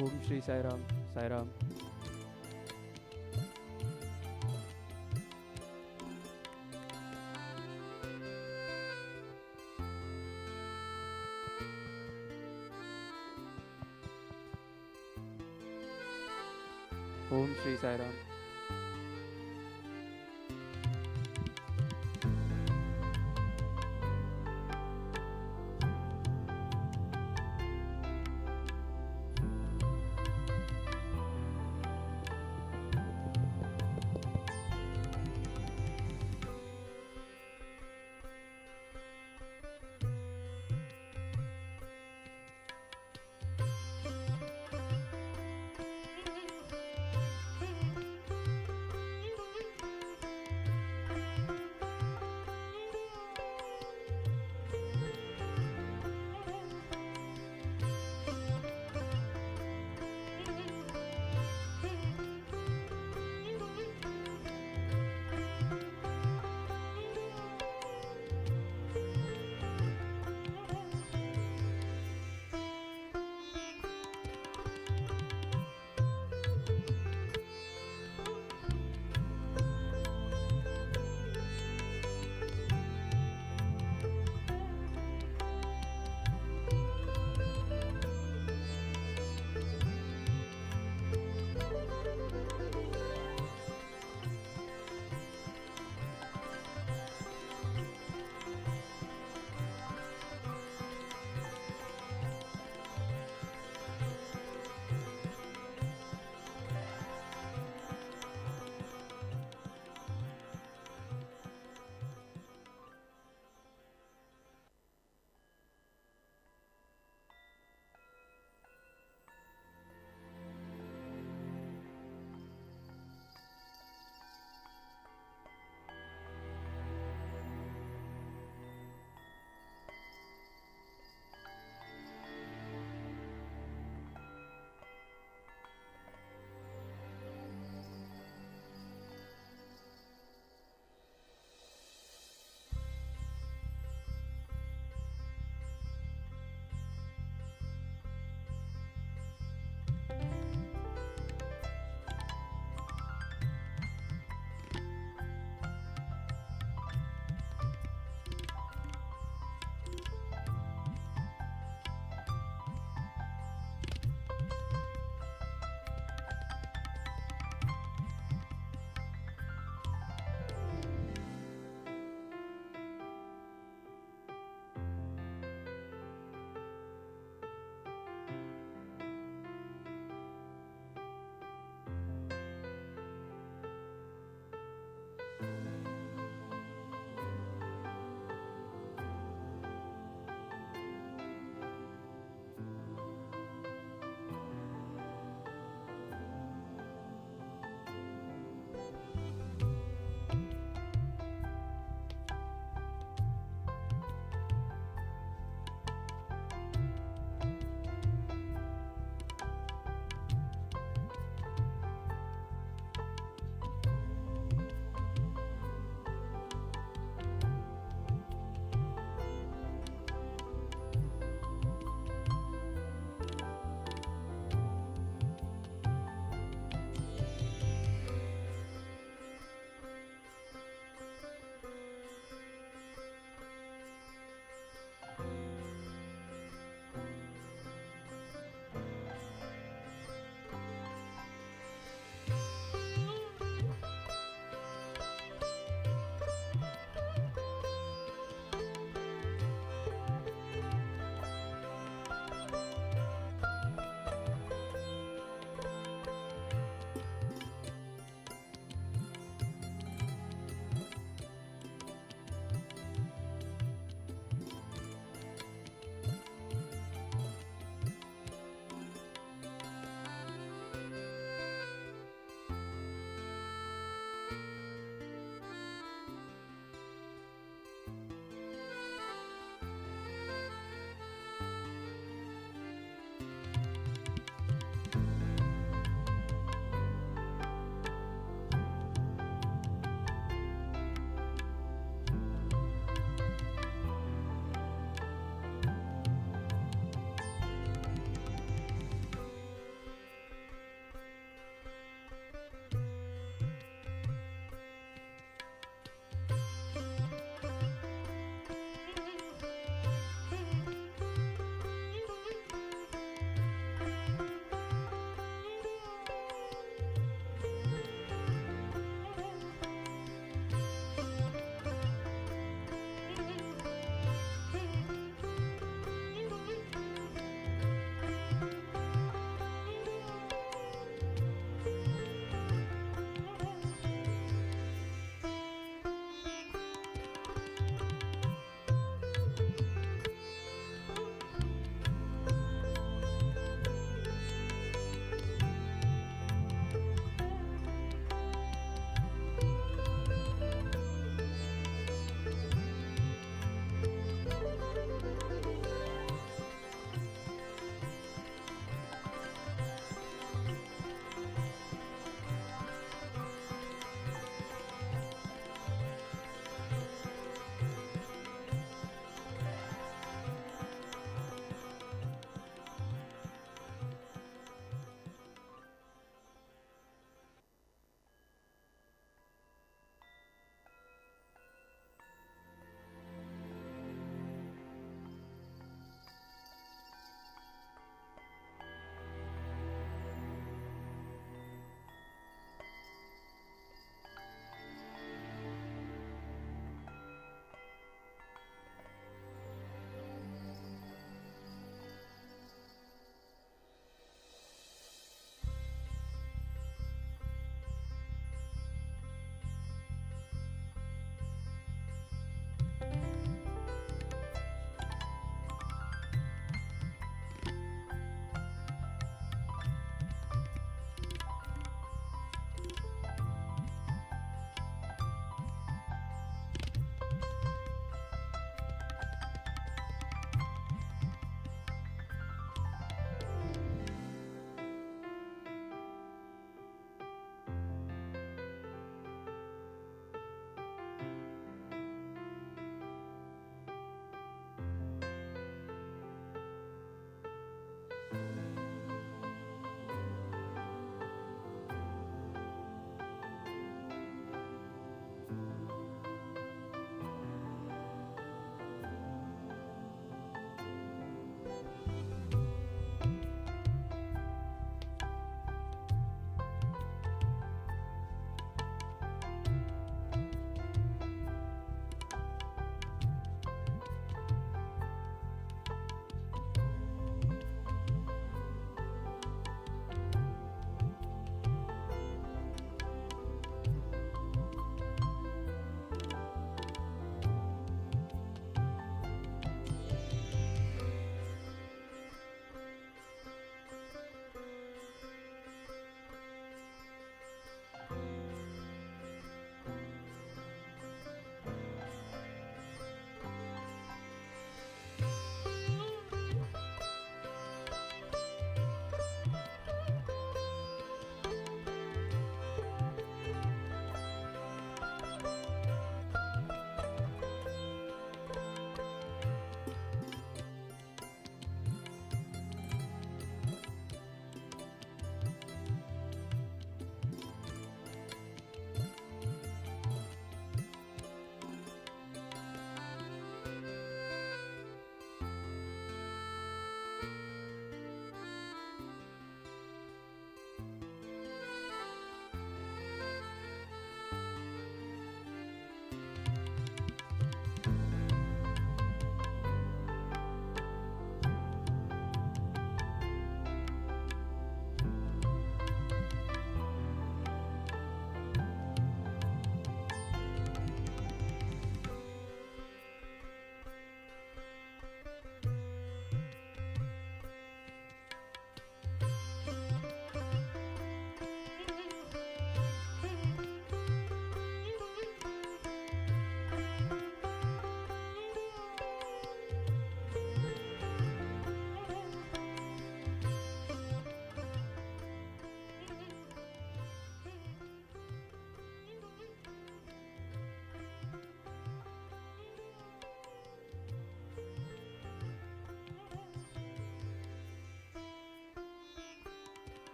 Om Shri Sai Ram, Sai Ram. Om Shri Sai Ram.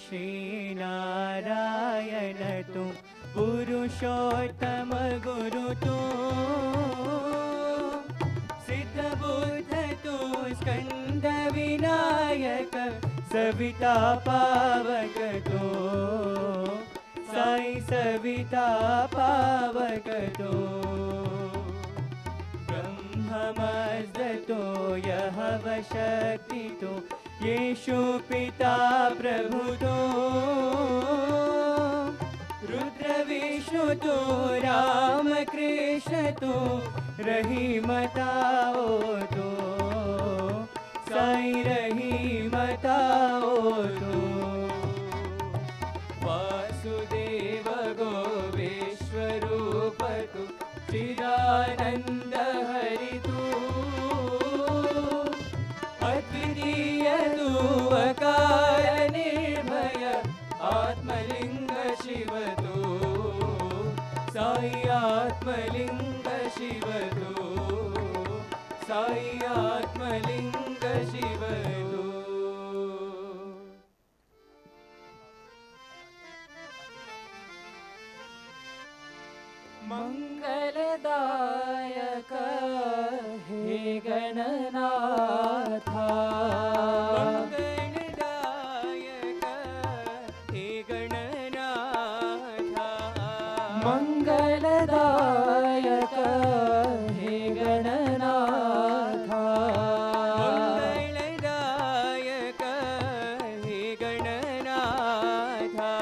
Shri Narayan तू पुरुषोत्तम गुरु तू सिद्ध बुद्ध तू स्कंद विनायक सविता पावक तू साई सविता पावक तू ब्रह्ममस्द तो यह शक्ति तो येषु पिता प्रभु तो रुद्र विष्णु तो राम कृष्ण तो रहीमताओ तो साई रहीमताओ तो वासुदेव गो विश्वरूप तु चिदानंद हरि तू अद्वितीय तू अकाल निर्भय आत्मलिंग शिव तू साई आत्मलिंग शिव तू साई आत्मलिंग शिव तू मंगलदायक हे गणनाथा मंगलदायक हे गणनाथा मंगलदायक हे गणनाथा मंगलदायक हे गणनाथा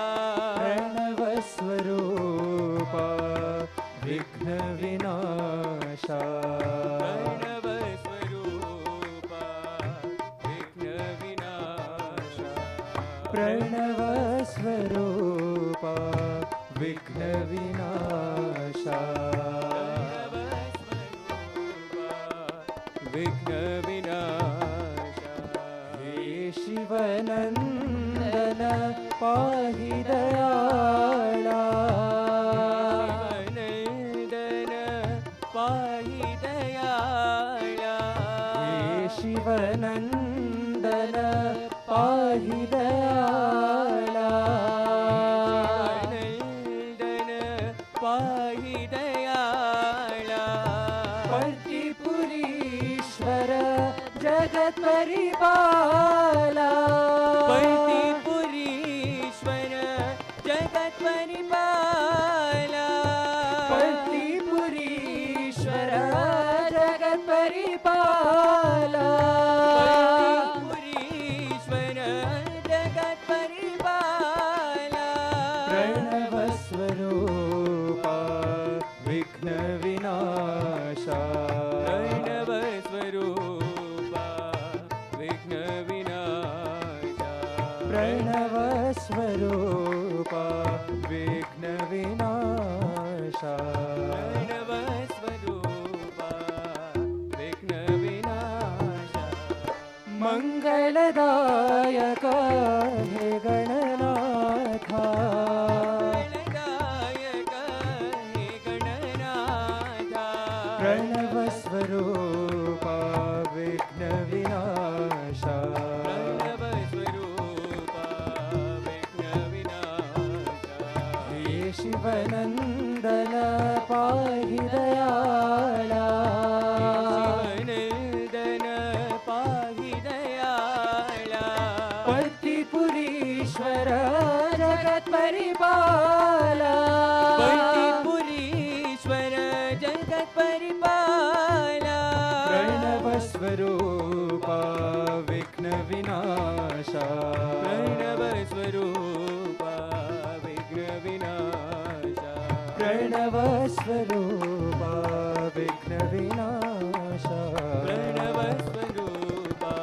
प्रणव स्वरूपा विघ्न विनाशा प्रणव स्वरूपा विघ्न विनाशा प्रणव स्वरूपा विघ्न विनाशा विघ्न विनाशा हे शिवनंदन पाहि दयाळा पाहि दयाळा हे शिवनंदन पाहि दयाळा शिवनंदन पाहि दयाळा पर्तिपुरीश्वर जगत परिपाला पर्तिपुरीश्वर जगत परिपाला जगत परिपाला पुरीश्वर जगत परिपाला प्रणव स्वरूपा विघ्न विनाशा प्रणव स्वरूपा विघ्न विनाशा प्रणव स्वरूपा विघ्न विनाशा प्रणव स्वरूपा विघ्न विनाशा मंगलदायक हे गणनाथा मंगलदायक हे गणनाथा प्रणव स्वरूपा विघ्न विनाशा प्रणव स्वरूपा विघ्न विनाशा हे शिवनंदन पाहि दयाळा शिवनंदन पाहि दयाळा पर्तिपुरीश्वर जगत परिपाला पर्तिपुरीश्वर जगत परिपाला प्रणव स्वरूपा विघ्न विनाशा प्रणव स्वरूपा विघ्न विनाशा प्रणव स्वरूपा विघ्न विनाशा प्रणव स्वरूपा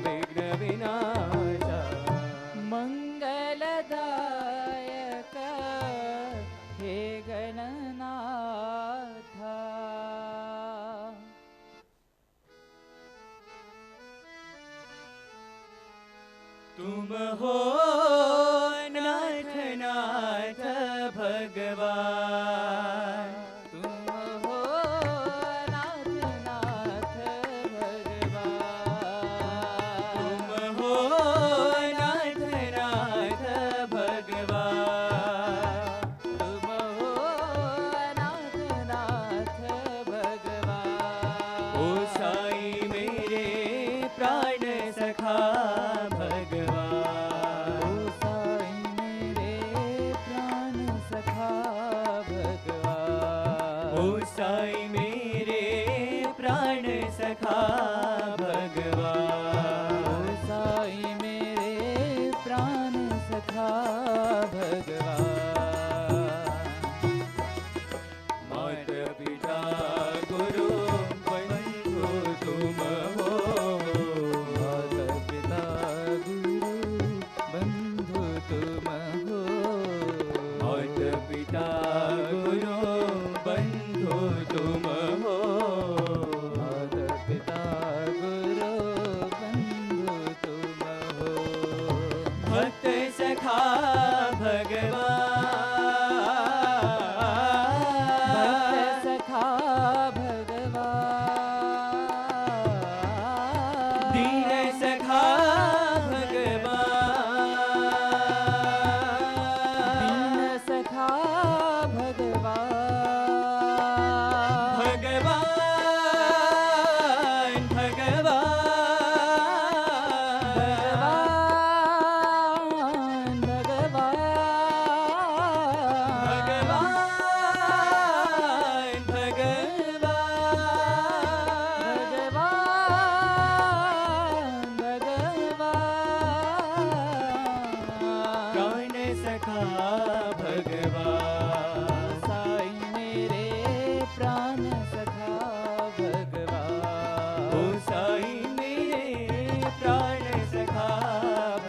विघ्न विनाशा मंगलदायक हे गणनाथा तुम हो नाथ नाथ भगवान साई मेरे प्राण सखा भगवान, साई मेरे प्राण सखा भगवान। माता पिता गुरु बंधु तुम हो, माता पिता गुरु बंधु तुम हो, माता पिता गुरु बंधु तुम हो, माता पिता गुरु बंधु तुम हो। भक्त सखा भगवान, भक्त सखा भगवान, दीन सखा भगवान, दीन सखा भगवान, भगवान भगवान भगवान, भगवान भगवान, प्राण सखा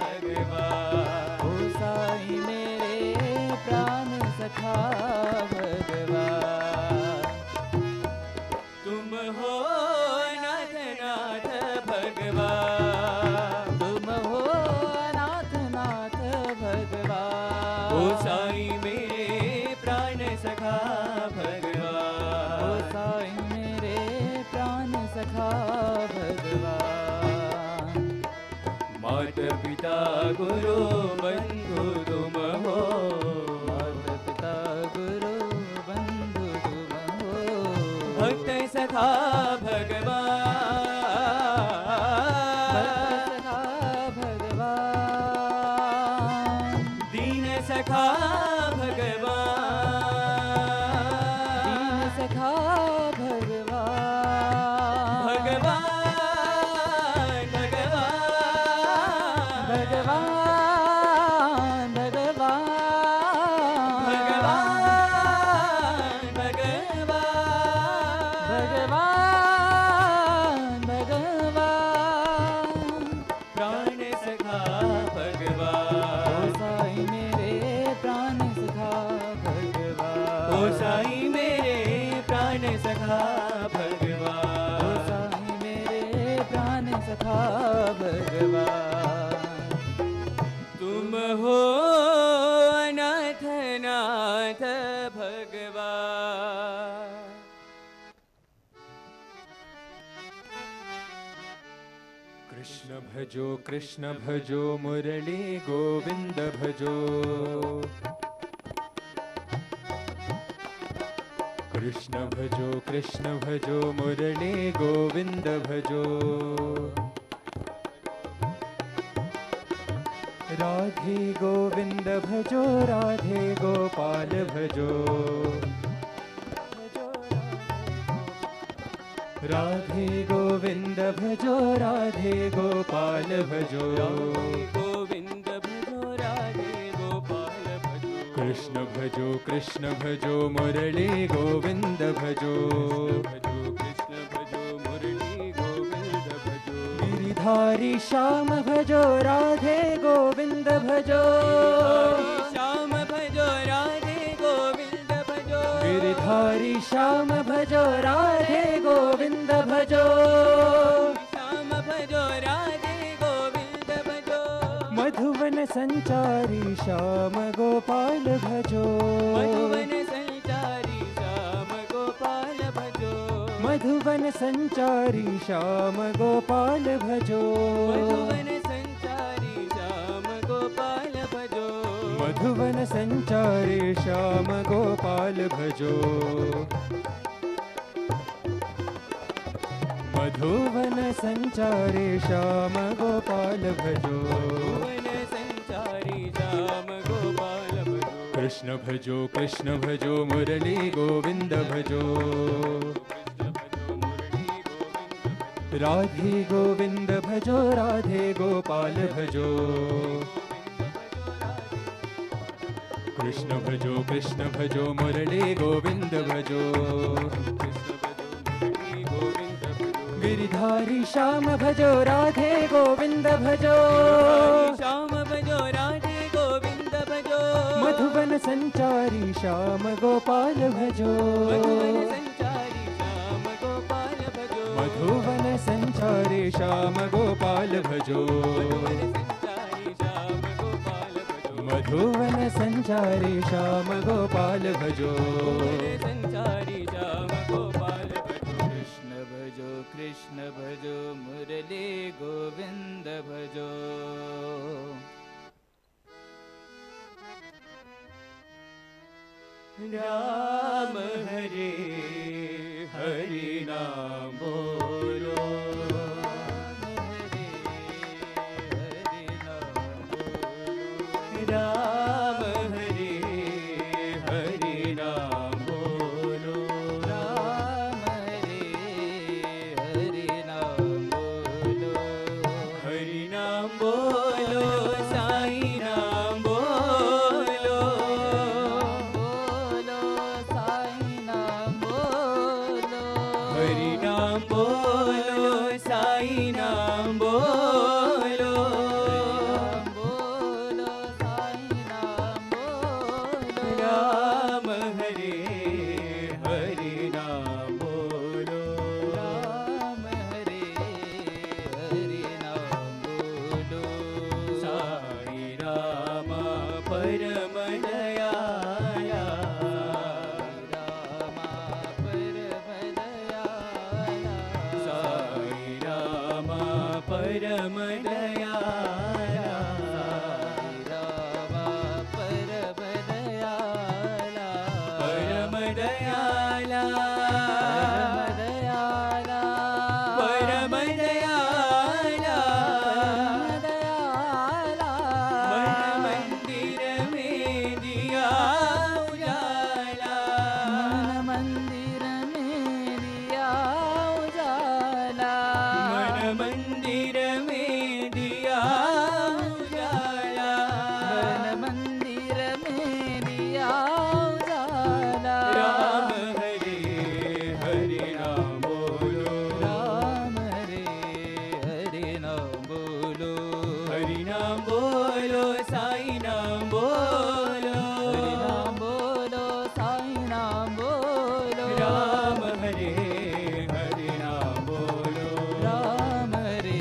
भगवान, ओ साई मेरे प्राण सखा भगवान। तुम हो नाथ नाथ भगवान, तुम हो नाथ नाथ भगवान, ओ साई मेरे प्राण सखा भगवान, ओ साई मेरे प्राण सखा भगवान। माता पिता गुरु बंधु तुम हो, माता पिता गुरु बंधु तुम हो, भक्त सखा भगवान, भक्त सखा भगवान, दीन सखा भगवान, दीन सखा भगवान, भगवान भगवान, भगवान भगवान, भगवान भगवान, भगवान भगवान। प्राण सखा ओ भगवान, साई मेरे प्राण सखा भगवान, ओ साई मेरे प्राण सखा ओ भगवान, साई मेरे प्राण सखा भगवान। तुम हो नाथ नाथ भगवान। कृष्ण भजो मुरली गोविंद भजो, कृष्ण भजो मुरली गोविंद भजो। राधे गोविंद भजो, राधे गोपाल भजो, राधे गोविंद भजो, राधे गोपाल भजो, गोविंद भजो राधे गोपाल भजो, कृष्ण भजो मुरली गोविंद भजो, कृष्ण भजो मुरली गोविंद भजो, गिरिधारी श्याम भजो, राधे गोविंद भजो, श्याम भजो राधे गोविंद भजो, गिरिधारी श्याम भजो, राधे गोविंद भजो, श्याम भजो राधे गोविंद भजो, मधुवन संचारी श्याम गोपाल भजो, मधुवन संचारी श्याम गोपाल भजो, मधुवन संचारी श्याम गोपाल भजो, मधुवन संचारी श्याम गोपाल भजो, मधुवन संचारी श्याम गोपाल भजो, मधुवन संचारी श्याम गोपाल भजो, मधुवन संचारी श्याम गोपाल भजो, कृष्ण भजो मुरली गोविंद भजो राधे गोविंद भजो राधे गोपाल भजो कृष्ण भजो मुरली गोविंद भजो गिरिधारी श्याम भजो राधे गोविंद भजो श्याम भजो राधे गोविंद भजो मधुवन संचारी श्याम गोपाल भजो मधुवन संचारी श्याम गोपाल भजो मधुवन संचारी श्याम गोपाल भजो संचारी श्याम गोपाल भजो कृष्ण भजो मुरली गोविंद भजो राम हरे हरि नाम बोलो राम हरे हरि नाम बोलो राम हरे हरि नाम बोलो हरि नाम बोलो साईं नाम बोलो बोलो साईं नाम बोलो हरि नाम बोलो साईं नाम बोलो बोलो साईं नाम बोलो राम हरे हरि नाम बोलो राम हरे हरि नाम बोलो साई राम परम दयाला रामा परम दयाला साई राम परम दयाला रामा परम दयाला परम दयाला परम दयाला परम दयाला दयाला मन मंदिर में दिया उजाला मन मंदिर में दिया उजाला मन मंदिर में दिया उजाला मन मंदिर में दिया उजाला राम हरे हरि नाम बोलो राम हरे हरि नाम बोलो हरि नाम बोलो साईं नाम बोलो हरि नाम बोलो साईं नाम बोलो राम हरे हरि नाम बोलो राम हरे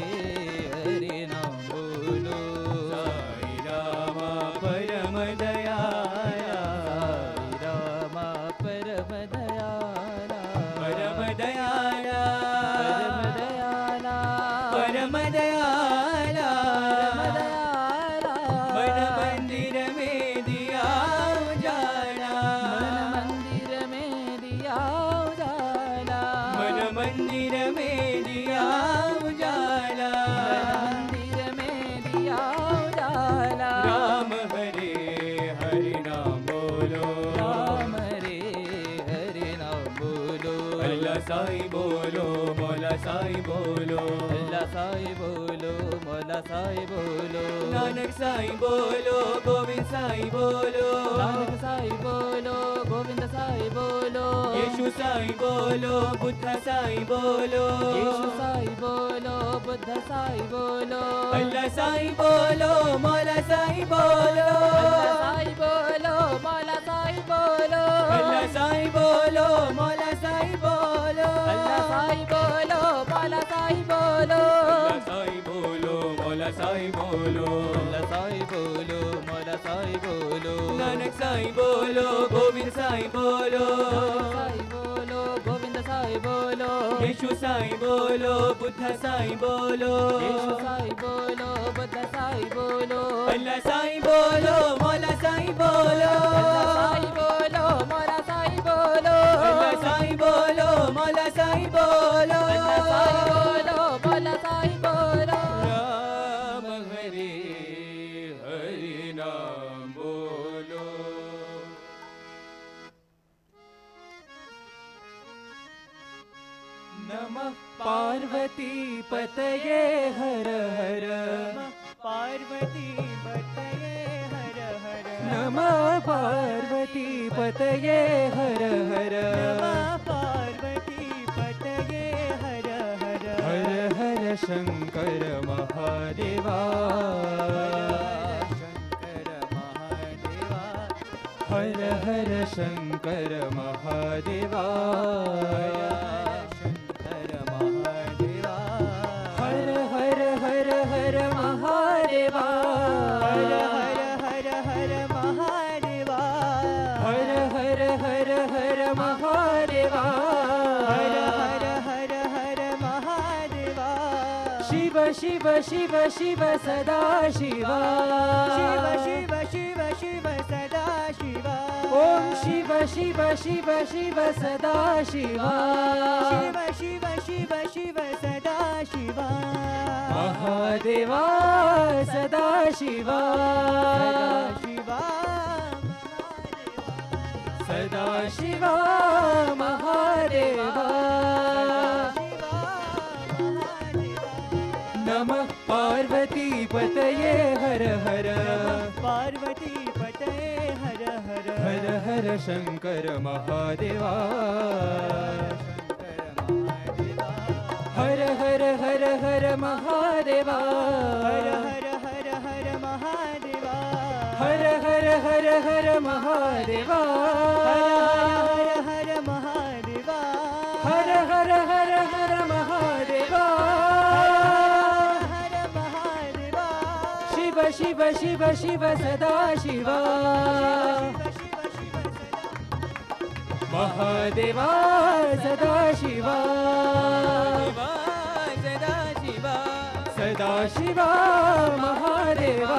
हरि नाम बोलो साईं राम परम दयाला राम परम दयाला परम दयाला परम दयाला परम दयाला दयाला मन मंदिर में दिया उजाला मन मंदिर में दिया उजाला मन मंदिर में दिया उजाला मंदिर में दिया उजाला राम हरे हरि नाम बोलो राम हरे हरि नाम बोलो अल्लाह साईं बोलो मौला साईं बोलो अल्लाह साईं बोलो मौला साईं बोलो नानक साईं बोलो गोविंद साईं बोलो नानक साईं बोलो गोविंद साईं बोलो यीशु साईं बोलो बुद्ध साईं बोलो यीशु साईं बोलो बुद्ध साईं बोलो अल्लाह साईं बोलो मौला साईं बोलो अल्लाह साईं बोलो मौला साईं बोलो अल्लाह साईं बोलो मौला साईं बोलो अल्लाह साईं बोलो मौला साईं बोलो अल्लाह साईं बोलो मौला साईं बोलो अल्लाह साईं बोलो मौला साईं बोलो नानक साईं बोलो गोविंद साईं बोलो साईं बोलो गोविंद साईं बोलो यीशु साईं बोलो बुद्ध साईं बोलो यीशु साईं बोलो बुद्ध साईं बोलो अल्लाह साईं बोलो मौला साईं बोलो अल्लाह साईं बोलो मौला साईं बोलो अल्लाह साईं बोलो मौला साईं बोलो अल्लाह साईं बोलो मौला साईं बोलो राम हरे हरि नाम बोलो नमः पार्वती पतये हर हर पार्वती पतये हर हर नमः पार्वती पतये हर हर पार्वती पतये हर हर हर हर शंकर महादेवा हर हर शंकर महादेवा हर हर हर हर महादेवा हर हर हर हर महादेवा हर हर हर हर महादेवा हर हर हर हर महादेवा शिव शिव शिव शिव सदा शिवा शिव शिव शिव शिव सदा शिवा ओम शिव शिव शिव शिव सदा शिवा शिव शिव शिव शिव सदा शिवा महादेवा सदा शिवा शिवा सदा शिवा महादेवा नमः पार्वती पतये हर हर पार्वती पतये हर हर हर हर शंकर महादेवा हर हर हर हर महादेवा हर हर हर हर महादेवा हर हर हर हर महादेवा हर हर महादेवा हर हर हर हर महादेवा हर महादेवा शिव शिव शिव शिव सदा शिवा महादेवा सदा शिवा सदा शिवा महादेवा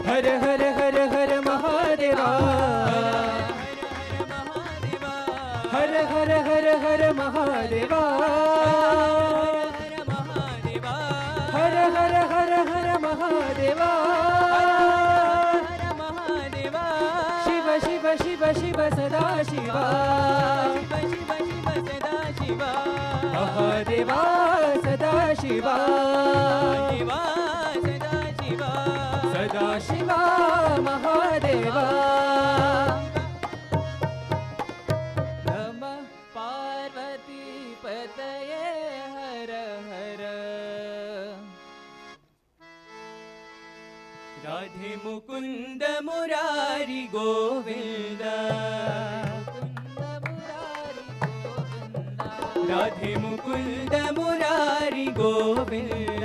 हर हर हर हर महादेवा हर हर हर हर महादेवा हर हर हर हर महादेवा शिव शिव शिव शिव सदा शिवा महादेवा सदा शिवा सदा शिवा महादेवा नमः पार्वती पतये हर हर राधे मुकुंद मुरारी गोविंद राधे मुकुंद मुरारी गोविंद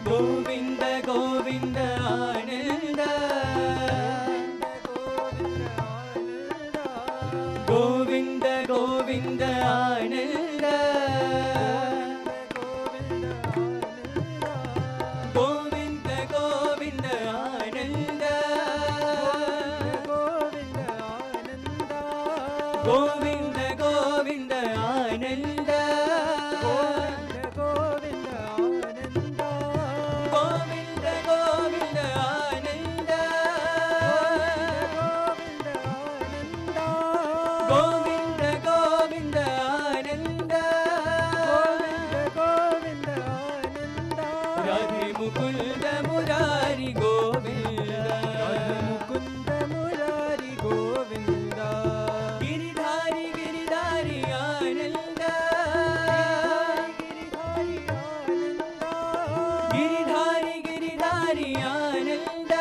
गोविंद गोविंद आनंद गोविंद गोविंद आनंद गोविंद गोविंद आनंद गोविंद गोविंद आनंद गोविंद गोविंद आनंद गोविंद गोविंद आनंद राधे मुकुंद मुरारी गोविंद मुकुंद मुरारी गोविंद गिरिधारी गिरिधारी आनंद गिरिधारी गिरिधारी आनंद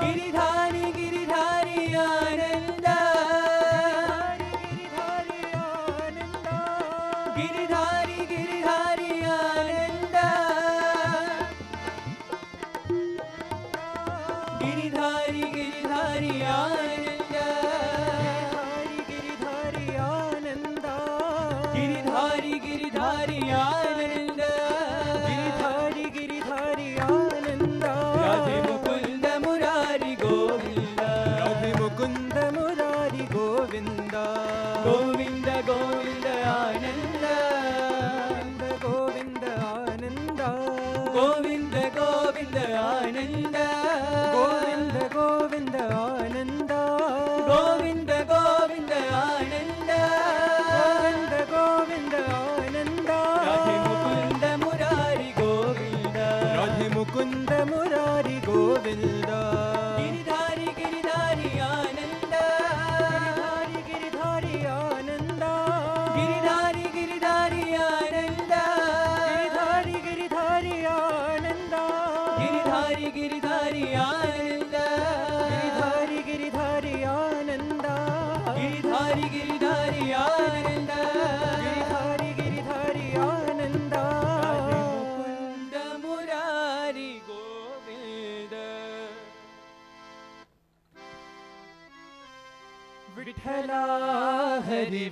गिरिधारी गिरिधारी आनंद गिरिधारी गिरिधारी आनंद गिरिधारी गिरिधारी आनंद गिरिधारी गिरिधारी आनंद राधे मुकुंद मुरारी गोविंद राधे मुकुंद मुरारी गोविंद गोविंद गोविंद आनंद गोविंद आनंद गोविंद गोविंद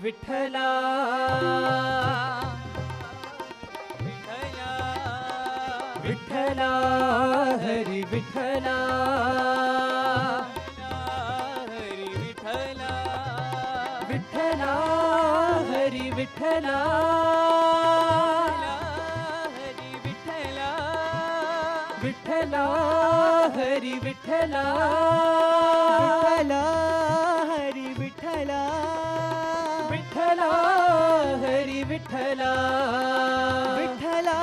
विठ्ठला विठ्ठला हरी विठ्ठला विठ्ठला हरी विठ्ठला विठ्ठला हरी विठ्ठला हरी विठ्ठला विठ्ठला हरी विठ्ठला विठ्ठला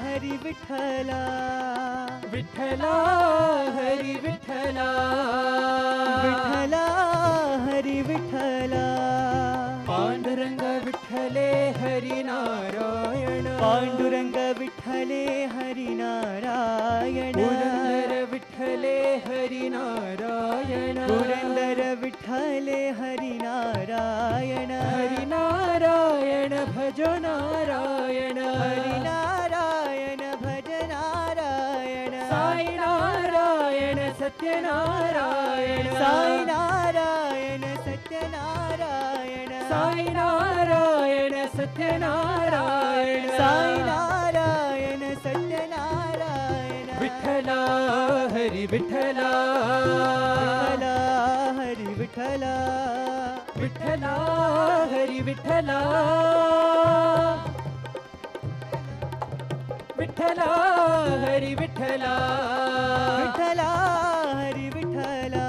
हरी विठ्ठला विठ्ठला हरी विठ्ठला विठ्ठला हरी विठ्ठला पांडुरंग विठ्ठले हरी नारायण पांडुरंग विठ्ठले हरी नारायण पुरंदर विठ्ठले हरी नारायण पुरंदर विठ्ठले हरी नारायण हरी नारायण भज नारायण हरी नारायण भज नारायण साई नारायण सत्यनारायण साई नारायण सत्यनारायण साई नारायण सत्यनारायण साई नारायण सत्यनारायण विठ्ठला हरी विठ्ठला विठ्ठला हरी विठ्ठला विठ्ठला हरी विठ्ठला विठ्ठला हरी विठ्ठला विठ्ठला हरी विठ्ठला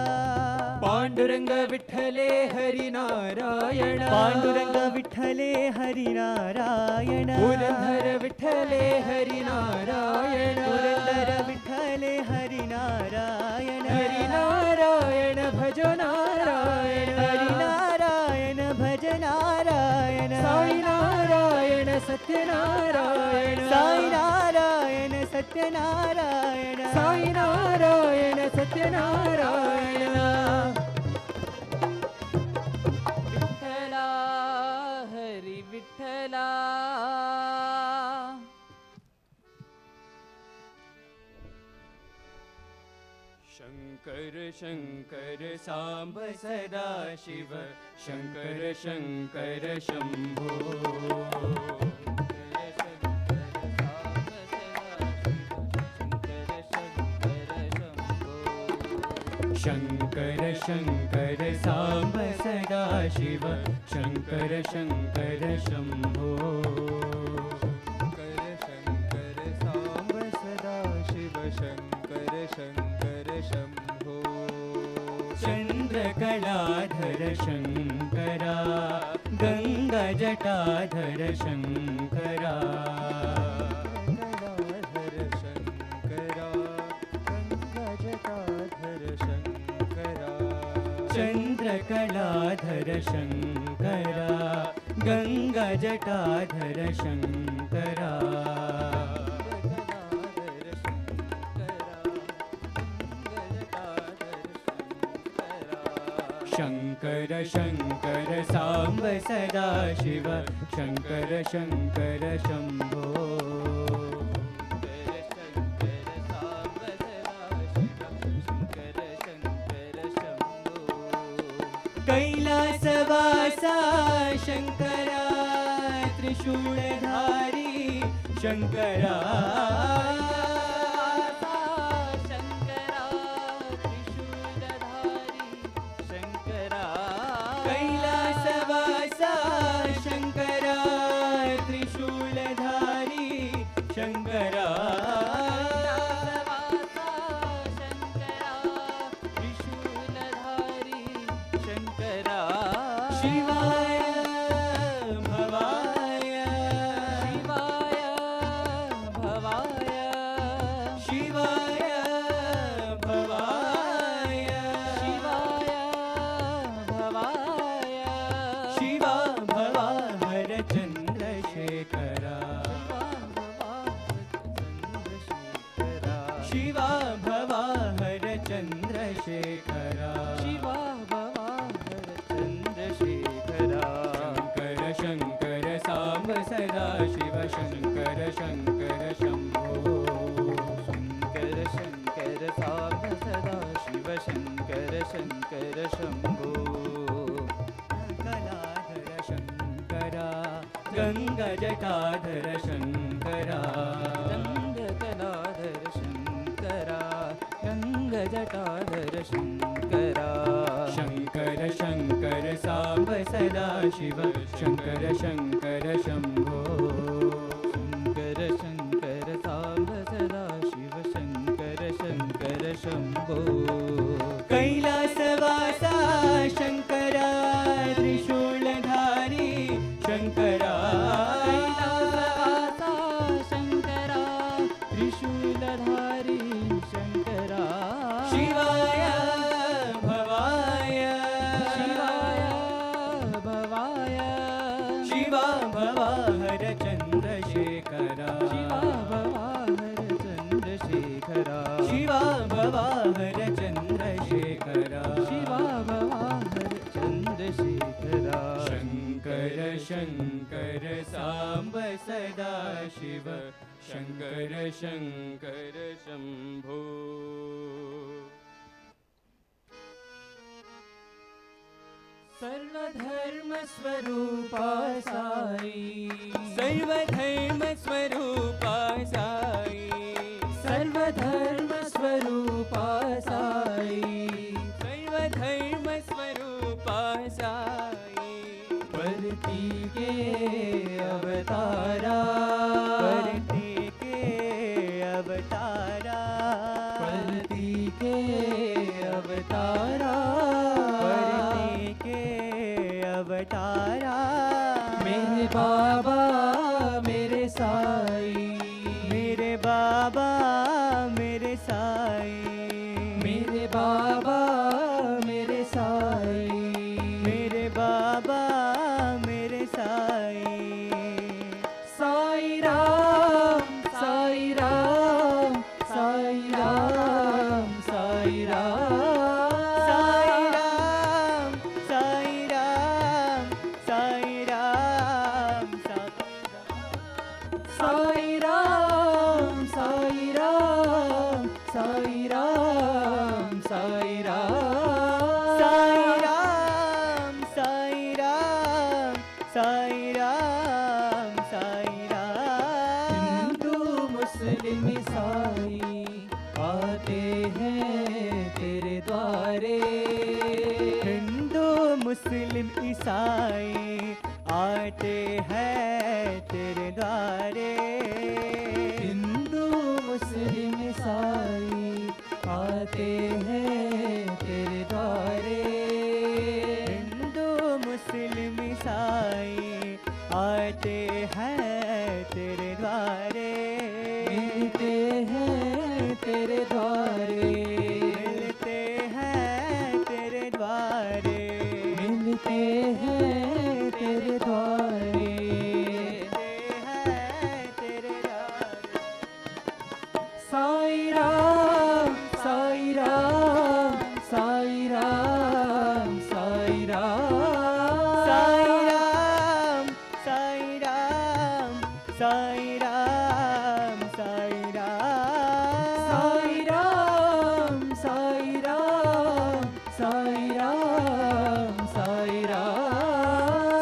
पांडुरंग विठ्ठले हरी नारायण पांडुरंग विठ्ठले हरी नारायण पुरंदर विठ्ठले हरी नारायण पुरंदर विठ्ठले हरी नारायण हरी नारायण भज नारायण हरी नारायण भज नारायण साई नारायण सत्यनारायण साई नारायण सत्यनारायण साई नारायण सत्यनारायण विठ्ठला हरी विठ्ठला शंकर शंकर सांब सदा शिव शंकर शंकर शंभो शंकर शंकर सांब सदा शिव शंकर शंकर शंभो शंकर शंकर सांब सदा शिव शंकर शंकर शंभो चंद्रकलाधर शंकरा गंगा जटाधर शंकरा चंद्रकलाधर शंकरा गंगा जटाधर शंकरा शंकर शंकर सांब सदा शिव शंकर शंकर शंभो कैलासवासा शंकरा त्रिशूलधारी शंकरा शंकरा त्रिशूलधारी शंकरा कैलासवासा शंकरा त्रिशूलधारी शंकरा शिवाय भवाय शंकरा गंगजटाधर शंकरा गंगजटाधर शंकरा गंगजटाधर शंकरा शंकर शंकर सांब सदा शिव शंकर शंकर शंभो शंकर शंकर सांब सदा शिव शंकर शंकर शंभो कैलासवासा शंकरा त्रिशूलधारी शंकरा कैलासवासा शंकरा त्रिशूलधारी शंकरा शिवाय भवाय शिवाय भवाय शिवा भवाहर चंद्रशेखरा शिवा भवाहर चंद्रशेखरा शिवा भवाहर चंद्रशेखरा शिवा भवाहर चंद्रशेखरा शंकर शंकर सांब सदा शिव शंकर शंकर शंभो सर्वधर्म स्वरूपा साई सर्वधर्म स्वरूपा साई सर्वधर्म स्वरूपा साई सर्वधर्म स्वरूपा साई परती के अवतारा परती के अवतारा परती के अवतारा परती के अवतारा मेरे बाबा मेरे साई मेरे बाबा मेरे साई मेरे बाबा मेरे साई मेरे बाबा मेरे साई साई राम साई राम साई राम साई राम साई राम साई राम साई राम साई राम साई राम साई राम साई राम साई राम साई राम साई राम साई राम हिंदू मुस्लिम ईसाई आते हैं तेरे द्वारे हिंदू मुस्लिम ईसाई आते हैं तेरे द्वारे हिंदू मुस्लिम ईसाई आते हैं तेरे द्वारे हिंदू मुस्लिम ईसाई आते हैं तेरे द्वारे मिलते हैं तेरे द्वारे मिलते हैं तेरे द्वारे मिलते हैं तेरे द्वारे मिलते हैं तेरे द्वारे साई राम साई राम साई राम साई राम साई राम साई राम साई राम साई राम साई राम साई राम साई राम साई राम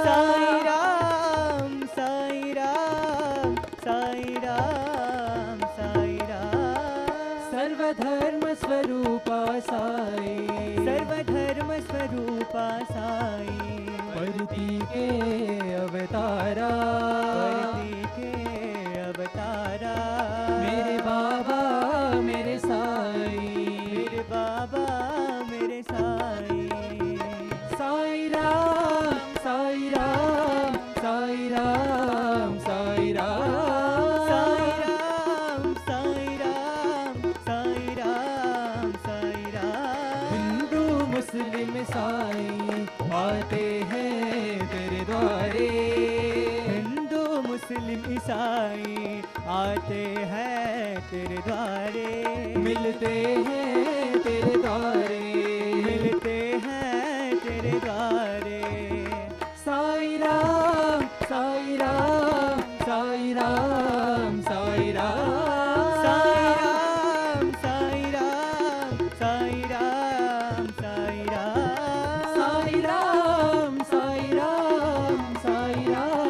साई राम साई राम साई राम साई राम सर्वधर्म स्वरूपा साई सर्वधर्म स्वरूपा साई परती के अवतारा परती के अवतारा मेरे बाबा मेरे साई मेरे बाबा मेरे साई साई राम साई राम साई राम साई राम साई राम साई राम साई राम साई राम हिंदू मुस्लिम साई आते हैं तेरे द्वारे हिंदू मुस्लिम ईसाई आते हैं तेरे द्वारे मिलते हैं तेरे द्वारे मिलते हैं तेरे द्वारे साई राम साई राम साई राम साई राम साई राम साई राम साई राम साई राम साई राम साई राम साई राम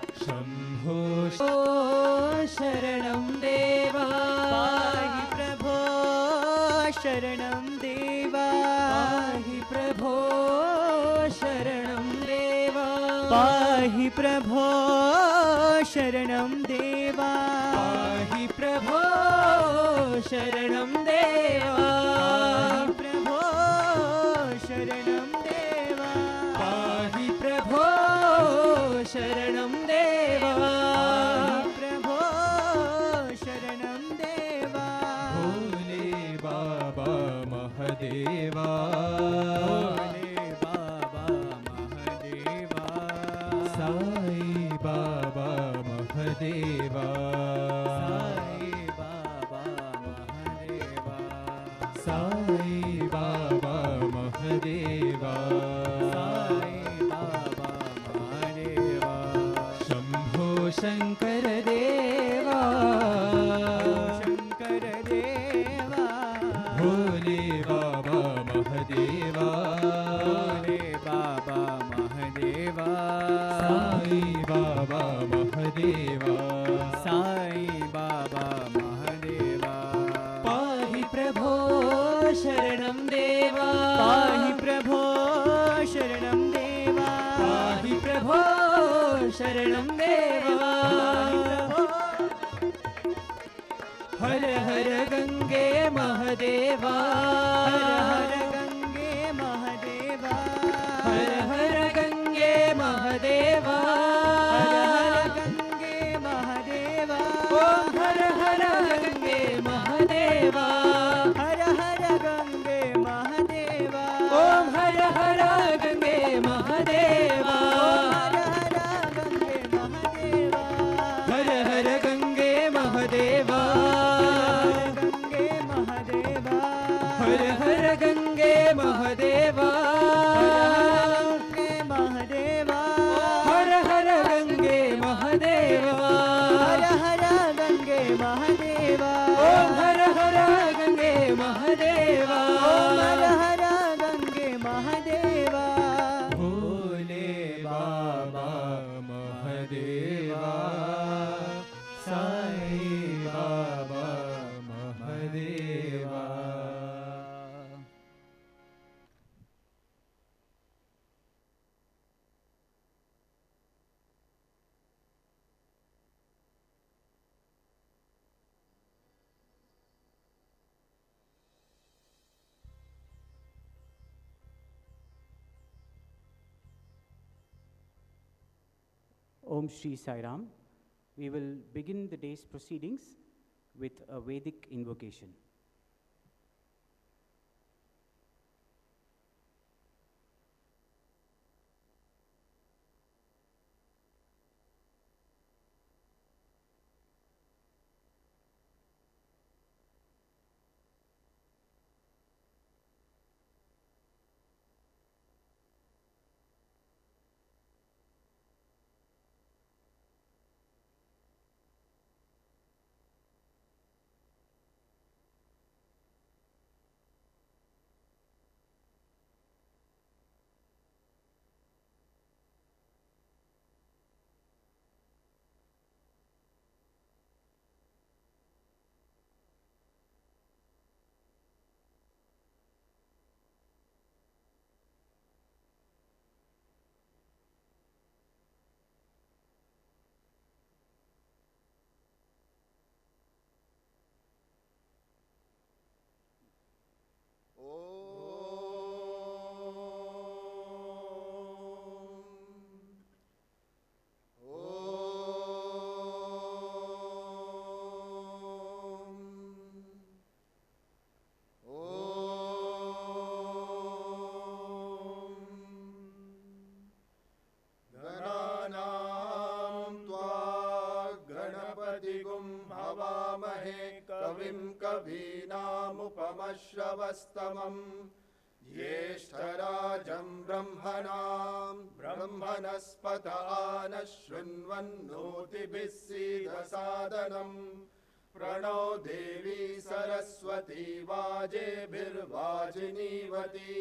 शरणं देवा पाहि प्रभो शरणं देवा पाहि प्रभो शरणं देवा पाहि प्रभो शरणं देवा प्रभो शरणं देवा पाहि प्रभो शरणं देवा प्रभो शरणं देवा भोले बाबा महदेवा भोले बाबा महदेवा साई बाबा महदेवा साई बाबा महदेवा साई बाबा महदेवा साई बाबा महदेवा शंभो शंकर देवा शंकर देवा भोले बाबा महदेवा भोले बाबा महदेवा साई बाबा महदेवा साई बाबा महदेवा पाहि प्रभो शरणं देवा पाहि प्रभो शरणं देवा पाहि प्रभो शरणं देवा हर हर गंगे महदेवा हर गंगे महदेवा हर हर गंगे महदेवा हर गंगे महदेवा ओम हर हर गंगे महदेवा हर हर गंगे महदेवा ओम हर हर गंगे महदेवा हर हर गंगे महदेवा गंगे महदेवा हर हर गंगे महदेवा गंगे महदेवा हर हर गंगे महदेवा हर हर गंगे महदेवा ओम हर हर गंगे महदेवा ओम हर हर गंगे महदेवा भोले बाबा Mahdeva Sai Baba Mahdeva Om Shri Sai Ram. We will begin the day's proceedings with a Vedic invocation. कवीनामुपमश्रवस्तमम् ज्येष्ठराजं ब्रह्मणां ब्रह्मणस्पत आनः शृण्वन्नोतिभिः सीदसादनम् प्रणो देवी सरस्वती वाजेभिर्वाजिनीवती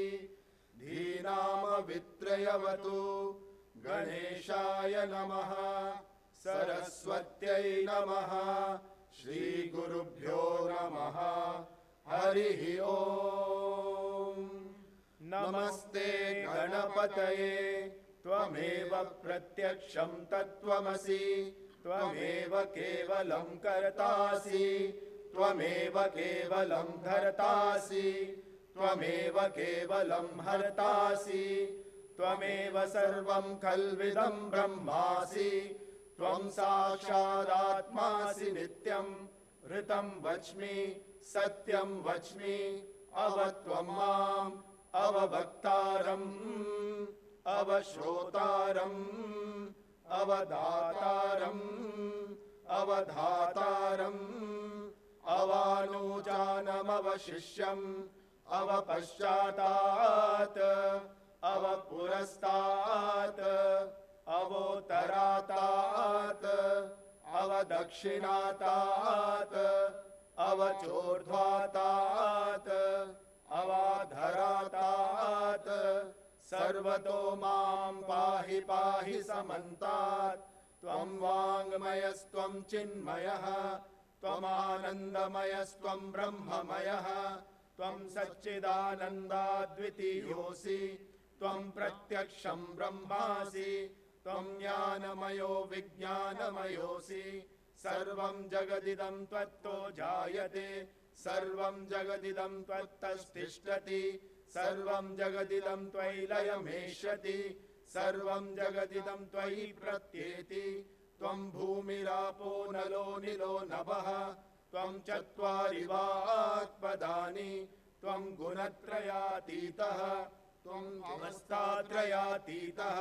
धीनामवित्रयवतु गणेशाय नमः सरस्वत्यै नमः श्रीगुरुभ्यो नमः हरिः ॐ नमस्ते गणपतये त्वमेव प्रत्यक्षं तत्त्वमसि त्वमेव केवलं कर्तासि त्वमेव केवलं धर्तासि त्वमेव केवलं हर्तासि त्वमेव सर्वं खल्विदं ब्रह्मासि त्वं साक्षादात्मासि नित्यं ऋतं वच्मि सत्यं वच्मि अवत्वं माम् अववक्तारम् अवश्रोतारम् अवदातारम् अवधातारम् अवानुजानमवशिष्यम् अवपश्चातात् अवपुरस्तात् अवोत्तरातात् अवदक्षिणातात् अवचोर्ध्वातात् अवाधरातात् सर्वतो मां पाहि पाहि समन्तात् त्वं वाङ्मयस्त्वं चिन्मयः त्वमानन्दमयस्त्वं ब्रह्ममयः त्वं सच्चिदानन्दाद्वितीयोऽसि त्वं प्रत्यक्षं ब्रह्मासि त्वं ज्ञानमयो विज्ञानमयोऽसि सर्वं जगदिदं त्वत्तो जायते सर्वं जगदिदं त्वत्तस्तिष्ठति सर्वं जगदिदं त्वयि लयमेष्यति सर्वं जगदिदं त्वयि प्रत्येति त्वं भूमिरापो नलो निलो नभः त्वं चत्वारि वाक्पदानि त्वं गुणत्रयातीतः त्वं अवस्थात्रयातीतः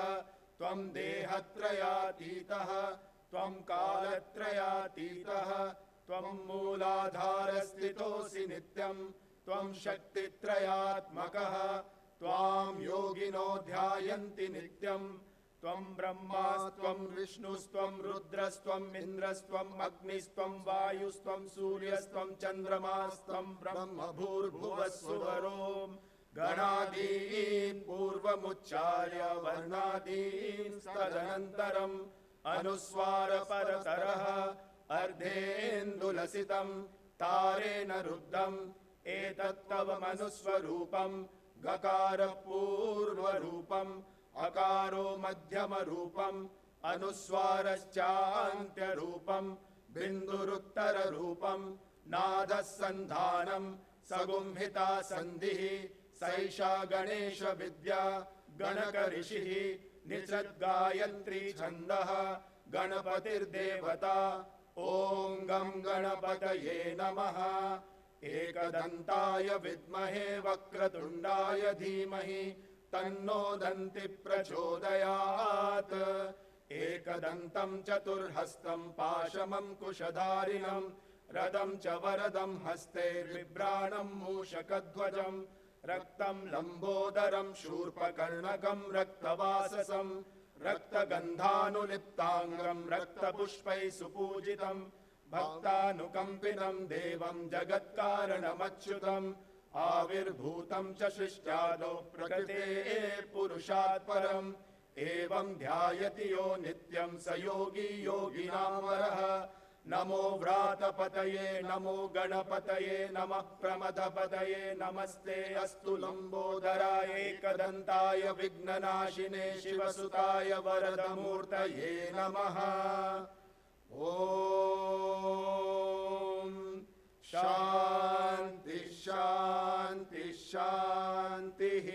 त्वं देहत्रयातीतः त्वं कालत्रयातीतः त्वं मूलाधारस्थितोऽसि नित्यं त्वं शक्तित्रयात्मकः त्वां योगिनो ध्यायन्ति नित्यं त्वं ब्रह्मास्त्वं विष्णुस्त्वं रुद्रस्त्वम् इन्द्रस्त्वम् अग्निस्त्वं वायुस्त्वं सूर्यस्त्वं चन्द्रमास्त्वं ब्रह्म भूर्भुवस्सुवरोम् गणादीन् पूर्वमुच्चार्य वर्णादीन् तदनन्तरम् अनुस्वारपरतरः अर्धेन्दुलसितं तारेण रुद्धम् एतत्तव मनुस्वरूपं गकारपूर्वरूपम् अकारो मध्यमरूपम् अनुस्वारश्चान्त्यरूपम् बिन्दुरुत्तररूपम् नादः सन्धानम् सगुंहिता सन्धिः सैषा गणेश विद्या गणकऋषिः निसृद्गायत्री छन्दः गणपतिर्देवता ॐ गं गणपतये नमः एकदन्ताय विद्महे वक्रतुण्डाय धीमहि तन्नो दन्ति प्रचोदयात् एकदन्तं चतुर्हस्तं पाशमं कुशधारिणं रदं च वरदं हस्तैर्बिभ्राणं मूषकध्वजं रक्तं लम्बोदरं शूर्पकर्णकं रक्तवाससं रक्तगन्धानुलिप्ताङ्गं रक्तपुष्पैः सुपूजितं भक्तानुकम्पिनं देवं जगत्कारणमच्युतम् आविर्भूतं च सृष्ट्यादौ प्रकृतेः पुरुषात् परम् एवं ध्यायति यो नित्यं स योगी योगिनां वरः नमो व्रातपतये नमो गणपतये नमः प्रमथपतये नमस्ते अस्तु लम्बोदराय एकदन्ताय विघ्ननाशिने शिवसुताय वरदमूर्तये नमः ॐ शान्ति शान्ति शान्तिः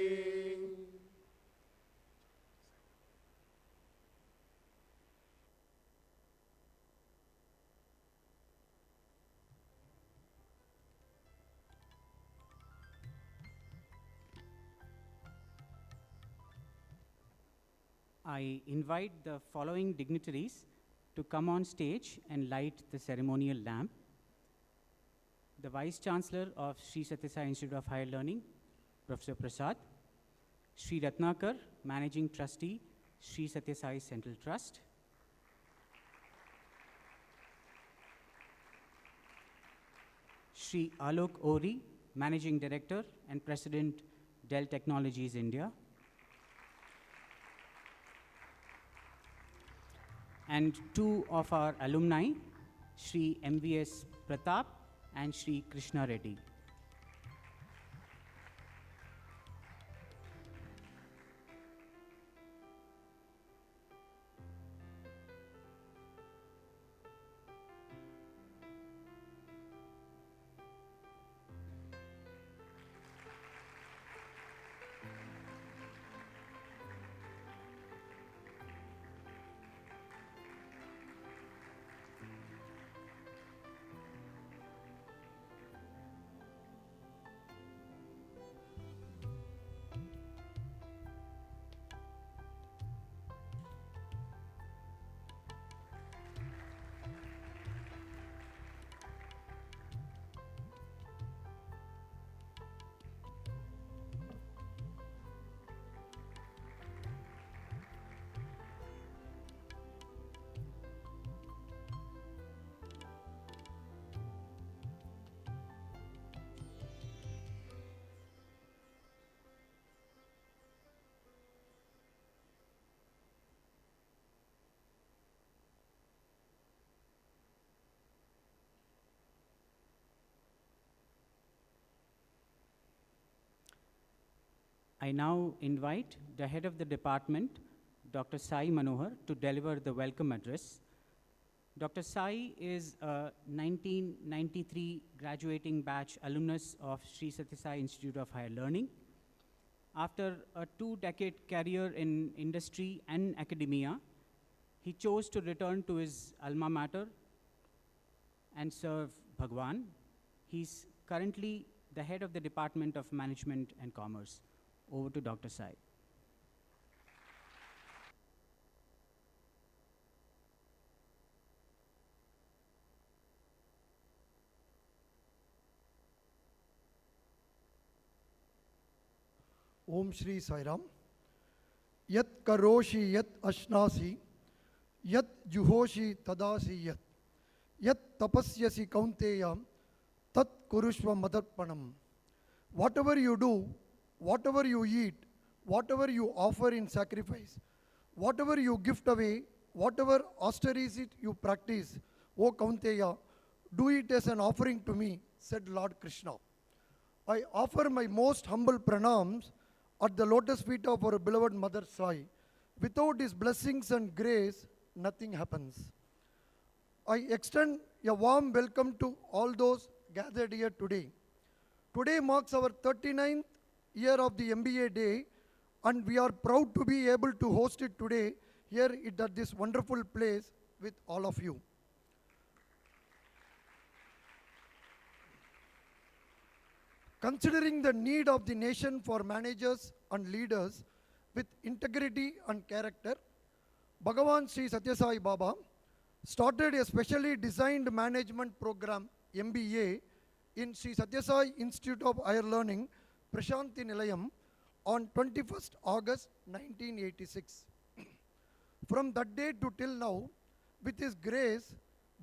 I invite the following dignitaries to come on stage and light the ceremonial lamp. The Vice-Chancellor of Sri Sathya Sai Institute of Higher Learning, Professor Prasad, Sri Rathnakar, Managing Trustee, Sri Sathya Sai Central Trust, Sri Alok Ohrie, Managing Director and President, Dell Technologies India, and two of our alumni, Sri MVS Pratap and Sri Krishna Reddy. I now invite the head of the department, Dr. Sai Manohar, to deliver the welcome address. Dr. Sai is a 1993 graduating batch alumnus of Sri Sathya Sai Institute of Higher Learning. After a 2-decade career in industry and academia, he chose to return to his alma mater and serve Bhagwan. He's currently the head of the Department of Management and Commerce. Over to Dr. Sai. Om Shri Sai Ram. Yat karoshi yat ashnasi, yat juhoshi tadasi yat, yat tapasyasi kaunteya, tat kurushva madarpanam. Whatever you do, whatever you eat, whatever you offer in sacrifice, whatever you gift away, whatever austerity you practice, O Kaunteya, do it as an offering to me, said Lord Krishna. I offer my most humble pranams at the lotus feet of our beloved Mother Sai. Without his blessings and grace, nothing happens. I extend a warm welcome to all those gathered here today. Today marks our 39th year of the MBA day, and we are proud to be able to host it today here at this wonderful place with all of you. Considering the need of the nation for managers and leaders with integrity and character, Bhagavan Sri Sathya Sai Baba started a specially designed management program, MBA, in Sri Sathya Sai Institute of Higher Learning, Prashanthi Nilayam, on 21st August 1986. From that day to till now, with his grace,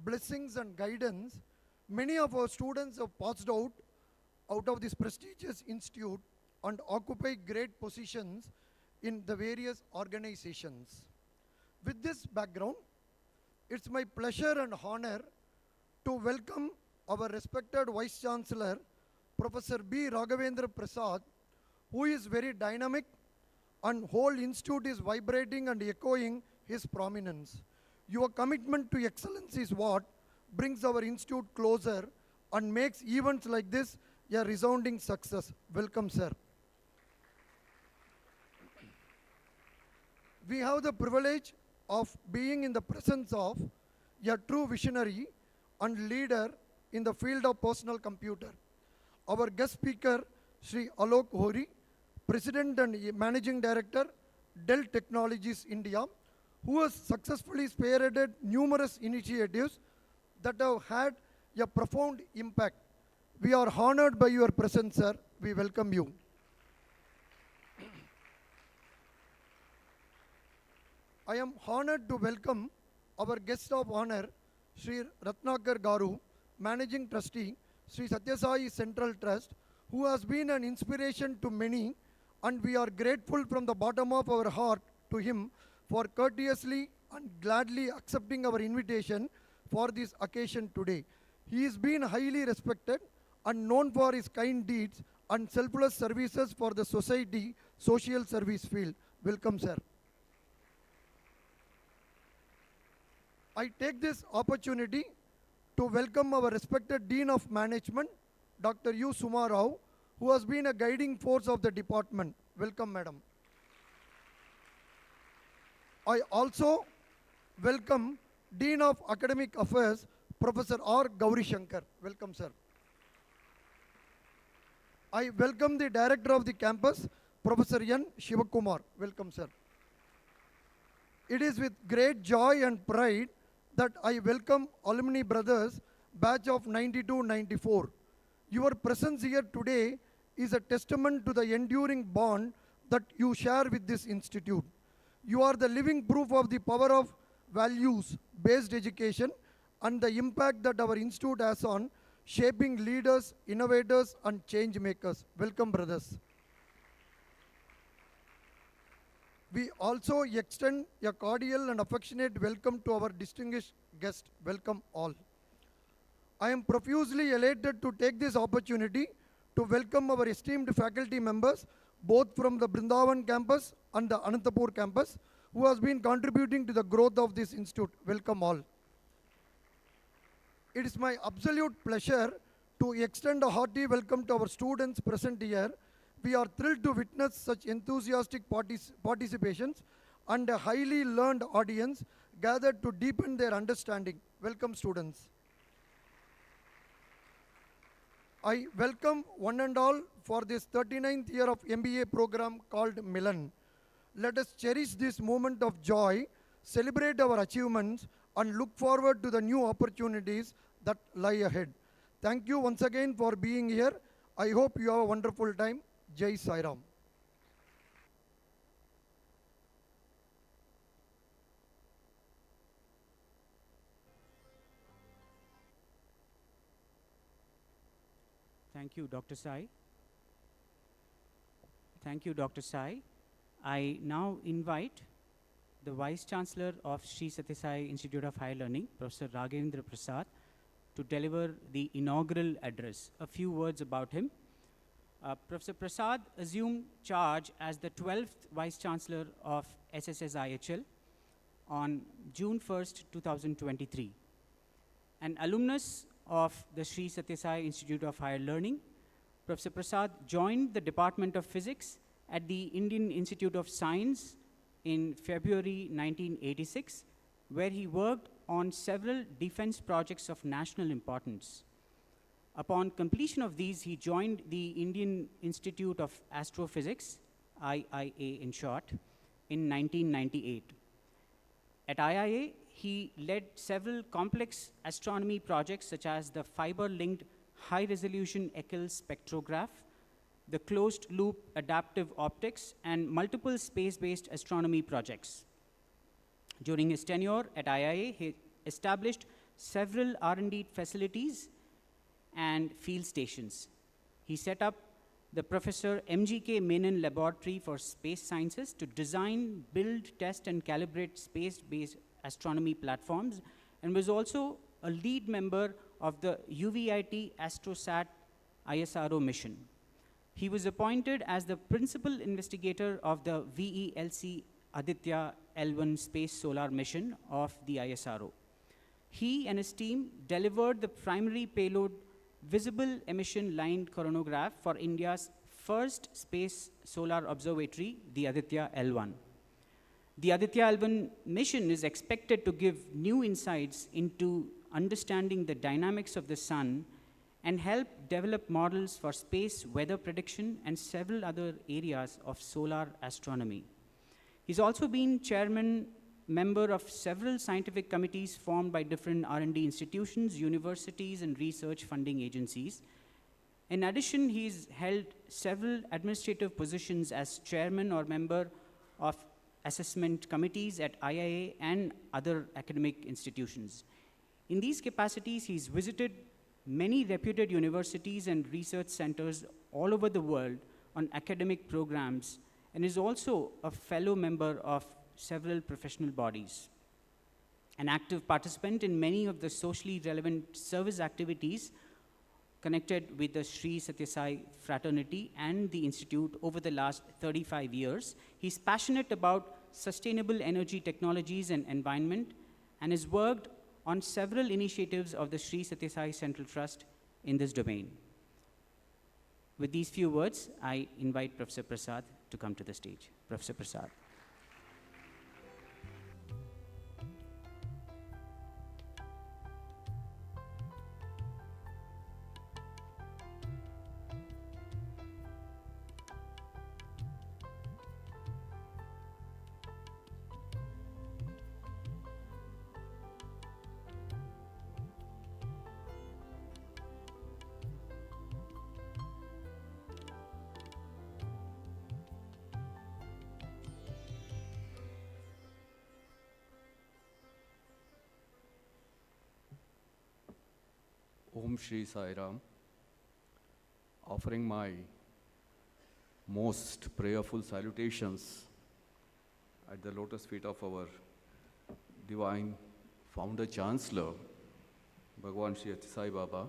blessings and guidance, many of our students have passed out of this prestigious institute and occupy great positions in the various organizations. With this background, it's my pleasure and honor to welcome our respected Vice-Chancellor, Professor B. Raghavendra Prasad, who is very dynamic and whole institute is vibrating and echoing his prominence. Your commitment to excellence is what brings our institute closer and makes events like this a resounding success. Welcome, sir. We have the privilege of being in the presence of a true visionary and leader in the field of personal computer. Our guest speaker, Sri Alok Ohrie, President and Managing Director, Dell Technologies India, who has successfully spearheaded numerous initiatives that have had a profound impact. We are honored by your presence, sir. We welcome you. I am honored to welcome our guest of honor, Sri Rathnakar Garu, Managing Trustee, Sri Sathya Sai Central Trust, who has been an inspiration to many, and we are grateful from the bottom of our heart to him for courteously and gladly accepting our invitation for this occasion today. He has been highly respected and known for his kind deeds and selfless services for the society, social service field. Welcome, sir. I take this opportunity to welcome our respected Dean of Management, Dr. U. Suma Rao, who has been a guiding force of the department. Welcome, madam. I also welcome Dean of Academic Affairs, Professor R. Gauri Shankar. Welcome, sir. I welcome the Director of the campus, Professor N. Shivakumar. Welcome, sir. It is with great joy and pride that I welcome Alumni Brothers, batch of 92-94. Your presence here today is a testament to the enduring bond that you share with this institute. You are the living proof of the power of values-based education and the impact that our institute has on shaping leaders, innovators, and change makers. Welcome, brothers. We also extend a cordial and affectionate welcome to our distinguished guest. Welcome all. I am profusely elated to take this opportunity to welcome our esteemed faculty members both from the Brindavan campus and the Anantapur campus, who has been contributing to the growth of this institute. Welcome all. It is my absolute pleasure to extend a hearty welcome to our students present here. We are thrilled to witness such enthusiastic participations and a highly learned audience gathered to deepen their understanding. Welcome, students. I welcome one and all for this 39th year of MBA program called MILAN. Let us cherish this moment of joy, celebrate our achievements, and look forward to the new opportunities that lie ahead. Thank you once again for being here. I hope you have a wonderful time. Jai Sai Ram. Thank you, Dr. Sai. Thank you, Dr. Sai. I now invite the Vice-Chancellor of Sri Sathya Sai Institute of Higher Learning, Professor Raghavendra Prasad, to deliver the inaugural address. A few words about him. Professor Prasad assumed charge as the 12th Vice-Chancellor of SSSIHL on June 1st, 2023. An alumnus of the Sri Sathya Sai Institute of Higher Learning, Professor Prasad joined the Department of Physics at the Indian Institute of Science in February 1986, where he worked on several defense projects of national importance. Upon completion of these, he joined the Indian Institute of Astrophysics, IIA in short, in 1998. At IIA, he led several complex astronomy projects such as the fiber-linked high-resolution Eckel spectrograph, the closed-loop adaptive optics, and multiple space-based astronomy projects. During his tenure at IIA, he established several R&D facilities and field stations. He set up the Professor MGK Menon Laboratory for Space Sciences to design, build, test, and calibrate space-based astronomy platforms, and was also a lead member of the UVIT AstroSat ISRO mission. He was appointed as the principal investigator of the VELC Aditya L1 space solar mission of the ISRO. He and his team delivered the primary payload visible emission line coronagraph for India's first space solar observatory, the Aditya L1. The Aditya L1 mission is expected to give new insights into understanding the dynamics of the sun and help develop models for space weather prediction and several other areas of solar astronomy. He's also been member of several scientific committees formed by different R&D institutions, universities, and research funding agencies. In addition, he's held several administrative positions as chairman or member of assessment committees at IIA and other academic institutions. In these capacities, he's visited many reputed universities and research centers all over the world on academic programs, and is also a fellow member of several professional bodies. An active participant in many of the socially relevant service activities connected with the Sri Sathya Sai fraternity and the institute over the last 35 years. He's passionate about sustainable energy technologies and environment, and has worked on several initiatives of the Sri Sathya Sai Central Trust in this domain. With these few words, I invite Professor Prasad to come to the stage. Professor Prasad. Om Shri Sai Ram, offering my most prayerful salutations at the lotus feet of our divine founder chancellor, Bhagavan Sri Sathya Sai Baba.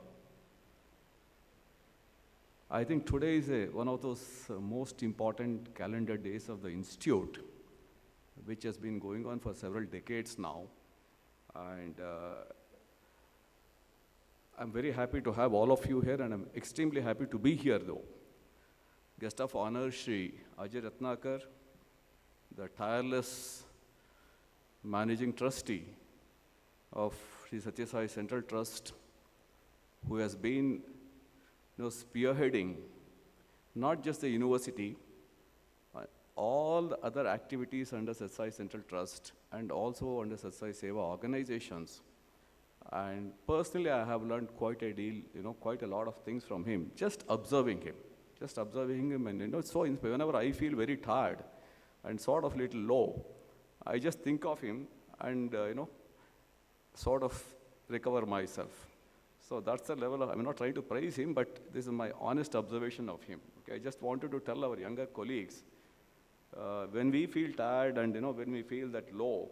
I think today is one of those most important calendar days of the Institute, which has been going on for several decades now. And I'm very happy to have all of you here, and I'm extremely happy to be here though. Guest of honor, Sri Rathnakar, the tireless managing trustee of Sri Sathya Sai Central Trust, who has been spearheading not just the university, all the other activities under Sathya Sai Central Trust and also under Sathya Sai Seva organizations. And personally, I have learned quite a deal, quite a lot of things from him, just observing him. And so whenever I feel very tired and sort of little low, I just think of him and, sort of recover myself. So that's the level of, I'm not trying to praise him, but this is my honest observation of him. Okay, I just wanted to tell our younger colleagues, when we feel tired and when we feel that low,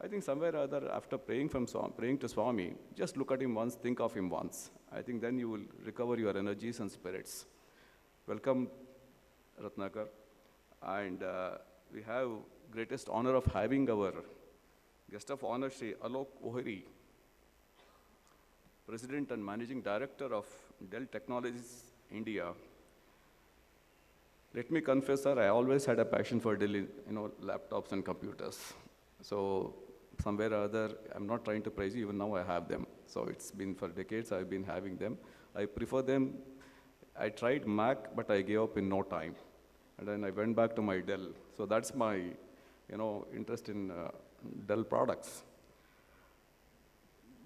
I think somewhere or other after praying to Swami, just look at him once, think of him once. I think then you will recover your energies and spirits. Welcome, Rathnakar. And we have greatest honor of having our guest of honor, Sri Alok Ohrie, President and Managing Director of Dell Technologies, India. Let me confess, sir, I always had a passion for Dell, laptops and computers. So somewhere or other, I'm not trying to praise you, even now I have them. So it's been for decades I've been having them. I prefer them. I tried Mac, but I gave up in no time. And then I went back to my Dell. So that's my, interest in Dell products.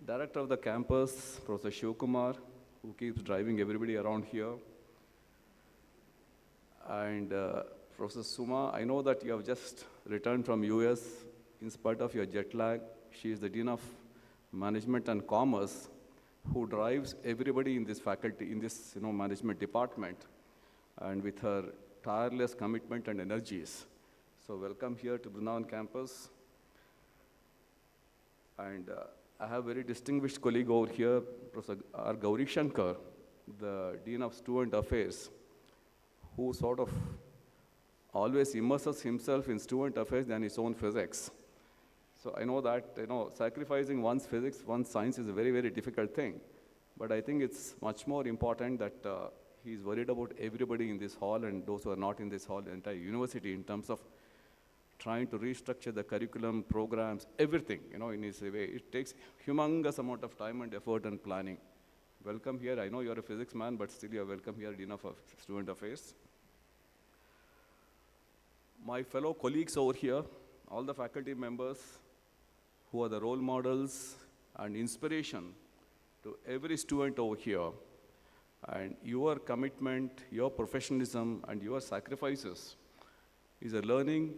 Director of the campus, Professor Shivkumar, who keeps driving everybody around here. And Professor Suma, I know that you have just returned from US in spite of your jet lag. She is the Dean of Management and Commerce, who drives everybody in this faculty, in this management department, and with her tireless commitment and energies. So welcome here to Brindavan Campus. And I have a very distinguished colleague over here, Professor R. Gauri Shankar, the Dean of Student Affairs, who sort of always immerses himself in student affairs than his own physics. So I know that sacrificing one's physics, one's science is a very, very difficult thing. But I think it's much more important that he's worried about everybody in this hall and those who are not in this hall, the entire university, in terms of trying to restructure the curriculum, programs, everything, in his way. It takes humongous amount of time and effort and planning. Welcome here. I know you're a physics man, but still you're welcome here, Dean of Student Affairs. My fellow colleagues over here, all the faculty members who are the role models and inspiration to every student over here, and your commitment, your professionalism, and your sacrifices is a learning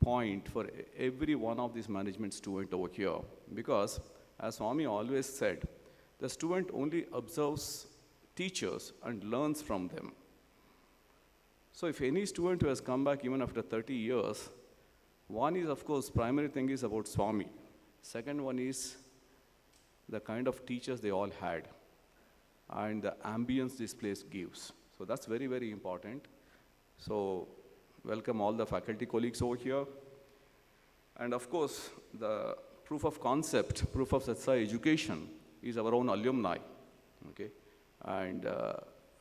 point for every one of these management students over here. Because, as Swami always said, the student only observes teachers and learns from them. So if any student who has come back even after 30 years, one is, of course, primary thing is about Swami. Second one is the kind of teachers they all had and the ambience this place gives. So that's very, very important. So welcome all the faculty colleagues over here. And of course, the proof of concept, proof of Sathya Sai education is our own alumni, okay? And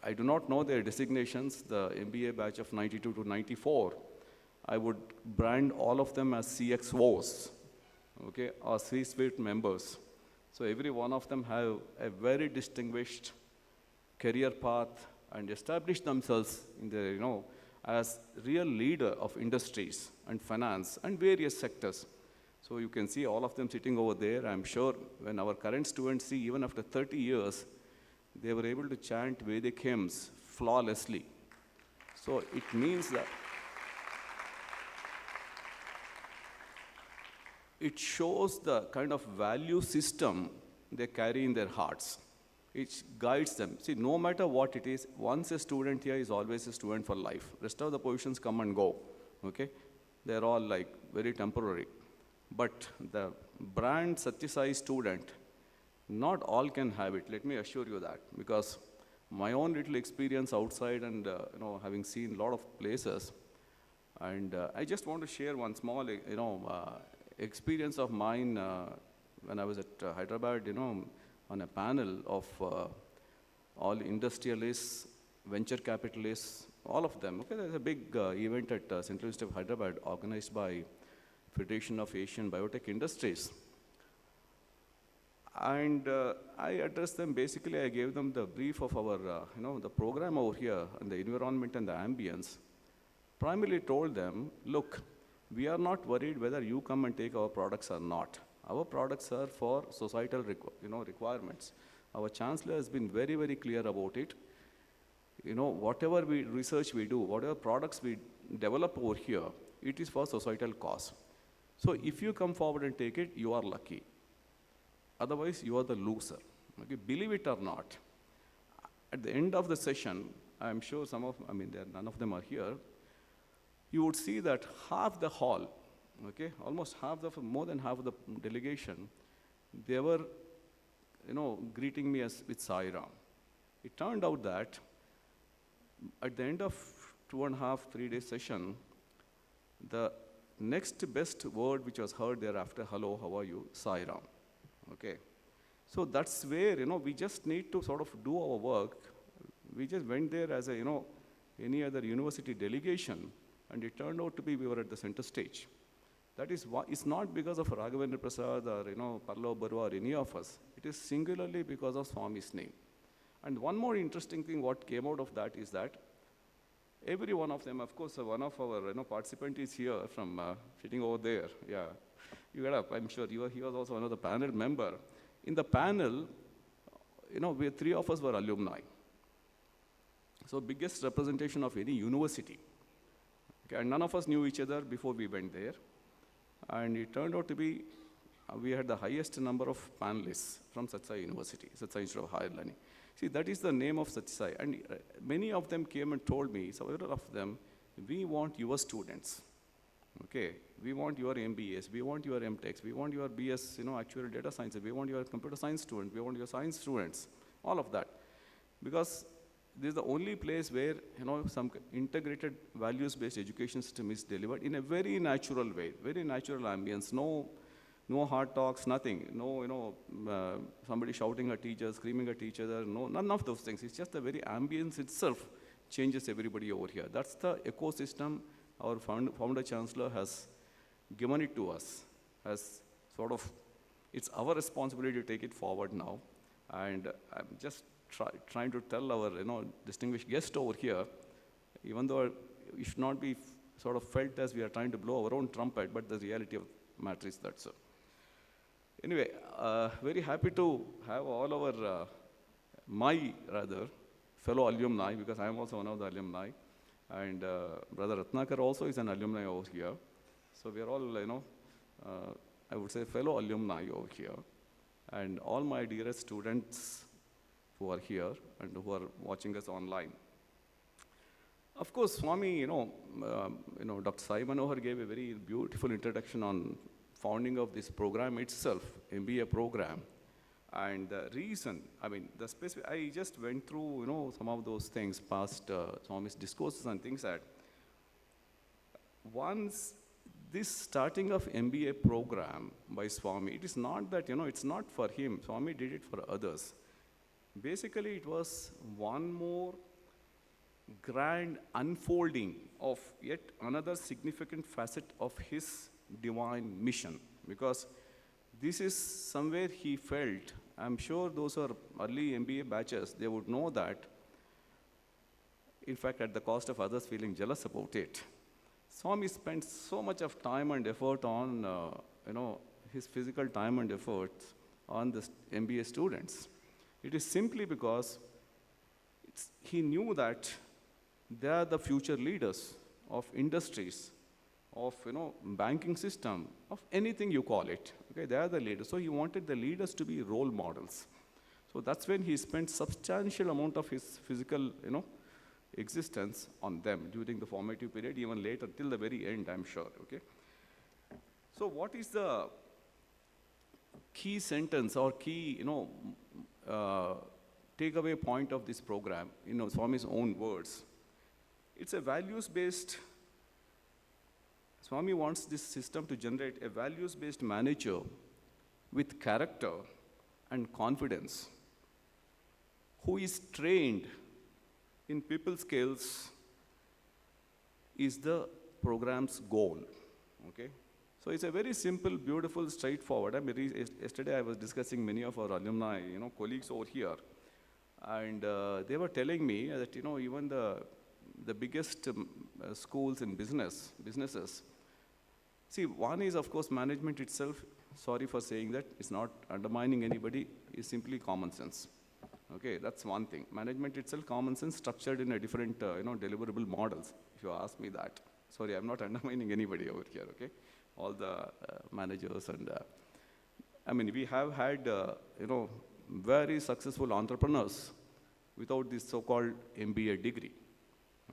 I do not know their designations, the MBA batch of 92 to 94. I would brand all of them as CXOs, okay, or C-suite members. So every one of them have a very distinguished career path and established themselves in their, as real leader of industries and finance and various sectors. So you can see all of them sitting over there. I'm sure when our current students see, even after 30 years, they were able to chant Vedic hymns flawlessly. So it means that it shows the kind of value system they carry in their hearts. It guides them. See, no matter what it is, once a student here is always a student for life. Rest of the positions come and go, okay? They're all like very temporary. But the brand Sathya Sai student, not all can have it, let me assure you that. Because my own little experience outside and having seen a lot of places. And I just want to share one small experience of mine when I was at Hyderabad, on a panel of all industrialists, venture capitalists, all of them. Okay, there's a big event at Central University of Hyderabad organized by Federation of Asian Biotech Industries. And I addressed them, basically I gave them the brief of our, the program over here and the environment and the ambience. Primarily told them, look, we are not worried whether you come and take our products or not. Our products are for societal requirements. Our Chancellor has been very, very clear about it. Whatever research we do, whatever products we develop over here, it is for societal cause. So if you come forward and take it, you are lucky. Otherwise, you are the loser. Okay? Believe it or not, at the end of the session, I'm sure none of them are here, you would see that half the hall, okay, almost more than half of the delegation, they were, greeting me with Sai Ram. It turned out that at the end of 2.5, 3 day session, the next best word which was heard thereafter, hello, how are you, Sai Ram. Okay. So that's where, we just need to sort of do our work. We just went there as any other university delegation, and it turned out to be we were at the center stage. That is why, it's not because of Raghavendra Prasad or, Parlo Barua or any of us. It is singularly because of Swami's name. And one more interesting thing what came out of that is that every one of them, of course, one of our participant is here from sitting over there. Yeah, you get up, I'm sure. He was also one of the panel member. In the panel, we 3 of us were alumni. So biggest representation of any university. Okay, and none of us knew each other before we went there. And it turned out to be, we had the highest number of panelists from Sathya Sai University, Sathya Sai Institute of Higher Learning. See, that is the name of Sathya Sai. And many of them came and told me, several of them, we want your students. Okay, we want your MBAs, we want your MTechs, we want your BS, actual data science, we want your computer science students, we want your science students, all of that. Because this is the only place where, some integrated values-based education system is delivered in a very natural way, very natural ambience, no hard talks, nothing, no, somebody shouting at each other, screaming at each other, none of those things. It's just the very ambience itself changes everybody over here. That's the ecosystem our founder chancellor has given it to us, has sort of, it's our responsibility to take it forward now. And I'm just trying to tell our distinguished guest over here, even though it should not be sort of felt as we are trying to blow our own trumpet, but the reality of the matter is that so. Anyway, very happy to have all our, fellow alumni, because I am also one of the alumni. And Brother Rathnakar also is an alumni over here. So we are all, I would say fellow alumni over here. And all my dearest students who are here and who are watching us online. Of course, Swami, Dr. Sai Manohar gave a very beautiful introduction on founding of this program itself, MBA program. And the reason, the specific, I just went through, some of those things past Swami's discourses and things that once this starting of MBA program by Swami, it is not that, it's not for him. Swami did it for others. Basically, it was one more grand unfolding of yet another significant facet of his divine mission. Because this is somewhere he felt, I'm sure those are early MBA batches, they would know that, in fact, at the cost of others feeling jealous about it. Swami spent so much of time and effort on, his physical time and efforts on the MBA students. It is simply because he knew that they are the future leaders of industries, of banking system, of anything you call it. Okay, they are the leaders. So he wanted the leaders to be role models. So that's when he spent substantial amount of his physical, existence on them during the formative period, even later till the very end, I'm sure. Okay. So what is the key sentence or key, takeaway point of this program, Swami's own words. It's a values-based, Swami wants this system to generate a values-based manager with character and confidence, who is trained in people skills, is the program's goal, okay? So it's a very simple, beautiful, straightforward. Yesterday I was discussing many of our alumni, colleagues over here, and they were telling me that, even the biggest schools in businesses, see, one is, of course, management itself. Sorry for saying that. It's not undermining anybody. It's simply common sense. Okay, that's one thing. Management itself, common sense, structured in a different, deliverable models, if you ask me that. Sorry, I'm not undermining anybody over here, okay? All the managers and, we have had, very successful entrepreneurs without this so-called MBA degree,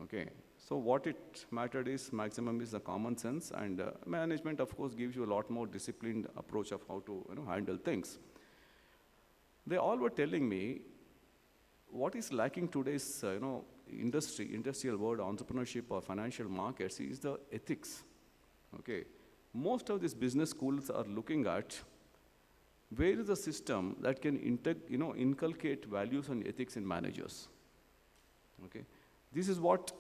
okay? So what it mattered is maximum is the common sense, and management, of course, gives you a lot more disciplined approach of how to handle things. They all were telling me what is lacking today's industrial world, entrepreneurship or financial markets is the ethics. Okay, most of these business schools are looking at where is the system that can inculcate values and ethics in managers. Okay, this is what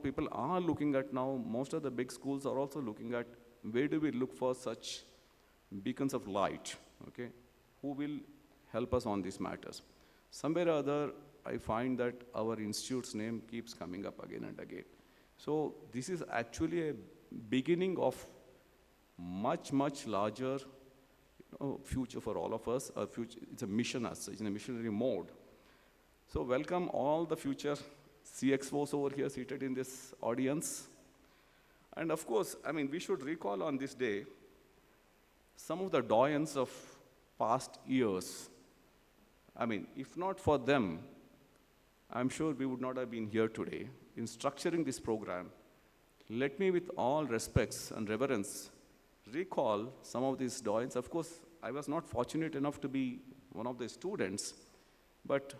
people are looking at now. Most of the big schools are also looking at where do we look for such beacons of light, okay, who will help us on these matters. Somewhere or other, I find that our institute's name keeps coming up again and again. So this is actually a beginning of much, much larger future for all of us. It's a mission as such, in a missionary mode. So welcome all the future CXOs over here seated in this audience. And of course, we should recall on this day some of the doyens of past years. If not for them, I'm sure we would not have been here today. In structuring this program, let me, with all respects and reverence, recall some of these doyens. Of course, I was not fortunate enough to be one of the students, but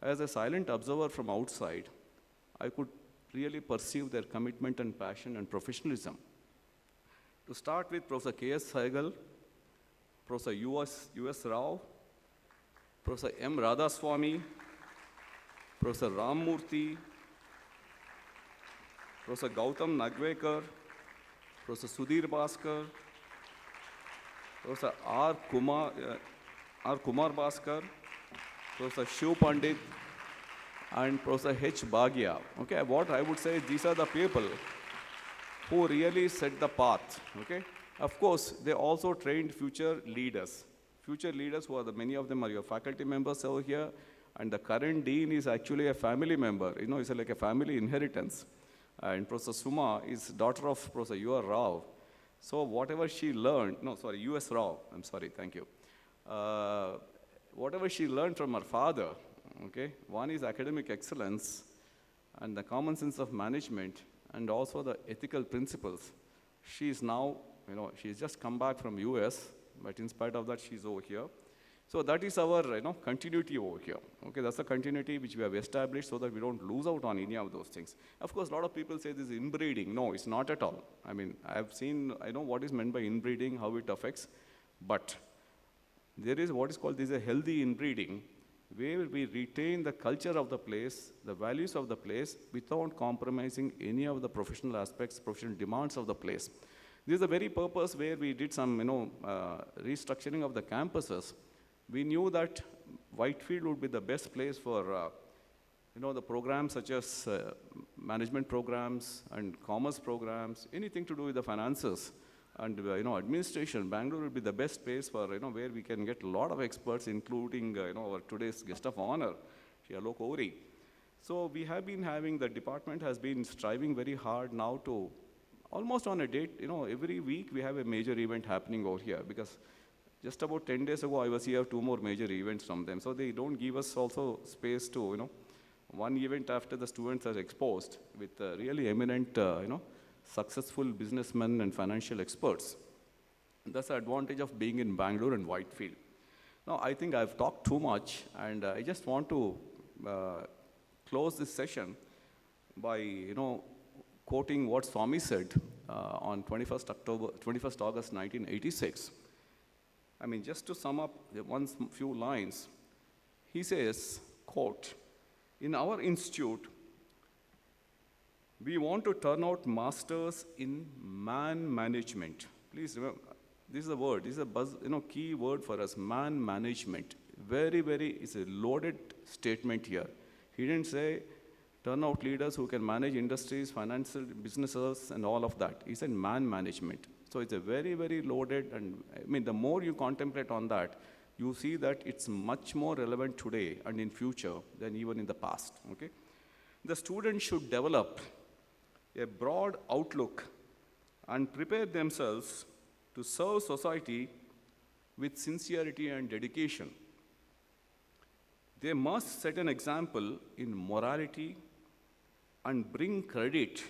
as a silent observer from outside, I could really perceive their commitment and passion and professionalism. To start with Professor K.S. Saigal, Professor U.S. Rao, Professor M. Radhaswamy, Professor Ram Murthy, Professor Gautam Nagvekar, Professor Sudhir Bhaskar, Professor R. Kumar Bhaskar, Professor Shiv Pandit, and Professor H. Bhagia. Okay, what I would say, these are the people who really set the path. Okay, of course, they also trained future leaders. Future leaders who are many of them are your faculty members over here, and the current dean is actually a family member. It's like a family inheritance. And Professor Suma is daughter of Professor U.R. Rao. So whatever she learned, U.S. Rao, I'm sorry, thank you. Whatever she learned from her father, okay, one is academic excellence and the common sense of management and also the ethical principles. She is now, she's just come back from US, but in spite of that, she's over here. So that is our, continuity over here. Okay, that's the continuity which we have established so that we don't lose out on any of those things. Of course, a lot of people say this is inbreeding. No, it's not at all. I know what is meant by inbreeding, how it affects, but there is what is called a healthy inbreeding, where we retain the culture of the place, the values of the place, without compromising any of the professional aspects, professional demands of the place. This is the very purpose where we did some, restructuring of the campuses. We knew that Whitefield would be the best place for, the programs such as management programs and commerce programs, anything to do with the finances and, administration. Bangalore would be the best place for, where we can get a lot of experts, including, our today's guest of honor, Sri Alok Ohrie. So we have been having, the department has been striving very hard now to, almost on a date, every week we have a major event happening over here, because just about 10 days ago, I was here, 2 more major events from them. So they don't give us also space to, one event after the students are exposed with really eminent, successful businessmen and financial experts. And that's the advantage of being in Bangalore and Whitefield. Now, I think I've talked too much, and I just want to close this session by, quoting what Swami said on 21st August 1986. I mean, just to sum up few lines, he says, quote, "In our institute, we want to turn out masters in man management." Please remember, this is a word, this is a key word for us, man management. Very, it's a loaded statement here. He didn't say, turn out leaders who can manage industries, financial businesses, and all of that. He said man management. So it's a very, loaded, and I mean, the more you contemplate on that, you see that it's much more relevant today and in future than even in the past, okay? The students should develop a broad outlook and prepare themselves to serve society with sincerity and dedication. They must set an example in morality and bring credit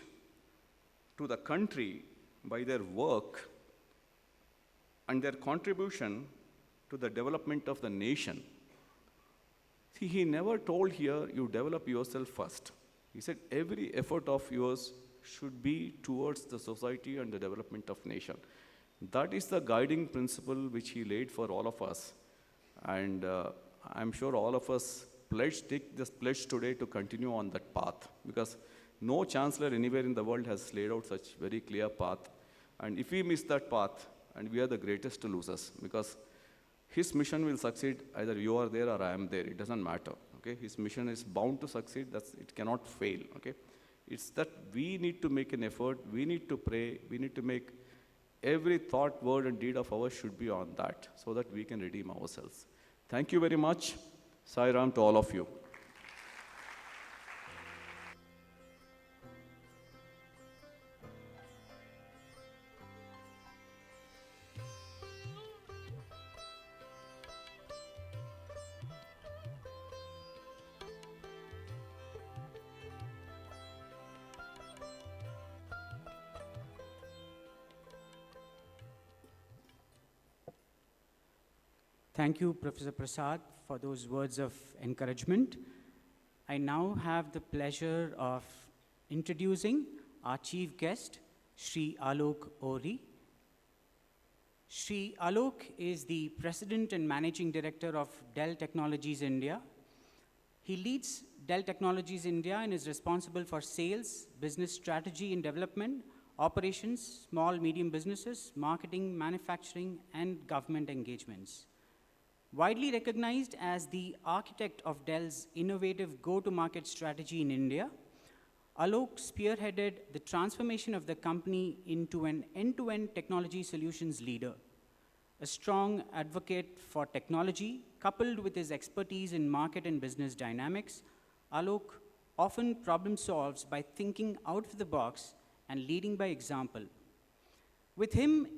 to the country by their work and their contribution to the development of the nation. See, he never told here, you develop yourself first. He said every effort of yours should be towards the society and the development of nation. That is the guiding principle which he laid for all of us. And I'm sure all of us take this pledge today to continue on that path, because no chancellor anywhere in the world has laid out such very clear path. And if we miss that path, and we are the greatest losers, because his mission will succeed, either you are there or I am there, it doesn't matter, okay? His mission is bound to succeed, it cannot fail, okay? It's that we need to make an effort, we need to pray, we need to make every thought, word, and deed of ours should be on that, so that we can redeem ourselves. Thank you very much. Sai Ram to all of you. Thank you, Professor Prasad, for those words of encouragement. I now have the pleasure of introducing our chief guest, Sri Alok Ohrie. Sri Alok is the President and Managing Director of Dell Technologies India. He leads Dell Technologies India and is responsible for sales, business strategy and development, operations, small, medium businesses, marketing, manufacturing, and government engagements. Widely recognized as the architect of Dell's innovative go-to-market strategy in India, Alok spearheaded the transformation of the company into an end-to-end technology solutions leader. A strong advocate for technology, coupled with his expertise in market and business dynamics, Alok often problem solves by thinking out of the box and leading by example. With him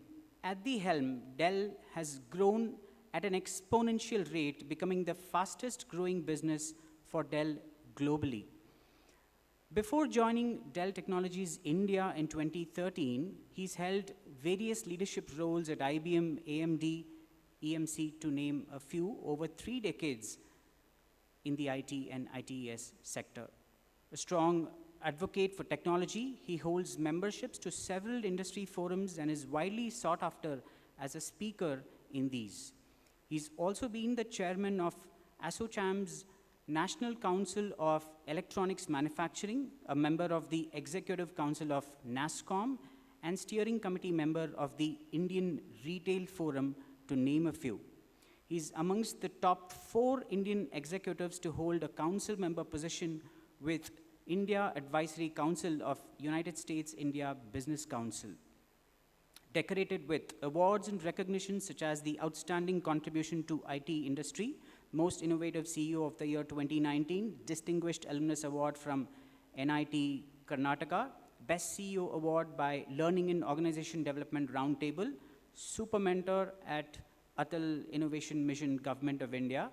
at the helm, Dell has grown at an exponential rate, becoming the fastest growing business for Dell globally. Before joining Dell Technologies India in 2013, he's held various leadership roles at IBM, AMD, EMC, to name a few, over 3 decades in the IT and ITES sector. A strong advocate for technology, he holds memberships to several industry forums and is widely sought after as a speaker in these. He's also been the chairman of ASSOCHAM's National Council of Electronics Manufacturing, a member of the Executive Council of NASSCOM, and steering committee member of the Indian Retail Forum, to name a few. He's amongst the top 4 Indian executives to hold a council member position with India Advisory Council of United States India Business Council. Decorated with awards and recognitions such as the Outstanding Contribution to IT Industry, Most Innovative CEO of the Year 2019, Distinguished Alumnus Award from NIT Karnataka, Best CEO Award by Learning and Organization Development Roundtable, Super Mentor at Atal Innovation Mission Government of India.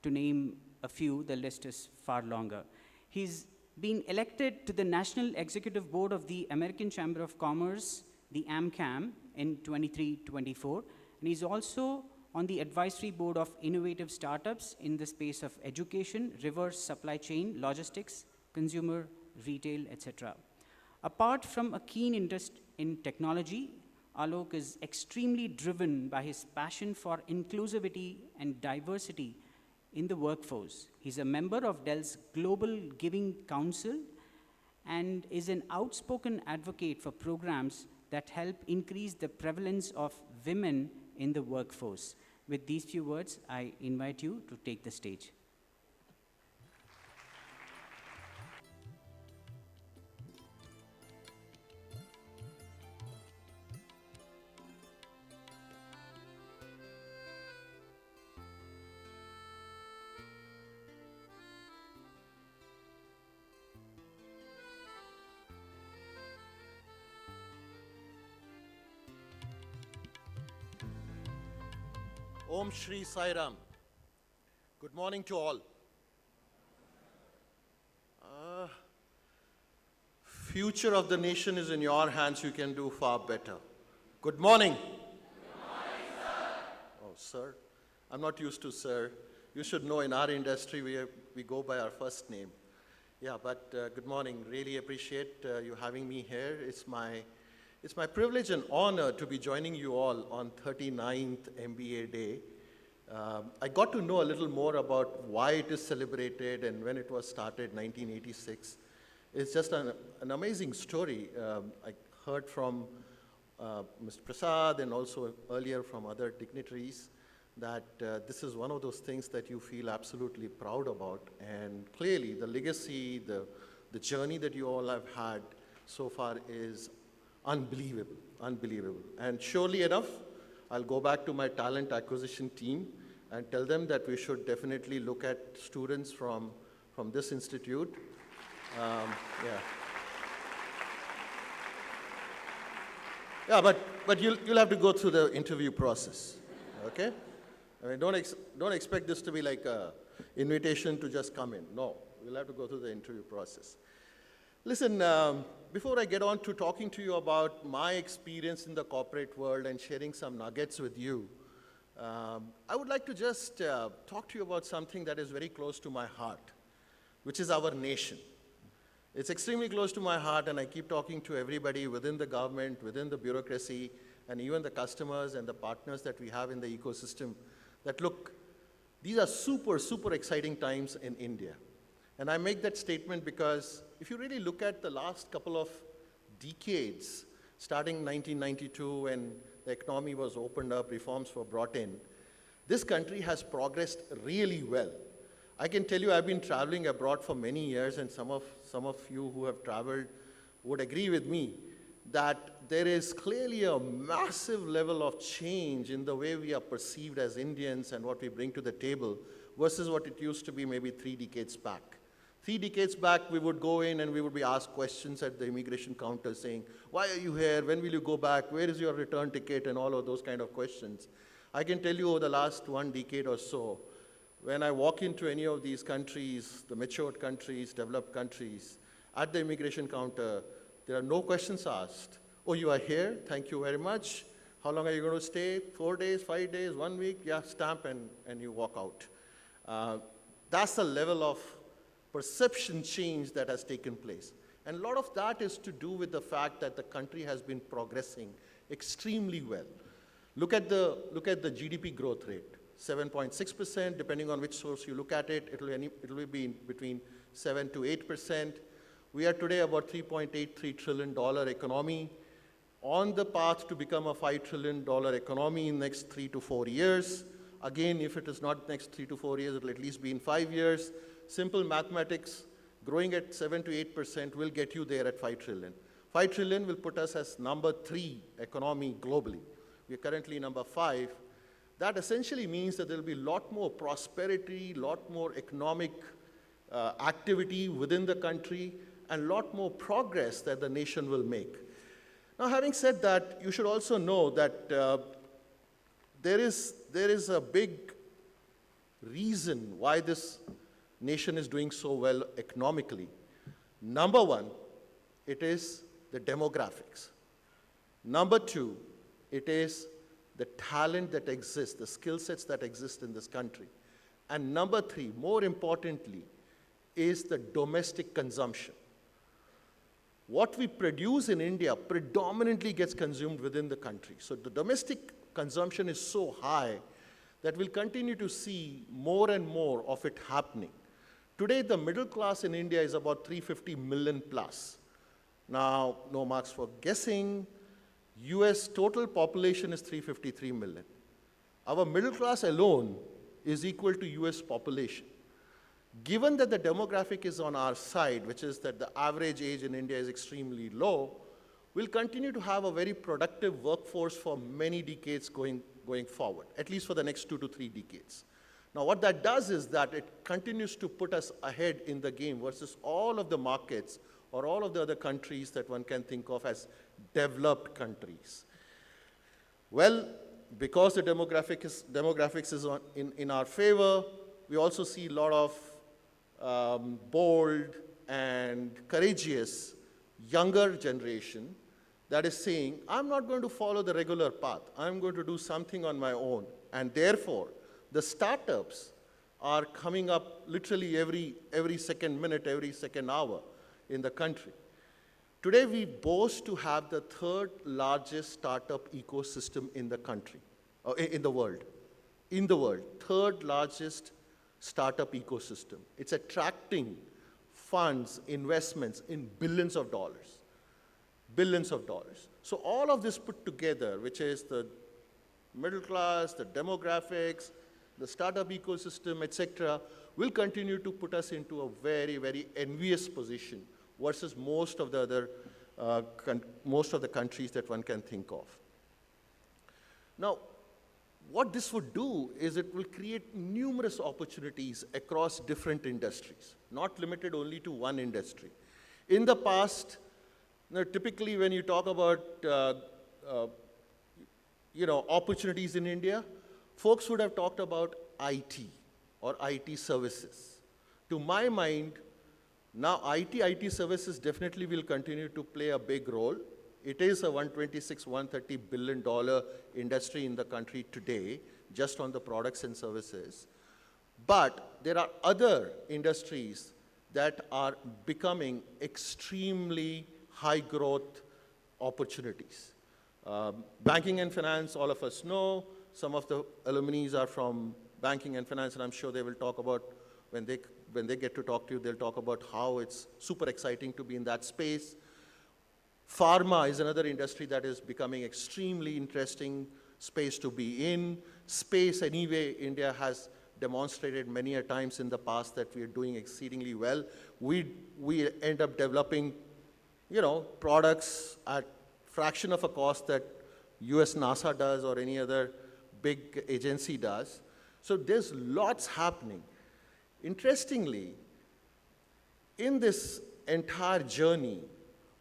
To name a few, the list is far longer. He's been elected to the National Executive Board of the American Chamber of Commerce, the AMCAM, in 23-24, and he's also on the advisory board of innovative startups in the space of education, reverse supply chain, logistics, consumer, retail, etc. Apart from a keen interest in technology, Alok is extremely driven by his passion for inclusivity and diversity in the workforce. He's a member of Dell's Global Giving Council and is an outspoken advocate for programs that help increase the prevalence of women in the workforce. With these few words, I invite you to take the stage. Om Shri Sai Ram. Good morning to all. Future of the nation is in your hands. You can do far better. Good morning. Good morning, sir. Oh, sir. I'm not used to sir. You should know in our industry we go by our first name. Yeah, but good morning. Really appreciate you having me here. It's my privilege and honor to be joining you all on 39th MBA Day. I got to know a little more about why it is celebrated and when it was started, 1986. It's just an amazing story. I heard from Mr. Prasad and also earlier from other dignitaries that this is one of those things that you feel absolutely proud about. And clearly the legacy, the journey that you all have had so far is unbelievable, unbelievable. And surely enough, I'll go back to my talent acquisition team and tell them that we should definitely look at students from this institute. Yeah, but you'll have to go through the interview process, okay? I mean, don't expect this to be like an invitation to just come in. No, we'll have to go through the interview process. Listen, before I get on to talking to you about my experience in the corporate world and sharing some nuggets with you, I would like to just talk to you about something that is very close to my heart, which is our nation. It's extremely close to my heart, and I keep talking to everybody within the government, within the bureaucracy, and even the customers and the partners that we have in the ecosystem, that look, these are super, super exciting times in India. And I make that statement because if you really look at the last couple of decades, starting 1992 when the economy was opened up, reforms were brought in, this country has progressed really well. I can tell you I've been traveling abroad for many years, and some of you who have traveled would agree with me that there is clearly a massive level of change in the way we are perceived as Indians and what we bring to the table versus what it used to be maybe 3 decades back. 3 decades back, we would go in and we would be asked questions at the immigration counter saying, why are you here? When will you go back? Where is your return ticket? And all of those kind of questions. I can tell you over the last 1 decade or so, when I walk into any of these countries, the matured countries, developed countries, at the immigration counter, there are no questions asked. Oh, you are here? Thank you very much. How long are you going to stay? 4 days, 5 days, 1 week? Yeah, stamp and you walk out. That's the level of perception change that has taken place. And a lot of that is to do with the fact that the country has been progressing extremely well. Look at the GDP growth rate. 7.6%, depending on which source you look at it, it will be between 7 to 8%. We are today about $3.83 trillion economy, on the path to become a $5 trillion economy in the next 3 to 4 years. Again, if it is not next 3 to 4 years, it will at least be in 5 years. Simple mathematics, growing at 7 to 8% will get you there at 5 trillion. 5 trillion will put us as number 3 economy globally. We are currently number 5. That essentially means that there will be a lot more prosperity, a lot more economic activity within the country, and a lot more progress that the nation will make. Now, having said that, you should also know that there is a big reason why this nation is doing so well economically. Number 1, it is the demographics. Number 2, it is the talent that exists, the skill sets that exist in this country. And number three, more importantly, is the domestic consumption. What we produce in India predominantly gets consumed within the country. So the domestic consumption is so high that we'll continue to see more and more of it happening. Today, the middle class in India is about 350 million plus. Now, no marks for guessing, US total population is 353 million. Our middle class alone is equal to US population. Given that the demographic is on our side, which is that the average age in India is extremely low, we'll continue to have a very productive workforce for many decades going forward, at least for the next 2 to 3 decades. Now, what that does is that it continues to put us ahead in the game versus all of the markets or all of the other countries that one can think of as developed countries. Well, because the demographics is in our favor, we also see a lot of bold and courageous younger generation that is saying, I'm not going to follow the regular path. I'm going to do something on my own. And therefore, the startups are coming up literally every second minute, every second hour in the country. Today, we boast to have the third largest startup ecosystem in the country, in the world. In the world, third largest startup ecosystem. It's attracting funds, investments in billions of dollars. Billions of dollars. So all of this put together, which is the middle class, the demographics, the startup ecosystem, etc., will continue to put us into a very, very envious position versus most of the other countries that one can think of. Now, what this would do is it will create numerous opportunities across different industries, not limited only to one industry. In the past, typically when you talk about opportunities in India, folks would have talked about IT or IT services. To my mind, now IT services definitely will continue to play a big role. It is a $126–130 billion industry in the country today, just on the products and services. But there are other industries that are becoming extremely high growth opportunities. Banking and finance, all of us know. Some of the alumni are from banking and finance, and I'm sure they will talk about, when they get to talk to you, they'll talk about how it's super exciting to be in that space. Pharma is another industry that is becoming extremely interesting space to be in. Space, anyway, India has demonstrated many a times in the past that we are doing exceedingly well. We end up developing, products at fraction of a cost that US NASA does or any other big agency does. So there's lots happening. Interestingly, in this entire journey,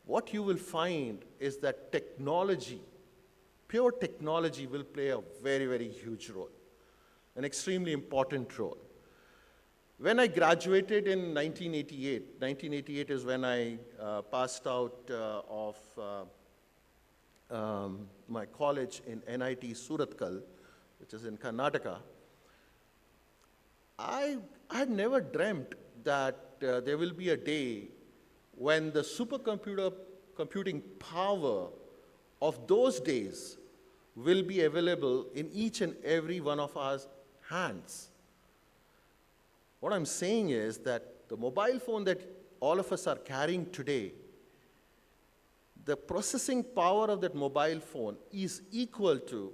what you will find is that technology, pure technology, will play a very, very huge role, an extremely important role. When I graduated in 1988 is when I passed out of my college in NIT Surathkal, which is in Karnataka, I had never dreamt that there will be a day when the computing power of those days will be available in each and every one of our hands. What I'm saying is that the mobile phone that all of us are carrying today, the processing power of that mobile phone is equal to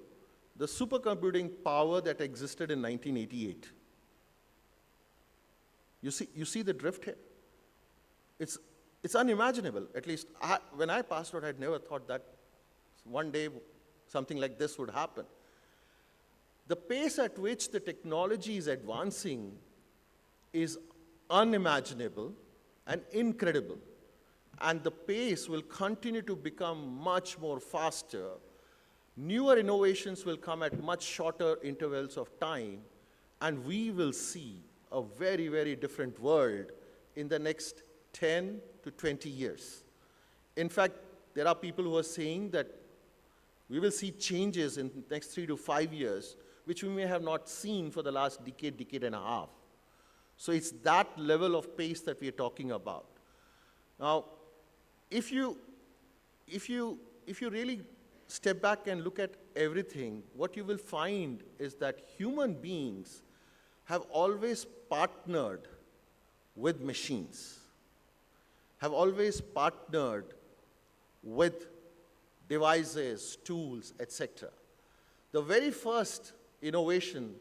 the supercomputing power that existed in 1988. You see the drift here? It's unimaginable. At least when I passed out, I'd never thought that one day something like this would happen. The pace at which the technology is advancing is unimaginable and incredible. And the pace will continue to become much more faster. Newer innovations will come at much shorter intervals of time, and we will see a very, very different world in the next 10 to 20 years. In fact, there are people who are saying that We will see changes in the next 3 to 5 years, which we may have not seen for the last decade, decade and a half. So it's that level of pace that we are talking about. Now, if you really step back and look at everything, what you will find is that human beings have always partnered with machines, have always partnered with devices, tools, etc. The very first innovation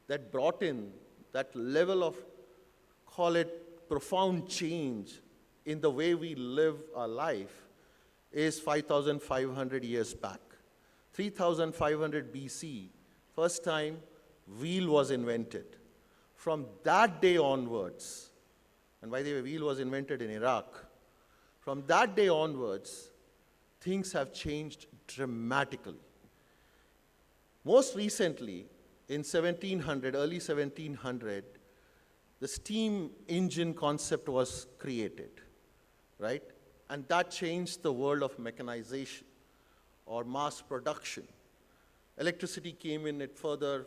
that brought in that level of, call it, profound change in the way we live our life is 5,500 years back. 3,500 BC, first time wheel was invented. From that day onwards, and by the way, wheel was invented in Iraq. From that day onwards, things have changed dramatically. Most recently, in 1700, early 1700, the steam engine concept was created, right? And that changed the world of mechanization or mass production. Electricity came in, it further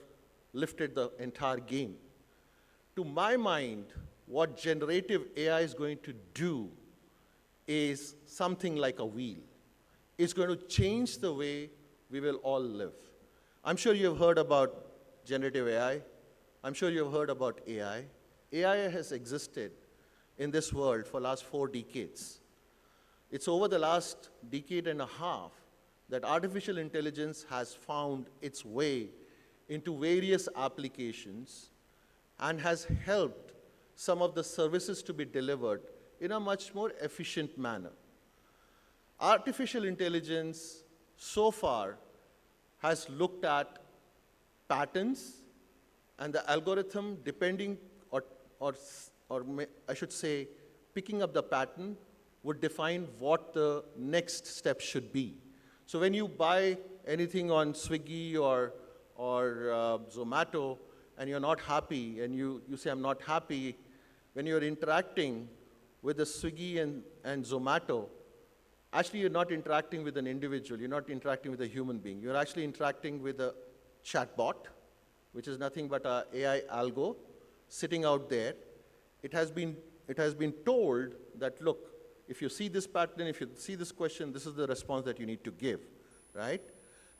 lifted the entire game. To my mind, what generative AI is going to do is something like a wheel. It's going to change the way we will all live. I'm sure you've heard about generative AI. I'm sure you've heard about AI. AI has existed in this world for the last 4 decades. It's over the last decade and a half that artificial intelligence has found its way into various applications and has helped some of the services to be delivered in a much more efficient manner. Artificial intelligence so far has looked at patterns, and the algorithm, depending, or I should say, picking up the pattern, would define what the next step should be. So when you buy anything on Swiggy or Zomato, and you're not happy, and you say, I'm not happy, when you're interacting with the Swiggy and Zomato, actually you're not interacting with an individual, you're not interacting with a human being. You're actually interacting with a chatbot, which is nothing but an AI algo sitting out there. It has been told that, look, if you see this pattern, if you see this question, this is the response that you need to give, right?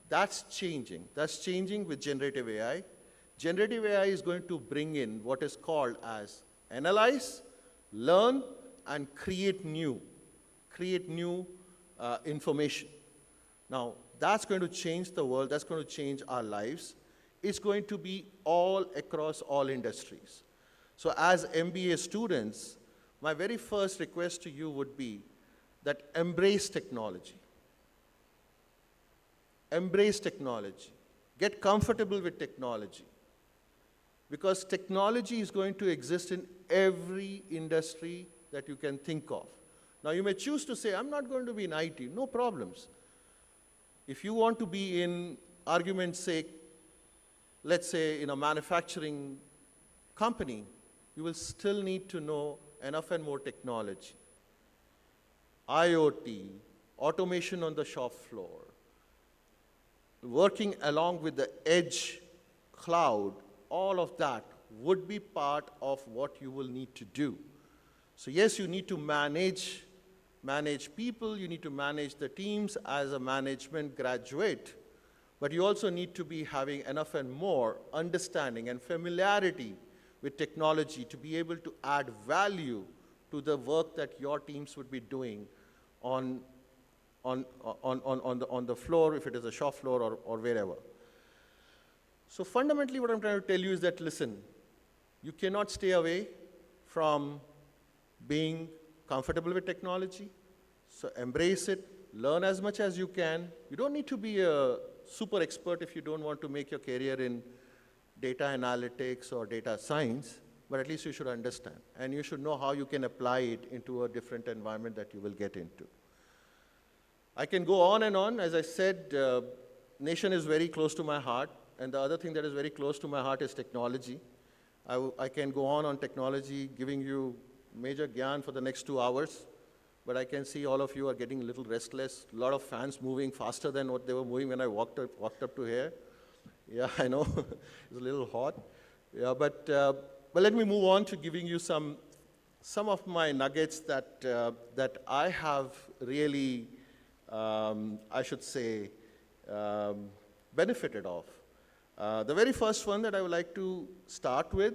That's changing. That's changing with generative AI. Generative AI is going to bring in what is called as analyze, learn, and create new information. Now, that's going to change the world. That's going to change our lives. It's going to be all across all industries. So as MBA students, my very first request to you would be that embrace technology. Embrace technology. Get comfortable with technology. Because technology is going to exist in every industry that you can think of. Now, you may choose to say, I'm not going to be in IT. No problems. If you want to be in, argument's sake, let's say in a manufacturing company, you will still need to know enough and more technology. IoT, automation on the shop floor, working along with the edge cloud, all of that would be part of what you will need to do. So yes, you need to manage people, you need to manage the teams as a management graduate, but you also need to be having enough and more understanding and familiarity with technology to be able to add value to the work that your teams would be doing on the floor, if it is a shop floor or wherever. So fundamentally what I'm trying to tell you is that, listen, you cannot stay away from being comfortable with technology. So embrace it, learn as much as you can. You don't need to be a super expert if you don't want to make your career in data analytics or data science, but at least you should understand. And you should know how you can apply it into a different environment that you will get into. I can go on and on. As I said, nation is very close to my heart. And the other thing that is very close to my heart is technology. I can go on technology, giving you major gyan for the next 2 hours. but I can see all of you are getting a little restless. A lot of fans moving faster than what they were moving when I walked up to here. Yeah, I know, it's a little hot. Yeah, but let me move on to giving you some of my nuggets that I have really, I should say, benefited of. The very first one that I would like to start with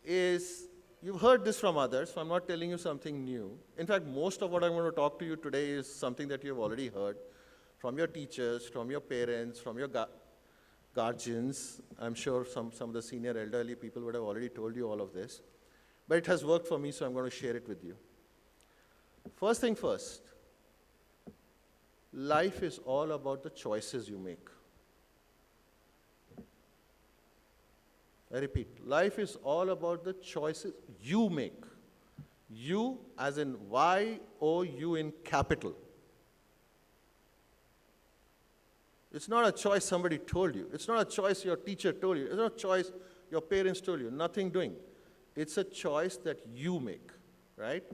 is, you've heard this from others, so I'm not telling you something new. In fact, most of what I'm going to talk to you today is something that you've already heard from your teachers, from your parents, from your guardians. I'm sure some of the senior elderly people would have already told you all of this. But it has worked for me, so I'm going to share it with you. First thing first, life is all about the choices you make. I repeat, life is all about the choices you make. You as in Y-O-U in capital. It's not a choice somebody told you. It's not a choice your teacher told you. It's not a choice your parents told you. Nothing doing. It's a choice that you make, right?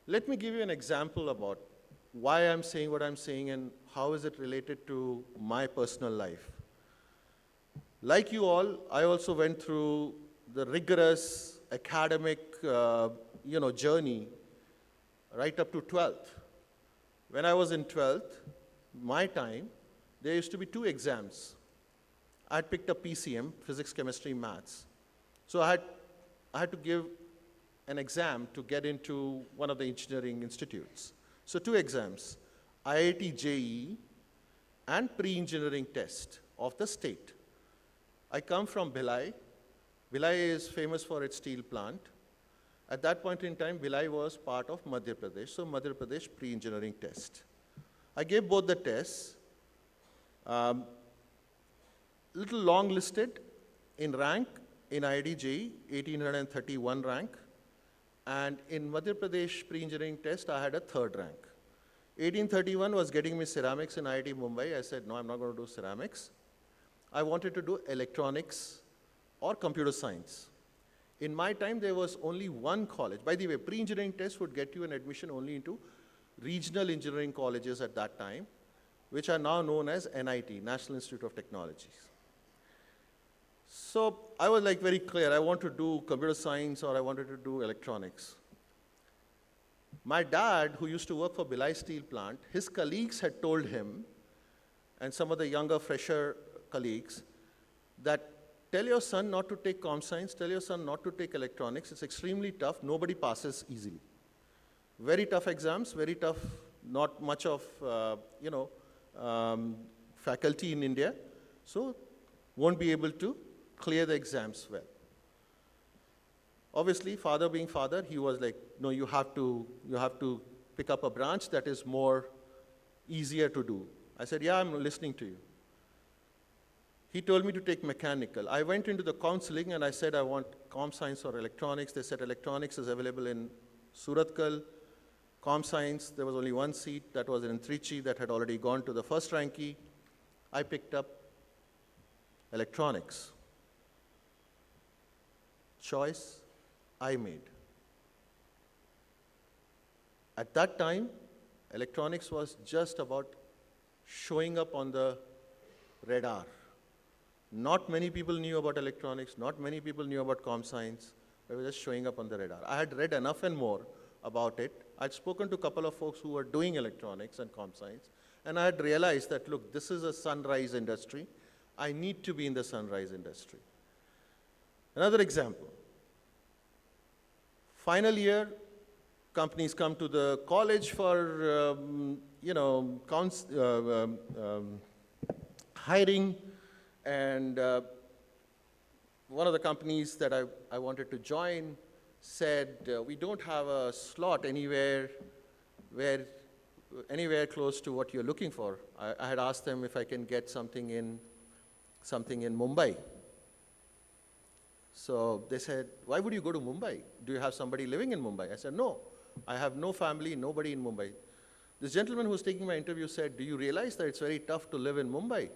Let me give you an example about why I'm saying what I'm saying and how is it related to my personal life. Like you all, I also went through the rigorous academic journey right up to 12th. When I was in 12th, my time, there used to be 2 exams. I had picked up PCM, physics, chemistry, maths. So I had to give an exam to get into one of the engineering institutes. So 2 exams, IIT JEE and pre-engineering test of the state. I come from Bhilai. Bhilai is famous for its steel plant. At that point in time, Bhilai was part of Madhya Pradesh, so Madhya Pradesh pre-engineering test. I gave both the tests. Little long listed in rank, in IIT JEE, 1831 rank, and in Madhya Pradesh pre-engineering test, I had a 3rd rank. 1831 was getting me ceramics in IIT Mumbai. I said, no, I'm not going to do ceramics. I wanted to do electronics or computer science. In my time, there was only one college. By the way, pre-engineering test would get you an admission only into regional engineering colleges at that time, which are now known as NIT, National Institute of Technologies. So I was like very clear, I want to do computer science or I wanted to do electronics. My dad, who used to work for Bhilai Steel Plant, his colleagues had told him, and some of the younger, fresher colleagues, that tell your son not to take com science, tell your son not to take electronics, it's extremely tough, nobody passes easily. Very tough exams, very tough, not much of, faculty in India, so won't be able to clear the exams well. Obviously, father being father, he was like, no, you have to pick up a branch that is more easier to do. I said, yeah, I'm listening to you. He told me to take mechanical. I went into the counseling and I said, I want com science or electronics. They said electronics is available in Suratkal. Com science, there was only one seat, that was in Trichy, that had already gone to the first rankie. I picked up electronics. Choice I made. At that time, electronics was just about showing up on the radar. Not many people knew about electronics, not many people knew about com science, but it was just showing up on the radar. I had read enough and more about it. I'd spoken to a couple of folks who were doing electronics and com science, and I had realized that, look, this is a sunrise industry. I need to be in the sunrise industry. Another example. Final year, companies come to the college for, hiring, and one of the companies that I wanted to join said, we don't have a slot anywhere close to what you're looking for. I had asked them if I can get something in Mumbai. So they said, why would you go to Mumbai? Do you have somebody living in Mumbai? I said, no, I have no family, nobody in Mumbai. This gentleman who was taking my interview said, do you realize that it's very tough to live in Mumbai?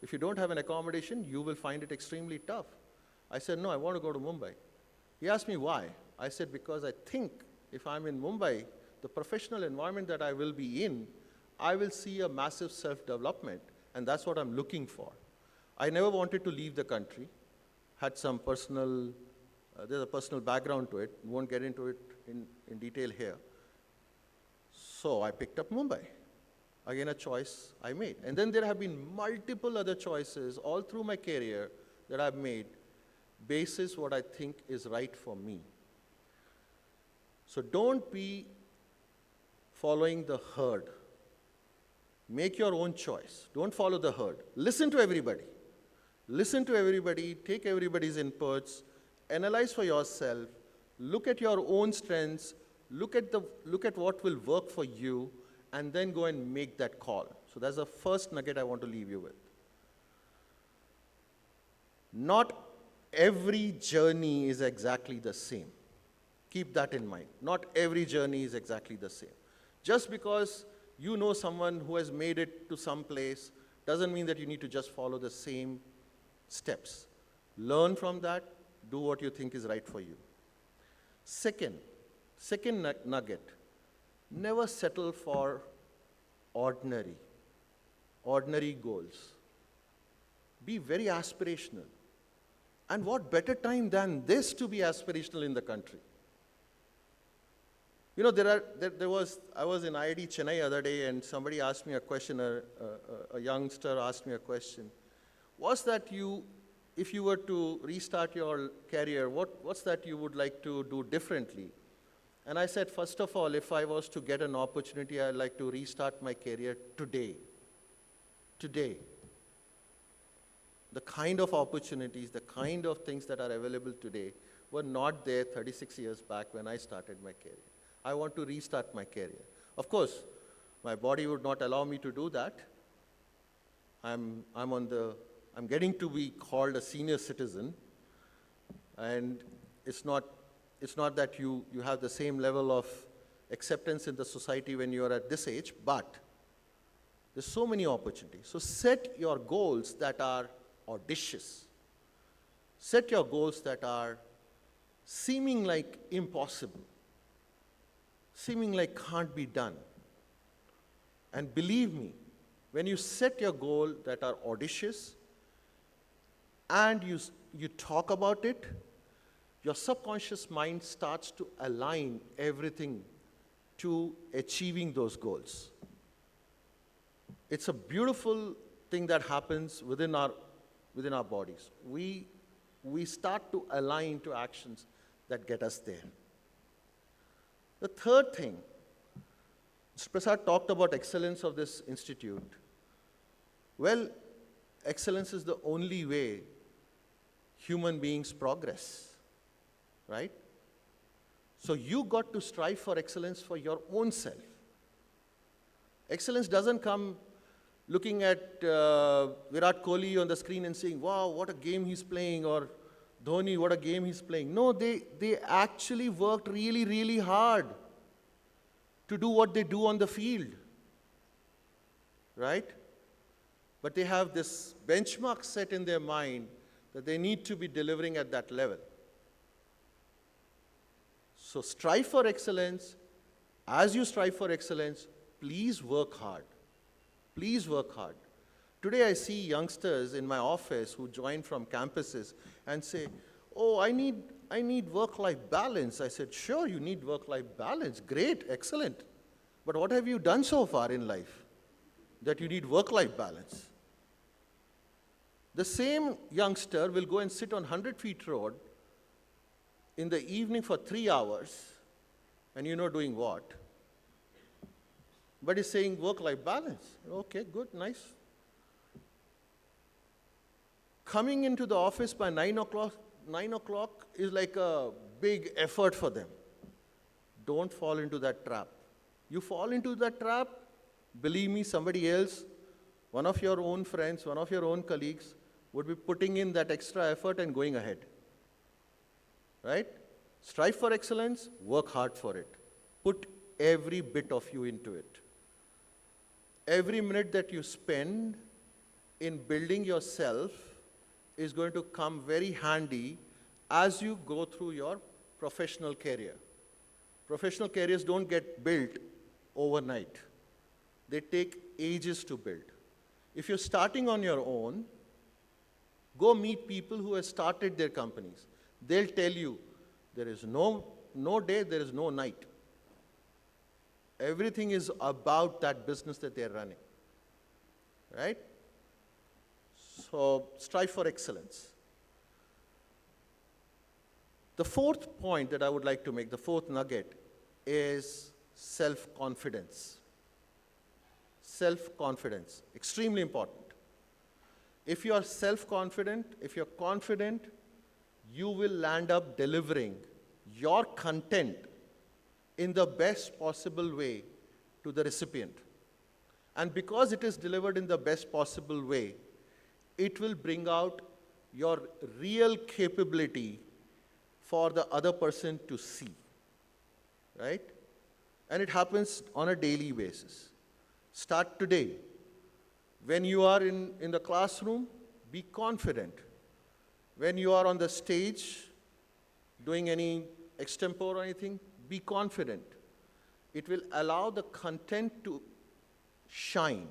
If you don't have an accommodation, you will find it extremely tough. I said, no, I want to go to Mumbai. He asked me why. I said, because I think if I'm in Mumbai, the professional environment that I will be in, I will see a massive self-development, and that's what I'm looking for. I never wanted to leave the country, had some personal, there's a personal background to it, won't get into it in detail here. So I picked up Mumbai. Again, a choice I made. And then there have been multiple other choices all through my career that I've made, basis what I think is right for me. So don't be following the herd. Make your own choice. Don't follow the herd. Listen to everybody. Listen to everybody, take everybody's inputs, analyze for yourself, look at your own strengths, look at what will work for you, and then go and make that call. So that's the first nugget I want to leave you with. Not every journey is exactly the same. Keep that in mind. Not every journey is exactly the same. Just because you know someone who has made it to some place doesn't mean that you need to just follow the same steps. Learn from that, do what you think is right for you. Second nugget, never settle for ordinary goals. Be very aspirational. And what better time than this to be aspirational in the country? You know, I was in IIT Chennai the other day, and somebody asked me a question, a youngster asked me a question. What's that if you were to restart your career, what's that you would like to do differently? And I said, first of all, if I was to get an opportunity, I'd like to restart my career today. Today. The kind of opportunities, the kind of things that are available today were not there 36 years back when I started my career. I want to restart my career. Of course, my body would not allow me to do that. I'm getting to be called a senior citizen, and it's not that you have the same level of acceptance in the society when you are at this age, but there's so many opportunities. So set your goals that are audacious. Set your goals that are seeming like impossible, seeming like can't be done. And believe me, when you set your goal that are audacious and you talk about it, your subconscious mind starts to align everything to achieving those goals. It's a beautiful thing that happens within our bodies. We start to align to actions that get us there. The third thing, Mr. Prasad talked about excellence of this institute. Well, excellence is the only way human beings progress, right? So you got to strive for excellence for your own self. Excellence doesn't come looking at Virat Kohli on the screen and saying, wow, what a game he's playing, or Dhoni, what a game he's playing. No, they actually worked really, really hard to do what they do on the field, right? But they have this benchmark set in their mind that they need to be delivering at that level. So strive for excellence. As you strive for excellence, please work hard. Please work hard. Today I see youngsters in my office who join from campuses and say, oh, I need work-life balance. I said, sure, you need work-life balance. Great, excellent. But what have you done so far in life that you need work-life balance? The same youngster will go and sit on 100 feet road in the evening for 3 hours, and you know doing what? But he's saying work-life balance. Okay, good, nice. Coming into the office by 9 o'clock is like a big effort for them. Don't fall into that trap. You fall into that trap, believe me, somebody else, one of your own friends, one of your own colleagues, would be putting in that extra effort and going ahead. Right? Strive for excellence, work hard for it. Put every bit of you into it. Every minute that you spend in building yourself is going to come very handy as you go through your professional career. Professional careers don't get built overnight. They take ages to build. If you're starting on your own, go meet people who have started their companies. They'll tell you there is no day, there is no night. Everything is about that business that they're running, right? So strive for excellence. The fourth point that I would like to make, the fourth nugget, is self-confidence. Self-confidence, extremely important. If you are self-confident, if you're confident, you will land up delivering your content in the best possible way to the recipient. And because it is delivered in the best possible way, it will bring out your real capability for the other person to see, right? And it happens on a daily basis. Start today. When you are in the classroom, be confident. When you are on the stage, doing any extempore or anything, be confident. It will allow the content to shine.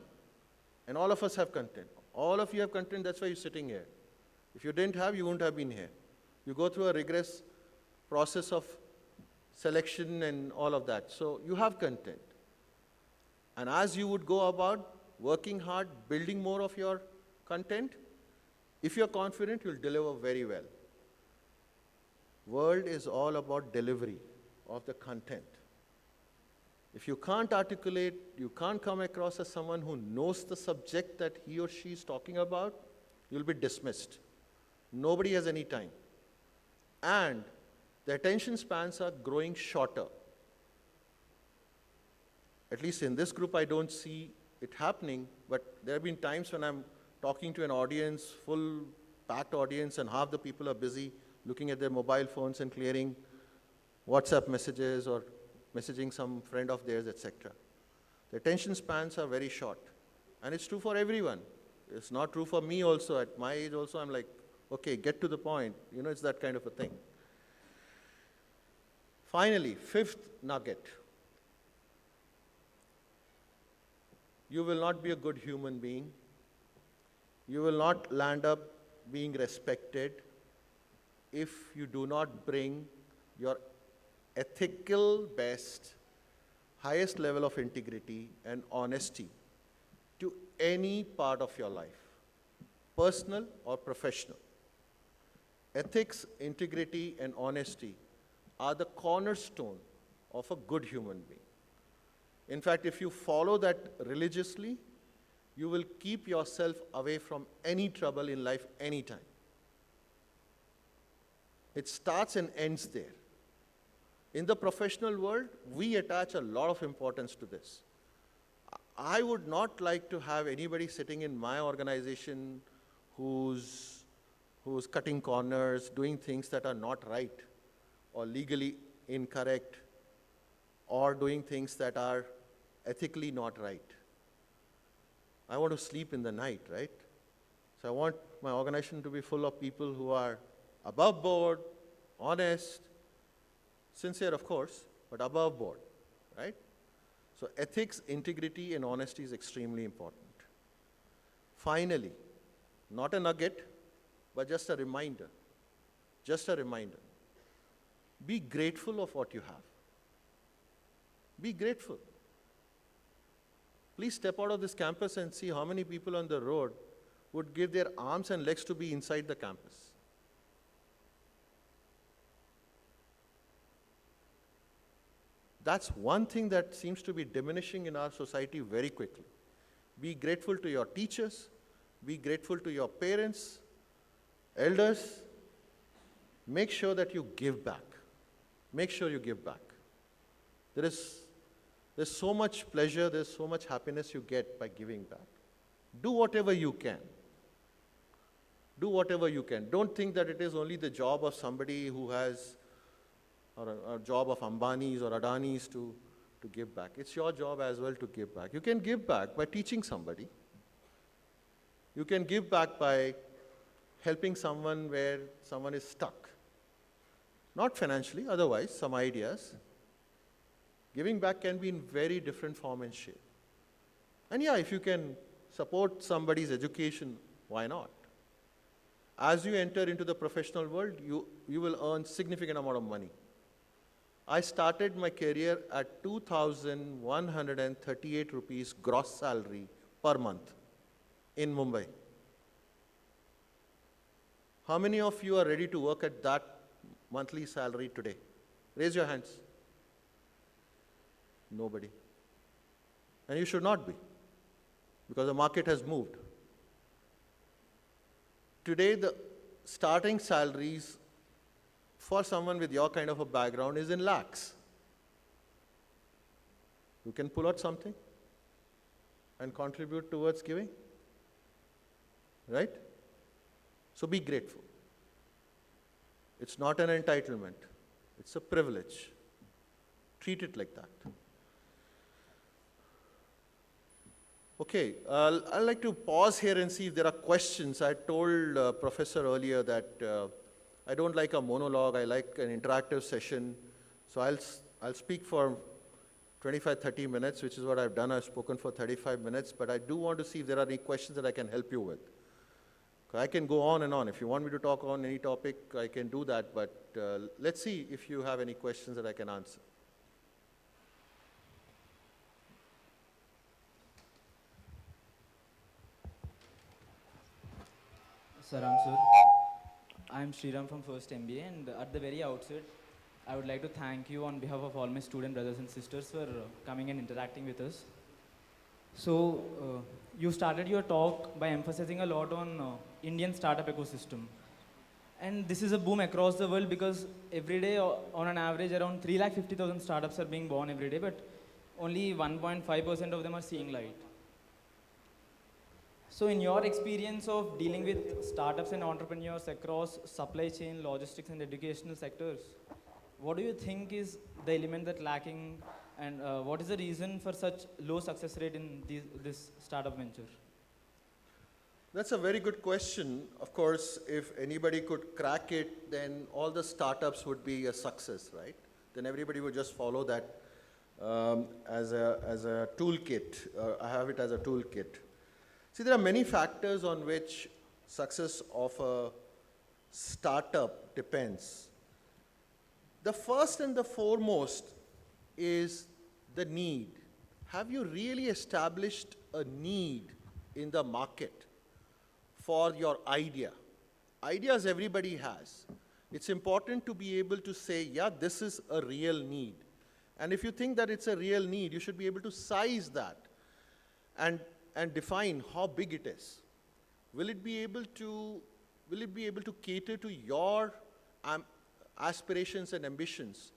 And all of us have content. All of you have content, that's why you're sitting here. If you didn't have, you wouldn't have been here. You go through a rigorous process of selection and all of that. So you have content. And as you would go about working hard, building more of your content, if you're confident, you'll deliver very well. World is all about delivery of the content. If you can't articulate, you can't come across as someone who knows the subject that he or she is talking about, you'll be dismissed. Nobody has any time. And the attention spans are growing shorter. At least in this group, I don't see it happening, but there have been times when I'm talking to an audience, full packed audience, and half the people are busy looking at their mobile phones and clearing WhatsApp messages or messaging some friend of theirs, etc. The attention spans are very short. And it's true for everyone. It's not true for me also. At my age also, I'm like, okay, get to the point. You know, it's that kind of a thing. Finally, fifth nugget. You will not be a good human being. You will not land up being respected if you do not bring your ethical best, highest level of integrity and honesty to any part of your life, personal or professional. Ethics, integrity, and honesty are the cornerstone of a good human being. In fact, if you follow that religiously, you will keep yourself away from any trouble in life anytime. It starts and ends there. In the professional world, we attach a lot of importance to this. I would not like to have anybody sitting in my organization who's cutting corners, doing things that are not right or legally incorrect, or doing things that are ethically not right. I want to sleep in the night, right? So I want my organization to be full of people who are above board, honest, sincere, of course, but above board, right? So ethics, integrity, and honesty is extremely important. Finally, not a nugget, but just a reminder. Just a reminder. Be grateful of what you have. Be grateful. Please step out of this campus and see how many people on the road would give their arms and legs to be inside the campus. That's one thing that seems to be diminishing in our society very quickly. Be grateful to your teachers. Be grateful to your parents, elders. Make sure that you give back. Make sure you give back. There's so much pleasure, there's so much happiness you get by giving back. Do whatever you can. Do whatever you can. Don't think that it is only the job of somebody who has, or a job of Ambani's or Adani's to give back. It's your job as well to give back. You can give back by teaching somebody. You can give back by helping someone where someone is stuck. Not financially, otherwise, some ideas. Giving back can be in very different form and shape. And yeah, if you can support somebody's education, why not? As you enter into the professional world, you will earn significant amount of money. I started my career at 2,138 rupees gross salary per month in Mumbai. How many of you are ready to work at that monthly salary today? Raise your hands. Nobody. And you should not be, because the market has moved. Today, the starting salaries for someone with your kind of a background is in lakhs. You can pull out something and contribute towards giving, right? So be grateful. It's not an entitlement. It's a privilege. Treat it like that. Okay, I'd like to pause here and see if there are questions. I told Professor earlier that I don't like a monologue, I like an interactive session. So I'll speak for 25, 30 minutes, which is what I've done. I've spoken for 35 minutes, but I do want to see if there are any questions that I can help you with. I can go on and on. If you want me to talk on any topic, I can do that, but let's see if you have any questions that I can answer. Saram sir, I am Sriram from First MBA, and at the very outset, I would like to thank you on behalf of all my student brothers and sisters for coming and interacting with us. So, you started your talk by emphasizing a lot on Indian startup ecosystem. And this is a boom across the world because every day, on an average, around 350,000 startups are being born every day, but only 1.5% of them are seeing light. So in your experience of dealing with startups and entrepreneurs across supply chain, logistics, and educational sectors, what do you think is the element that's lacking, and what is the reason for such low success rate in this startup venture? That's a very good question. Of course, if anybody could crack it, then all the startups would be a success, right? Then everybody would just follow that as a toolkit. I have it as a toolkit. See, there are many factors on which success of a startup depends. The first and the foremost is the need. Have you really established a need in the market for your idea? Ideas everybody has. It's important to be able to say, yeah, this is a real need. And if you think that it's a real need, you should be able to size that and define how big it is. Will it be able to cater to your aspirations and ambitions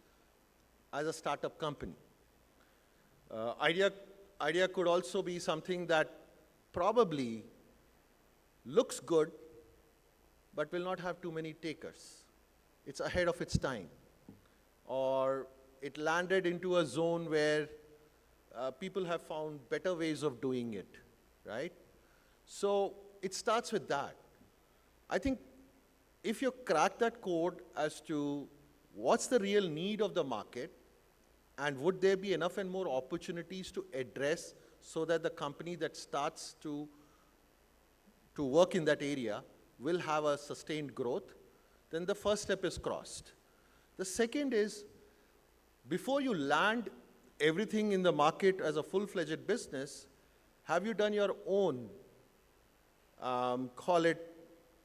as a startup company? Idea could also be something that probably looks good, but will not have too many takers. It's ahead of its time. Or it landed into a zone where people have found better ways of doing it, right? So it starts with that. I think if you crack that code as to what's the real need of the market, and would there be enough and more opportunities to address so that the company that starts to work in that area will have a sustained growth, then the first step is crossed. The second is, before you land everything in the market as a full-fledged business, have you done your own, call it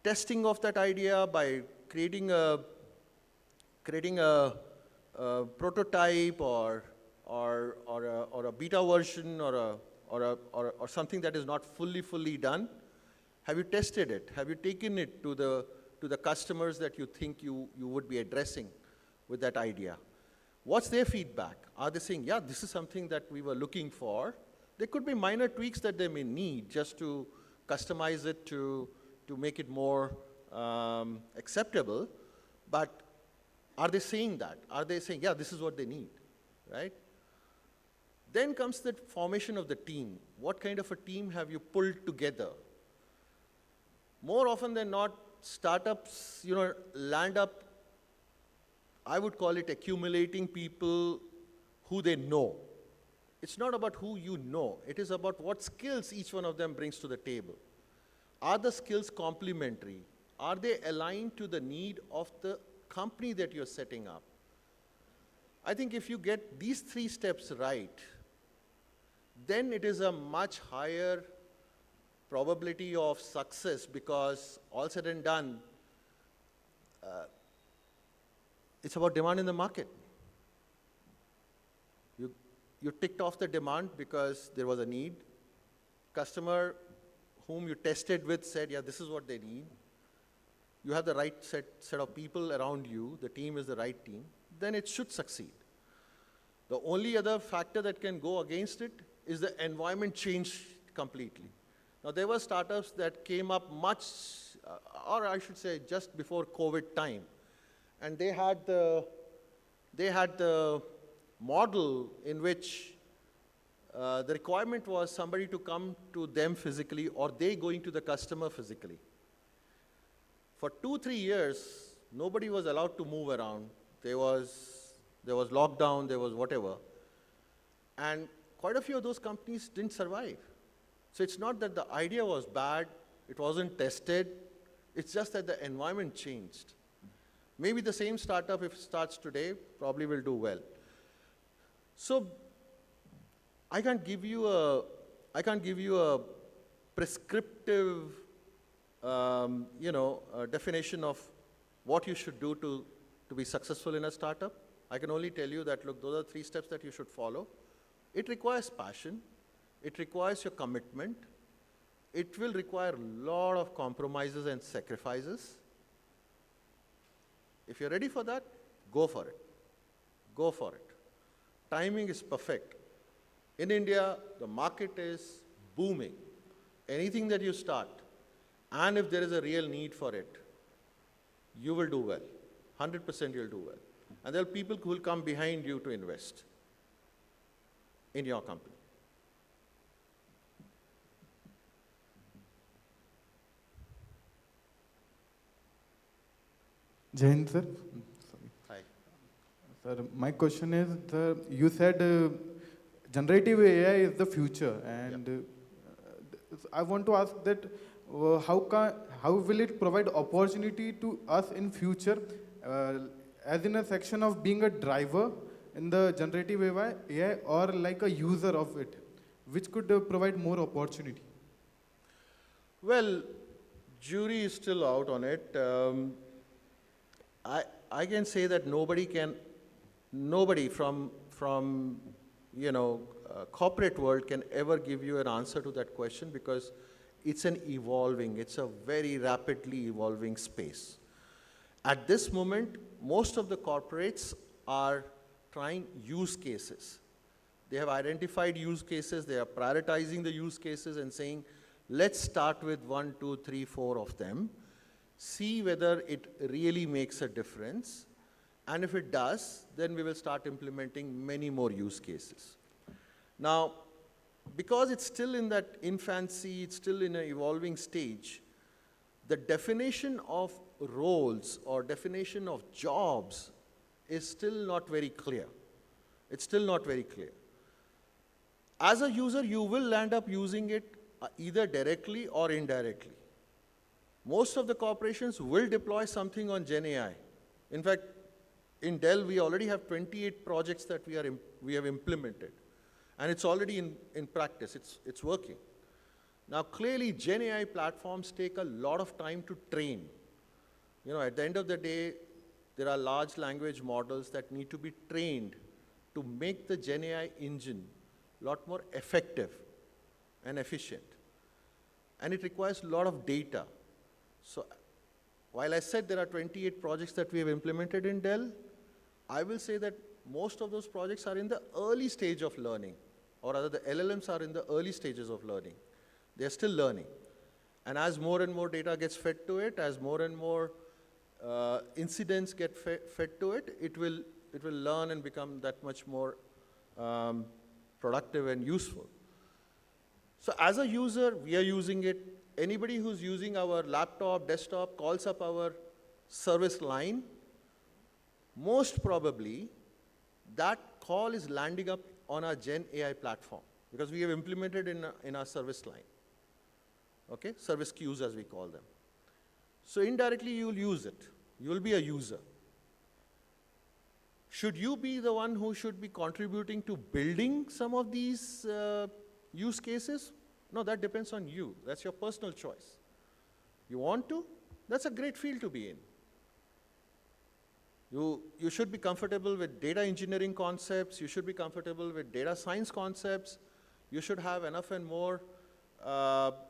testing of that idea by creating a prototype or a beta version or something that is not fully done? Have you tested it? Have you taken it to the customers that you think you would be addressing with that idea? What's their feedback? Are they saying, yeah, this is something that we were looking for? There could be minor tweaks that they may need just to customize it to make it more acceptable, but are they saying that? Are they saying, yeah, this is what they need, right? Then comes the formation of the team. What kind of a team have you pulled together? More often than not, startups, land up, I would call it accumulating people who they know. It's not about who you know. It is about what skills each one of them brings to the table. Are the skills complementary? Are they aligned to the need of the company that you're setting up? I think if you get these 3 steps right, then it is a much higher probability of success, because all said and done, it's about demand in the market. You ticked off the demand because there was a need. Customer whom you tested with said, yeah, this is what they need. You have the right set of people around you, the team is the right team, then it should succeed. The only other factor that can go against it is the environment change completely. Now, there were startups that came up much, or I should say just before COVID time, and they had the model in which the requirement was somebody to come to them physically or they going to the customer physically. For 2-3 years, nobody was allowed to move around. There was lockdown, there was whatever. And quite a few of those companies didn't survive. So it's not that the idea was bad, it wasn't tested, it's just that the environment changed. Maybe the same startup, if it starts today, probably will do well. So I can't give you a prescriptive, definition of what you should do to be successful in a startup. I can only tell you that, look, those are 3 steps that you should follow. It requires passion. It requires your commitment. It will require a lot of compromises and sacrifices. If you're ready for that, go for it. Go for it. Timing is perfect. In India, the market is booming. Anything that you start, and if there is a real need for it, you will do well. 100% you'll do well. And there are people who will come behind you to invest in your company. Jain sir. Hi. Sir, my question is, you said generative AI is the future, and I want to ask that how will it provide opportunity to us in future, as in a section of being a driver in the generative AI or like a user of it, which could provide more opportunity? Well, jury is still out on it. I can say that nobody from corporate world can ever give you an answer to that question, because it's a very rapidly evolving space. At this moment, most of the corporates are trying use cases. They have identified use cases, they are prioritizing the use cases and saying, let's start with 1, 2, 3, 4 of them, see whether it really makes a difference, and if it does, then we will start implementing many more use cases. Now, because it's still in that infancy, it's still in an evolving stage, the definition of roles or definition of jobs is still not very clear. It's still not very clear. As a user, you will end up using it either directly or indirectly. Most of the corporations will deploy something on Gen AI. In fact, in Dell, we already have 28 projects that we have implemented. And it's already in practice, it's working. Now, clearly, Gen AI platforms take a lot of time to train. At the end of the day, there are large language models that need to be trained to make the Gen AI engine a lot more effective and efficient. And it requires a lot of data. So, while I said there are 28 projects that we have implemented in Dell, I will say that most of those projects are in the early stage of learning, or rather the LLMs are in the early stages of learning. They're still learning. And as more and more data gets fed to it, as more and more incidents get fed to it, it will learn and become that much more productive and useful. So as a user, we are using it. Anybody who's using our laptop, desktop, calls up our service line, most probably that call is landing up on our Gen AI platform because we have implemented in our service line. Okay, service queues as we call them. So indirectly you will use it. You will be a user. Should you be the one who should be contributing to building some of these use cases? No, that depends on you. That's your personal choice. You want to? That's a great field to be in. You should be comfortable with data engineering concepts. You should be comfortable with data science concepts. You should have enough and more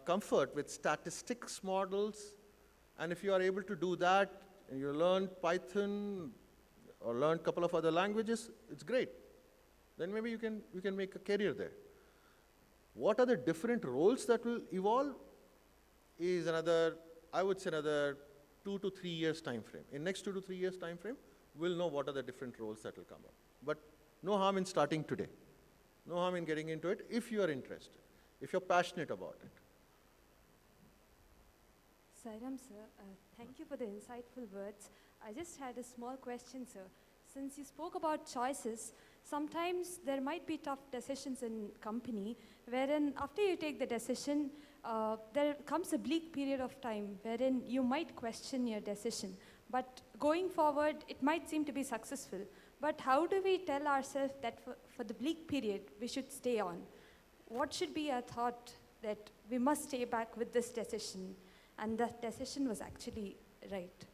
comfort with statistics models. And if you are able to do that, and you learn Python or learn a couple of other languages, it's great. Then maybe you can make a career there. What are the different roles that will evolve is another, I would say another 2 to 3 years time frame. In next 2 to 3 years time frame, we'll know what are the different roles that will come up. But no harm in starting today. No harm in getting into it if you are interested, if you're passionate about it. Sairam sir, thank you for the insightful words. I just had a small question, sir. Since you spoke about choices, sometimes there might be tough decisions in company wherein after you take the decision, there comes a bleak period of time wherein you might question your decision. But going forward, it might seem to be successful. But how do we tell ourselves that for the bleak period, we should stay on? What should be our thought that we must stay back with this decision? And that decision was actually right.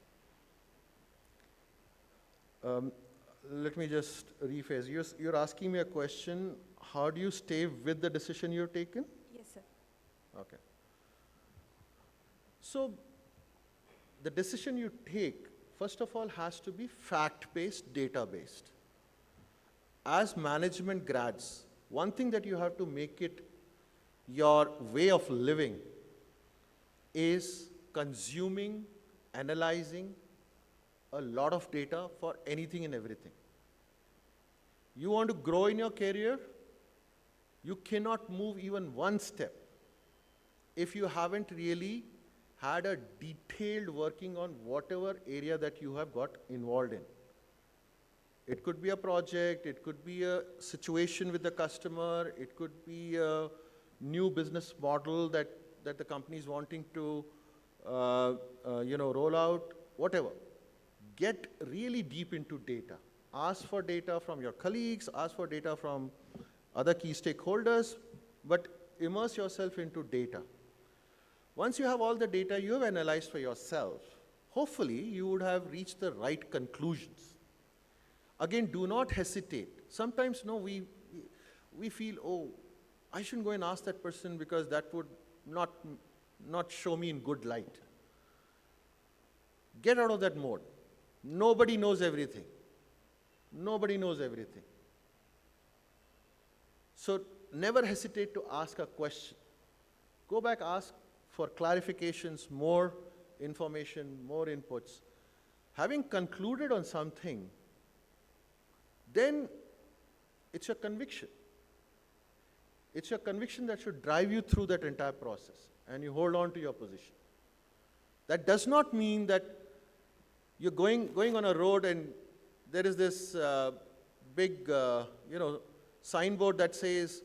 Let me just rephrase. You're asking me a question, how do you stay with the decision you've taken? Yes, sir. Okay. So the decision you take, first of all, has to be fact-based, data-based. As management grads, one thing that you have to make it your way of living is consuming, analyzing a lot of data for anything and everything. You want to grow in your career, you cannot move even one step if you haven't really had a detailed working on whatever area that you have got involved in. It could be a project, it could be a situation with the customer, it could be a new business model that the company is wanting to roll out, whatever. Get really deep into data. Ask for data from your colleagues, ask for data from other key stakeholders, but immerse yourself into data. Once you have all the data you have analyzed for yourself, hopefully you would have reached the right conclusions. Again, do not hesitate. Sometimes, no, we feel, oh, I shouldn't go and ask that person because that would not show me in good light. Get out of that mode. Nobody knows everything. Nobody knows everything. So never hesitate to ask a question. Go back, ask for clarifications, more information, more inputs. Having concluded on something, then it's your conviction. It's your conviction that should drive you through that entire process, and you hold on to your position. That does not mean that you're going on a road and there is this big, signboard that says,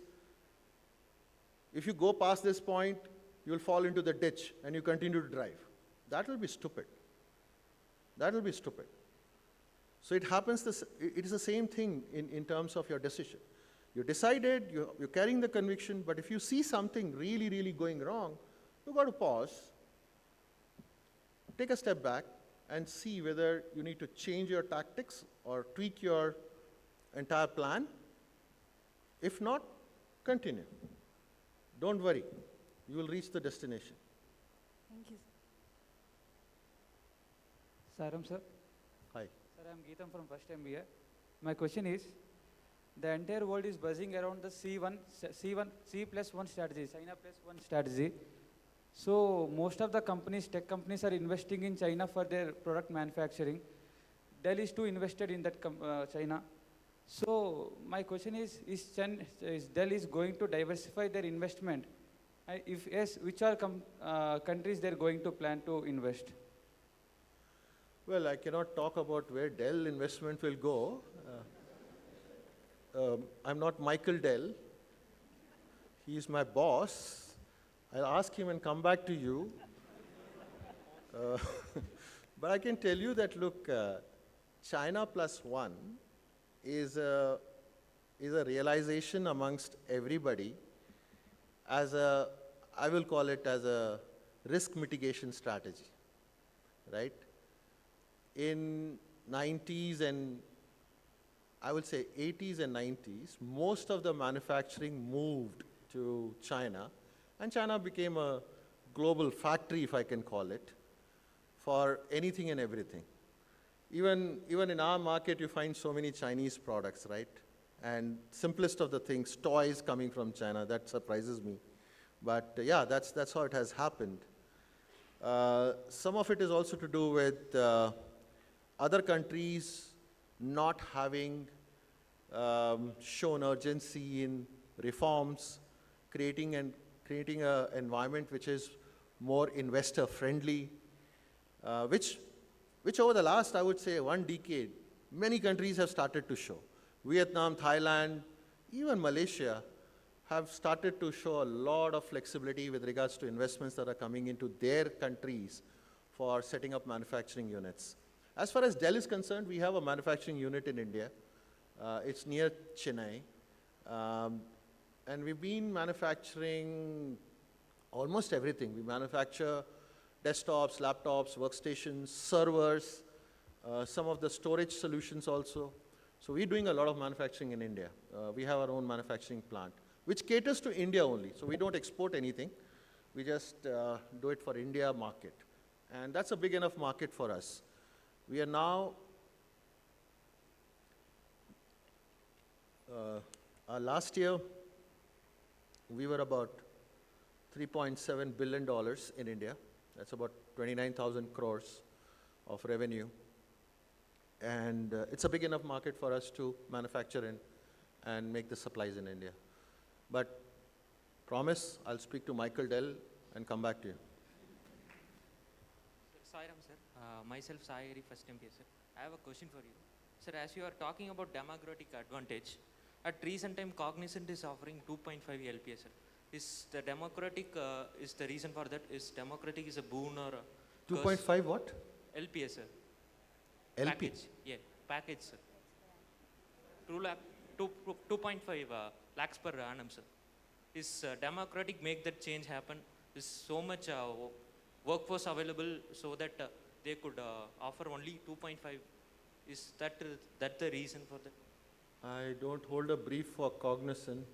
if you go past this point, you'll fall into the ditch and you continue to drive. That will be stupid. That will be stupid. So it happens, it is the same thing in terms of your decision. You decided, you're carrying the conviction, but if you see something really, really going wrong, you've got to pause, take a step back, and see whether you need to change your tactics or tweak your entire plan. If not, continue. Don't worry. You will reach the destination. Thank you. Sairam sir. Hi. Sir, I am Geetam from first MBA. My question is, the entire world is buzzing around the C+1 strategy, China plus one strategy. So most of the companies, tech companies are investing in China for their product manufacturing. Dell is too invested in that China. So my question is Dell is going to diversify their investment? If yes, which are countries they're going to plan to invest? Well, I cannot talk about where Dell investment will go. I'm not Michael Dell. He's my boss. I'll ask him and come back to you. But I can tell you that, look, China plus one is a realization amongst everybody as a, I will call it as a risk mitigation strategy, right? In 90s and I would say 80s and 90s, most of the manufacturing moved to China, and China became a global factory, if I can call it, for anything and everything. Even in our market, you find so many Chinese products, right? And simplest of the things, toys coming from China, that surprises me. But yeah, that's how it has happened. Some of it is also to do with other countries not having shown urgency in reforms, creating an environment which is more investor friendly, which over the last, I would say, 1 decade, many countries have started to show. Vietnam, Thailand, even Malaysia have started to show a lot of flexibility with regards to investments that are coming into their countries for setting up manufacturing units. As far as Dell is concerned, we have a manufacturing unit in India. It's near Chennai. And we've been manufacturing almost everything. We manufacture desktops, laptops, workstations, servers, some of the storage solutions also. So we're doing a lot of manufacturing in India. We have our own manufacturing plant, which caters to India only. So we don't export anything. We just do it for India market. And that's a big enough market for us. We are now, last year, we were about $3.7 billion in India. That's about 29,000 crores of revenue. And it's a big enough market for us to manufacture in and make the supplies in India. But promise, I'll speak to Michael Dell and come back to you. Sairam, sir. Myself, Sai, first MBA, sir. I have a question for you. Sir, as you are talking about democratic advantage, at recent time, Cognizant is offering 2.5 LPA, sir. Is the democratic, is the reason for that, is democratic is a boon or a 2.5 what? LPA, sir. LP? Package, yeah, package, sir. 2.5 lakhs per annum, sir. Is democratic make that change happen? Is so much workforce available so that they could offer only 2.5? Is that the reason for that? I don't hold a brief for Cognizant.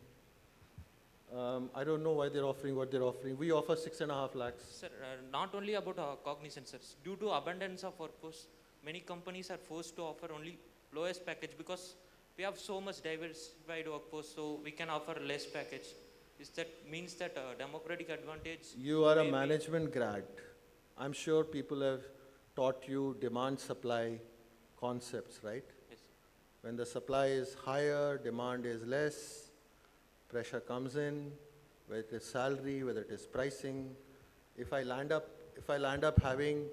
I don't know why they're offering what they're offering. We offer 6.5 lakhs. Sir, not only about Cognizant, sir. Due to abundance of workforce, many companies are forced to offer only lowest package because we have so much diversified workforce, so we can offer less package. Is that means that democratic advantage? You are a management grad. I'm sure people have taught you demand-supply concepts, right? Yes. When the supply is higher, demand is less, pressure comes in, whether it is salary, whether it is pricing. If I land up having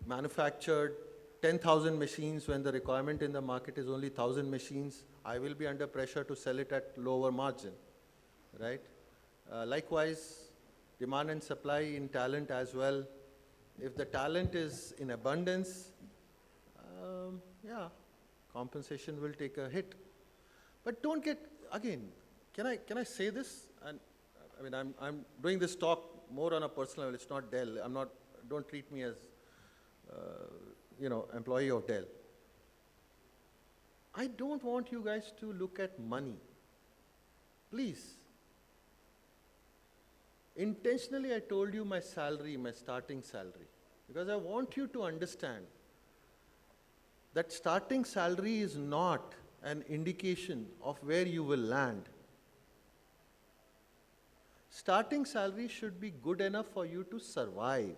manufactured 10,000 machines when the requirement in the market is only 1,000 machines, I will be under pressure to sell it at lower margin, right? Likewise, demand and supply in talent as well. If the talent is in abundance, yeah, compensation will take a hit. But don't get, again, can I say this? And I mean, I'm doing this talk more on a personal level. It's not Dell. Don't treat me as, employee of Dell. I don't want you guys to look at money. Please. Intentionally, I told you my salary, my starting salary, because I want you to understand that starting salary is not an indication of where you will land. Starting salary should be good enough for you to survive,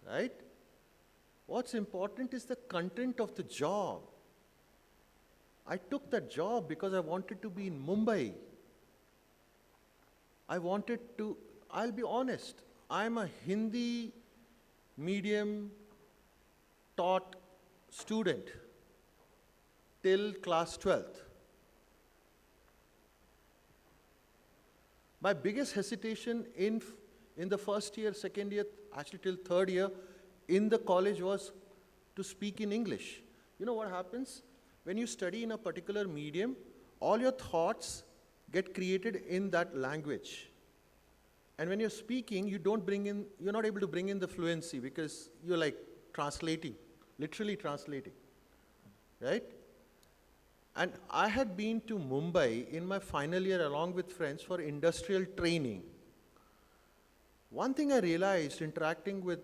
right? What's important is the content of the job. I took that job because I wanted to be in Mumbai. I'll be honest, I'm a Hindi medium taught student till class 12th. My biggest hesitation in the first year, second year, actually till third year in the college was to speak in English. You know what happens? When you study in a particular medium, all your thoughts get created in that language. And when you're speaking, you're not able to bring in the fluency because you're like translating, literally translating, right? And I had been to Mumbai in my final year along with friends for industrial training. One thing I realized interacting with,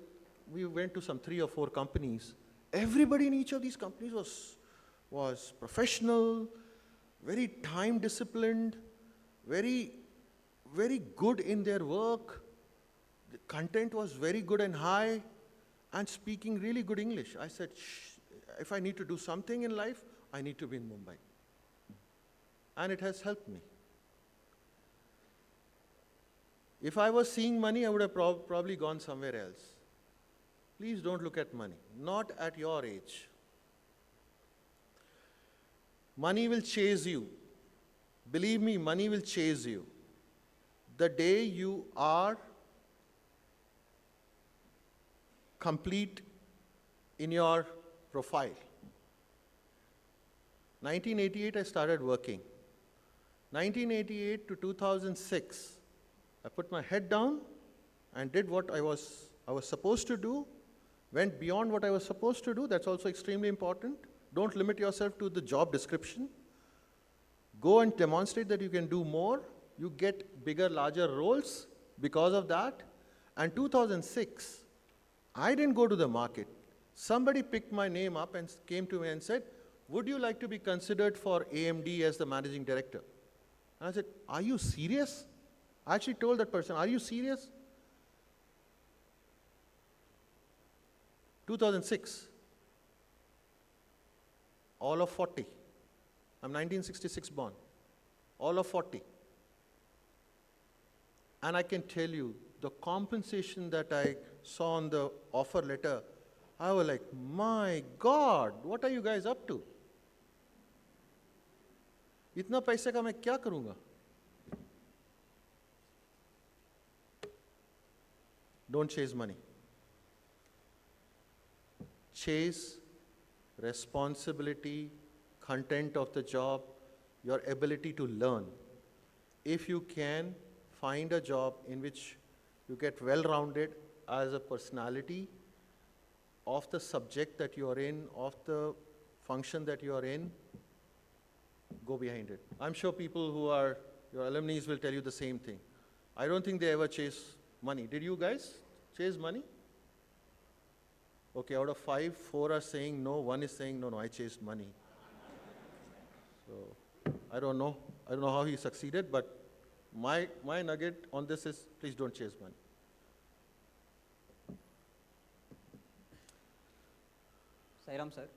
we went to some 3 or 4 companies, everybody in each of these companies was professional, very time disciplined, very good in their work. The content was very good and high, and speaking really good English. I said, if I need to do something in life, I need to be in Mumbai. And it has helped me. If I was seeing money, I would have probably gone somewhere else. Please don't look at money, not at your age. Money will chase you. Believe me, money will chase you. The day you are complete in your profile. 1988, I started working. 1988 to 2006, I put my head down and did what I was supposed to do, went beyond what I was supposed to do. That's also extremely important. Don't limit yourself to the job description. Go and demonstrate that you can do more. You get bigger, larger roles because of that. And 2006, I didn't go to the market. Somebody picked my name up and came to me and said, would you like to be considered for AMD as the managing director? And I said, are you serious? I actually told that person, are you serious? 2006, all of 40. I'm 1966 born, all of 40. And I can tell you, the compensation that I saw on the offer letter, I was like, my God, what are you guys up to? इतना पैसे का मैं क्या करूँगा? Don't chase money. Chase responsibility, content of the job, your ability to learn. If you can, find a job in which you get well-rounded as a personality of the subject that you are in, of the function that you are in, go behind it. I'm sure people who are your alumni will tell you the same thing. I don't think they ever chase money. Did you guys chase money? Okay, out of 5, 4 are saying no, 1 is saying no, I chased money. So, I don't know how he succeeded, but my nugget on this is, please don't chase money. Sairam sir.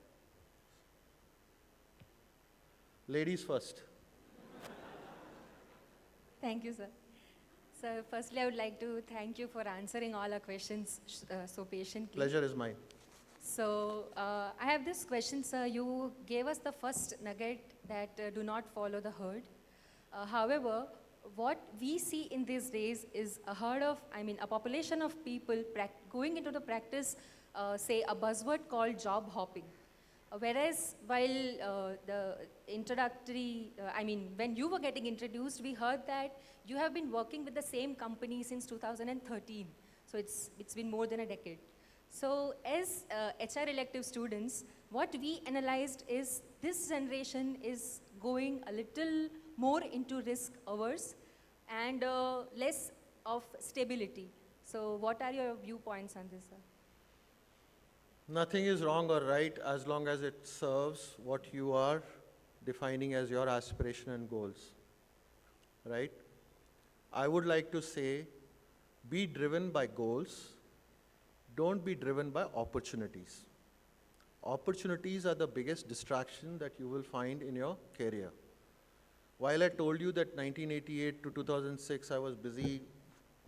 Ladies first. Thank you, sir. So firstly, I would like to thank you for answering all our questions so patiently. Pleasure is mine. So I have this question, sir. You gave us the first nugget that do not follow the herd. However, what we see in these days is a population of people going into the practice, say a buzzword called job hopping. Whereas while the introductory, when you were getting introduced, we heard that you have been working with the same company since 2013. So it's been more than a decade. So as HR elective students, what we analyzed is this generation is going a little more into risk averse and less of stability. So what are your viewpoints on this, sir? Nothing is wrong or right as long as it serves what you are defining as your aspiration and goals, right? I would like to say, be driven by goals, don't be driven by opportunities. Opportunities are the biggest distraction that you will find in your career. While I told you that 1988 to 2006 I was busy,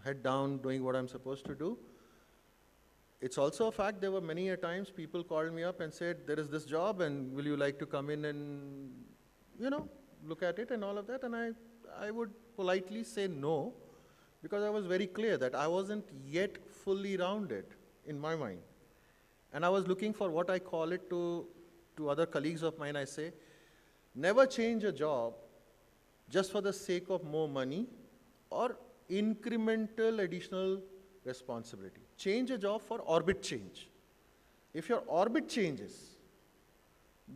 head down, doing what I'm supposed to do, it's also a fact there were many a times people called me up and said, there is this job and will you like to come in and, look at it and all of that, and I would politely say no, because I was very clear that I wasn't yet fully rounded in my mind. And I was looking for what I call it to other colleagues of mine. I say, never change a job just for the sake of more money or incremental additional responsibility. Change a job for orbit change. If your orbit changes,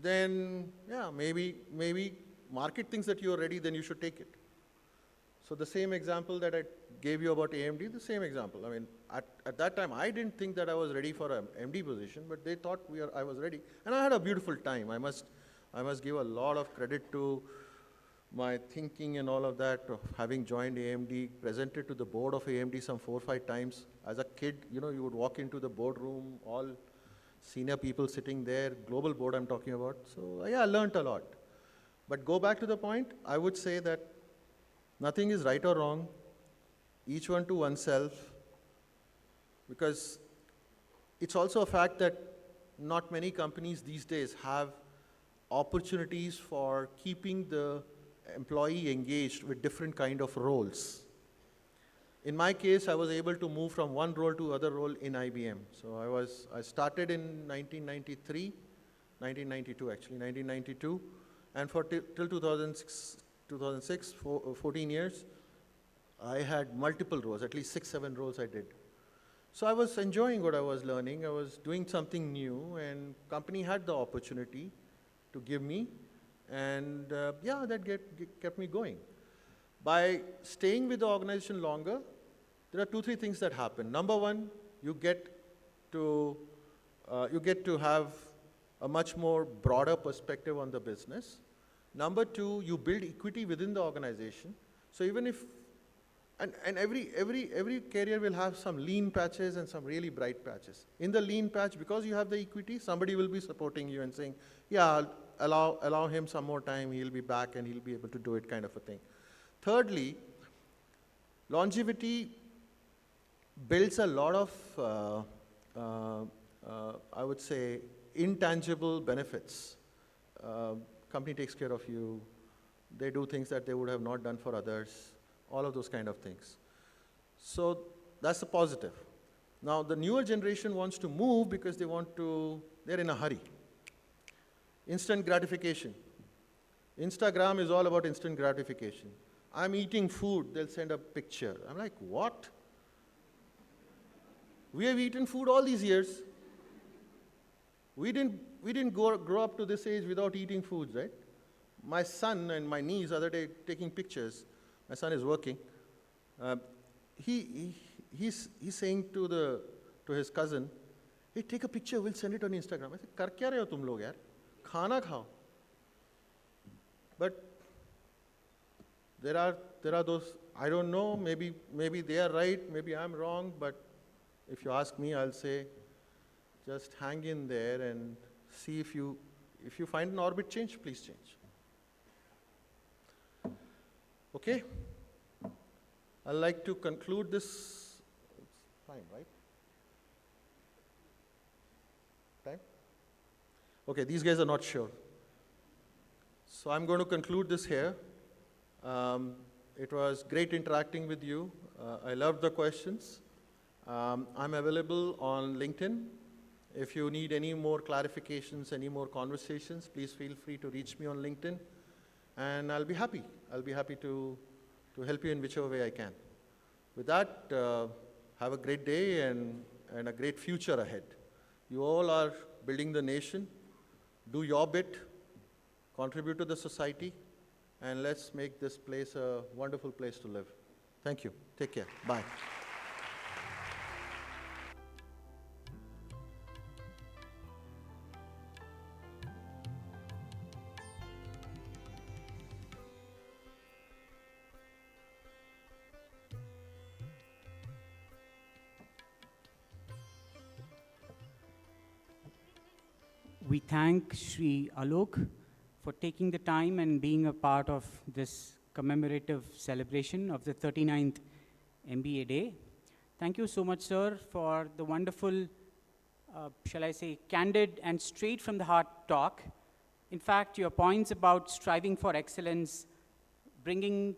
then yeah, maybe market thinks that you're ready, then you should take it. So the same example that I gave you about AMD, the same example. I mean, at that time, I didn't think that I was ready for an MD position, but they thought I was ready. And I had a beautiful time. I must give a lot of credit to my thinking and all of that, of having joined AMD, presented to the board of AMD some 4 or 5 times. As a kid, you know, you would walk into the boardroom, all senior people sitting there, global board I'm talking about. So yeah, I learned a lot. But go back to the point, I would say that nothing is right or wrong, each one to oneself, because it's also a fact that not many companies these days have opportunities for keeping the employee engaged with different kind of roles. In my case, I was able to move from one role to other role in IBM. So I started in 1992 actually, 1992, and till 2006, 14 years, I had multiple roles, at least 6, 7 roles I did. So I was enjoying what I was learning. I was doing something new, and company had the opportunity to give me, and yeah, that kept me going. By staying with the organization longer, there are 2, 3 things that happen. Number one, you get to have a much more broader perspective on the business. Number 2, you build equity within the organization. So even if, and every career will have some lean patches and some really bright patches. In the lean patch, because you have the equity, somebody will be supporting you and saying, yeah, allow him some more time, he'll be back and he'll be able to do it, kind of a thing. Thirdly, longevity builds a lot of, I would say, intangible benefits. Company takes care of you. They do things that they would have not done for others. All of those kind of things. So that's a positive. Now the newer generation wants to move because they're in a hurry. Instant gratification. Instagram is all about instant gratification. I'm eating food, they'll send a picture. I'm like, what? We have eaten food all these years. We didn't grow up to this age without eating foods, right? My son and my niece, the other day, taking pictures. My son is working. He's saying to his cousin, hey, take a picture, we'll send it on Instagram. I said, kar kya rahe ho tum log yaar? Khana khao. But there are those, I don't know, maybe they are right, maybe I'm wrong, but if you ask me, I'll say, just hang in there and see if you find an orbit change, please change. Okay? I'd like to conclude this. It's fine, right? Time? Okay, these guys are not sure. So I'm going to conclude this here. It was great interacting with you. I loved the questions. I'm available on LinkedIn. If you need any more clarifications, any more conversations, please feel free to reach me on LinkedIn. And I'll be happy. I'll be happy to help you in whichever way I can. With that, have a great day and a great future ahead. You all are building the nation. Do your bit. Contribute to the society. And let's make this place a wonderful place to live. Thank you. Take care. Bye. We thank Sri Alok for taking the time and being a part of this commemorative celebration of the 39th MBA Day. Thank you so much, sir, for the wonderful, shall I say, candid and straight from the heart talk. In fact, your points about striving for excellence, bringing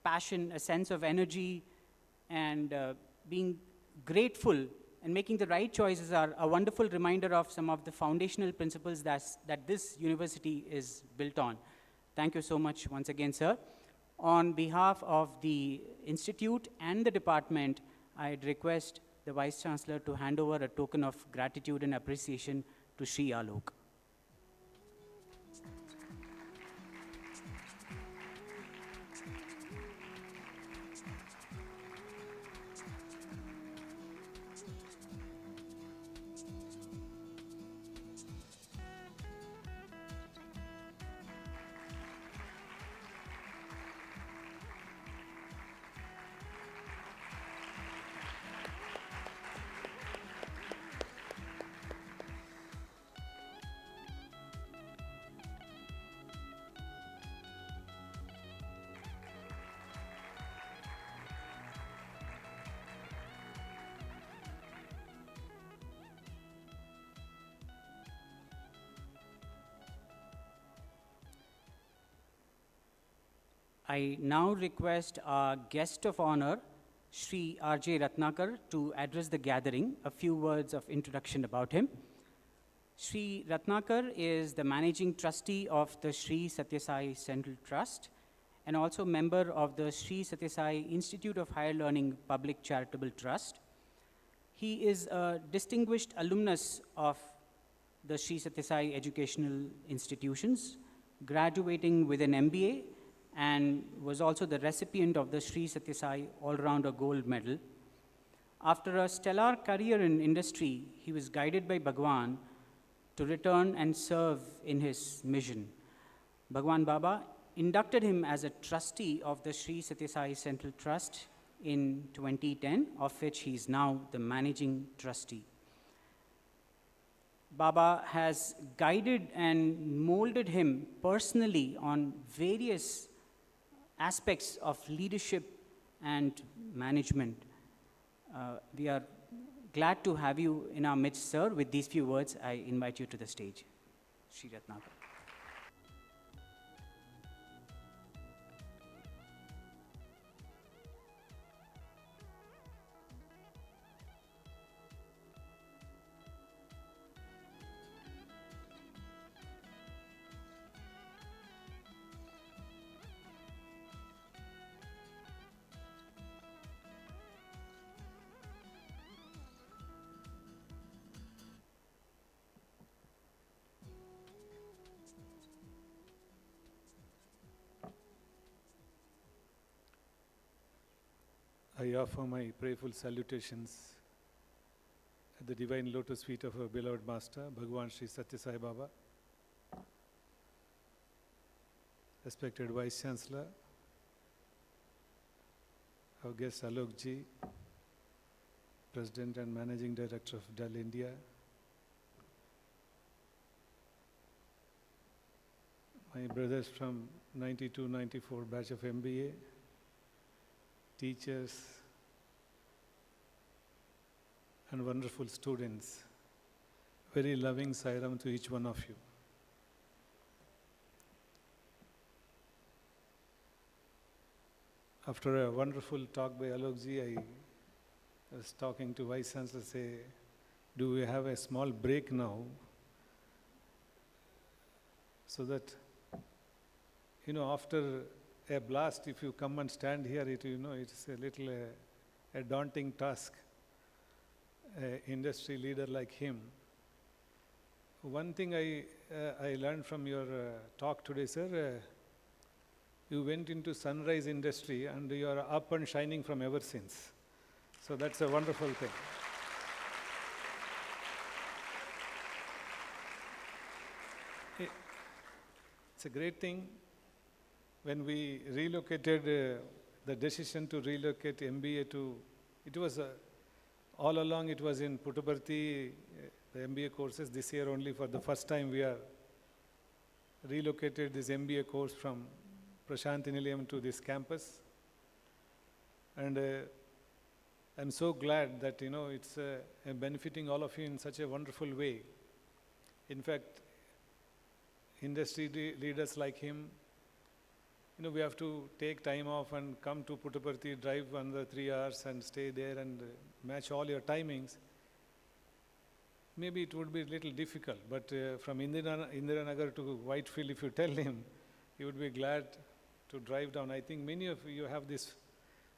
passion, a sense of energy, and being grateful and making the right choices are a wonderful reminder of some of the foundational principles that this university is built on. Thank you so much once again, sir. On behalf of the institute and the department, I'd request the Vice-Chancellor to hand over a token of gratitude and appreciation to Sri Alok. I now request our guest of honor, Sri R.J. Rathnakar, to address the gathering. A few words of introduction about him. Sri Rathnakar is the managing trustee of the Sri Sathya Sai Central Trust and also member of the Sri Sathya Sai Institute of Higher Learning Public Charitable Trust. He is a distinguished alumnus of the Sri Sathya Sai educational institutions, graduating with an MBA, and was also the recipient of the Sri Sathya Sai All-Rounder Gold Medal. After a stellar career in industry, he was guided by Bhagwan to return and serve in his mission. Bhagwan Baba inducted him as a trustee of the Sri Sathya Sai Central Trust in 2010, of which he is now the managing trustee. Baba has guided and molded him personally on various aspects of leadership and management. We are glad to have you in our midst, sir. With these few words, I invite you to the stage. Sri Rathnakar. I offer my prayerful salutations at the divine lotus feet of our beloved Master, Bhagwan Sri Sathya Sai Baba, respected Vice-Chancellor, our guest Alok ji, President and Managing Director of Dell India, my brothers from 92-94 batch of MBA, teachers, and wonderful students. Very loving Sairam to each one of you. After a wonderful talk by Alok ji, I was talking to Vice Chancellor, say, do we have a small break now? So that, after a blast, if you come and stand here, it's a little a daunting task. An industry leader like him. One thing I learned from your talk today, sir, you went into sunrise industry and you are up and shining from ever since. So that's a wonderful thing. It's a great thing. When we relocated, the decision to relocate MBA to, it was all along it was in Puttaparthi, the MBA courses. This year only for the first time we are relocated this MBA course from Prashanthi Nilayam to this campus. And I'm so glad that, it's benefiting all of you in such a wonderful way. In fact, industry leaders like him, we have to take time off and come to Puttaparthi, drive another 3 hours and stay there and match all your timings. Maybe it would be a little difficult, but from Indiranagar to Whitefield, if you tell him, he would be glad to drive down. I think many of you have this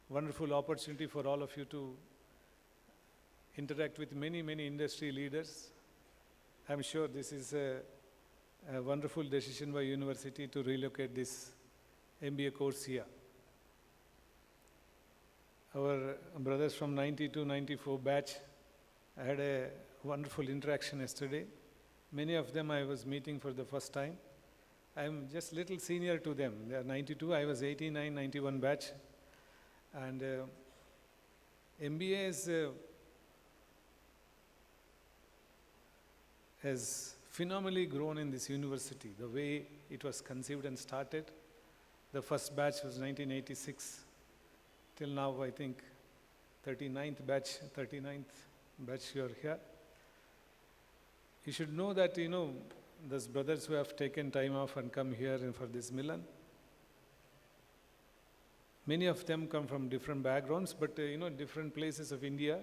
wonderful opportunity for all of you to interact with many, many industry leaders. I'm sure this is a wonderful decision by university to relocate this MBA course here. Our brothers from 92-94 batch, I had a wonderful interaction yesterday. Many of them I was meeting for the first time. I'm just little senior to them. They are 92, I was 89, 91 batch. And MBA has phenomenally grown in this university, the way it was conceived and started. The first batch was 1986. Till now, I think, 39th batch you are here. You should know that, those brothers who have taken time off and come here for this Milan, many of them come from different backgrounds, but, different places of India.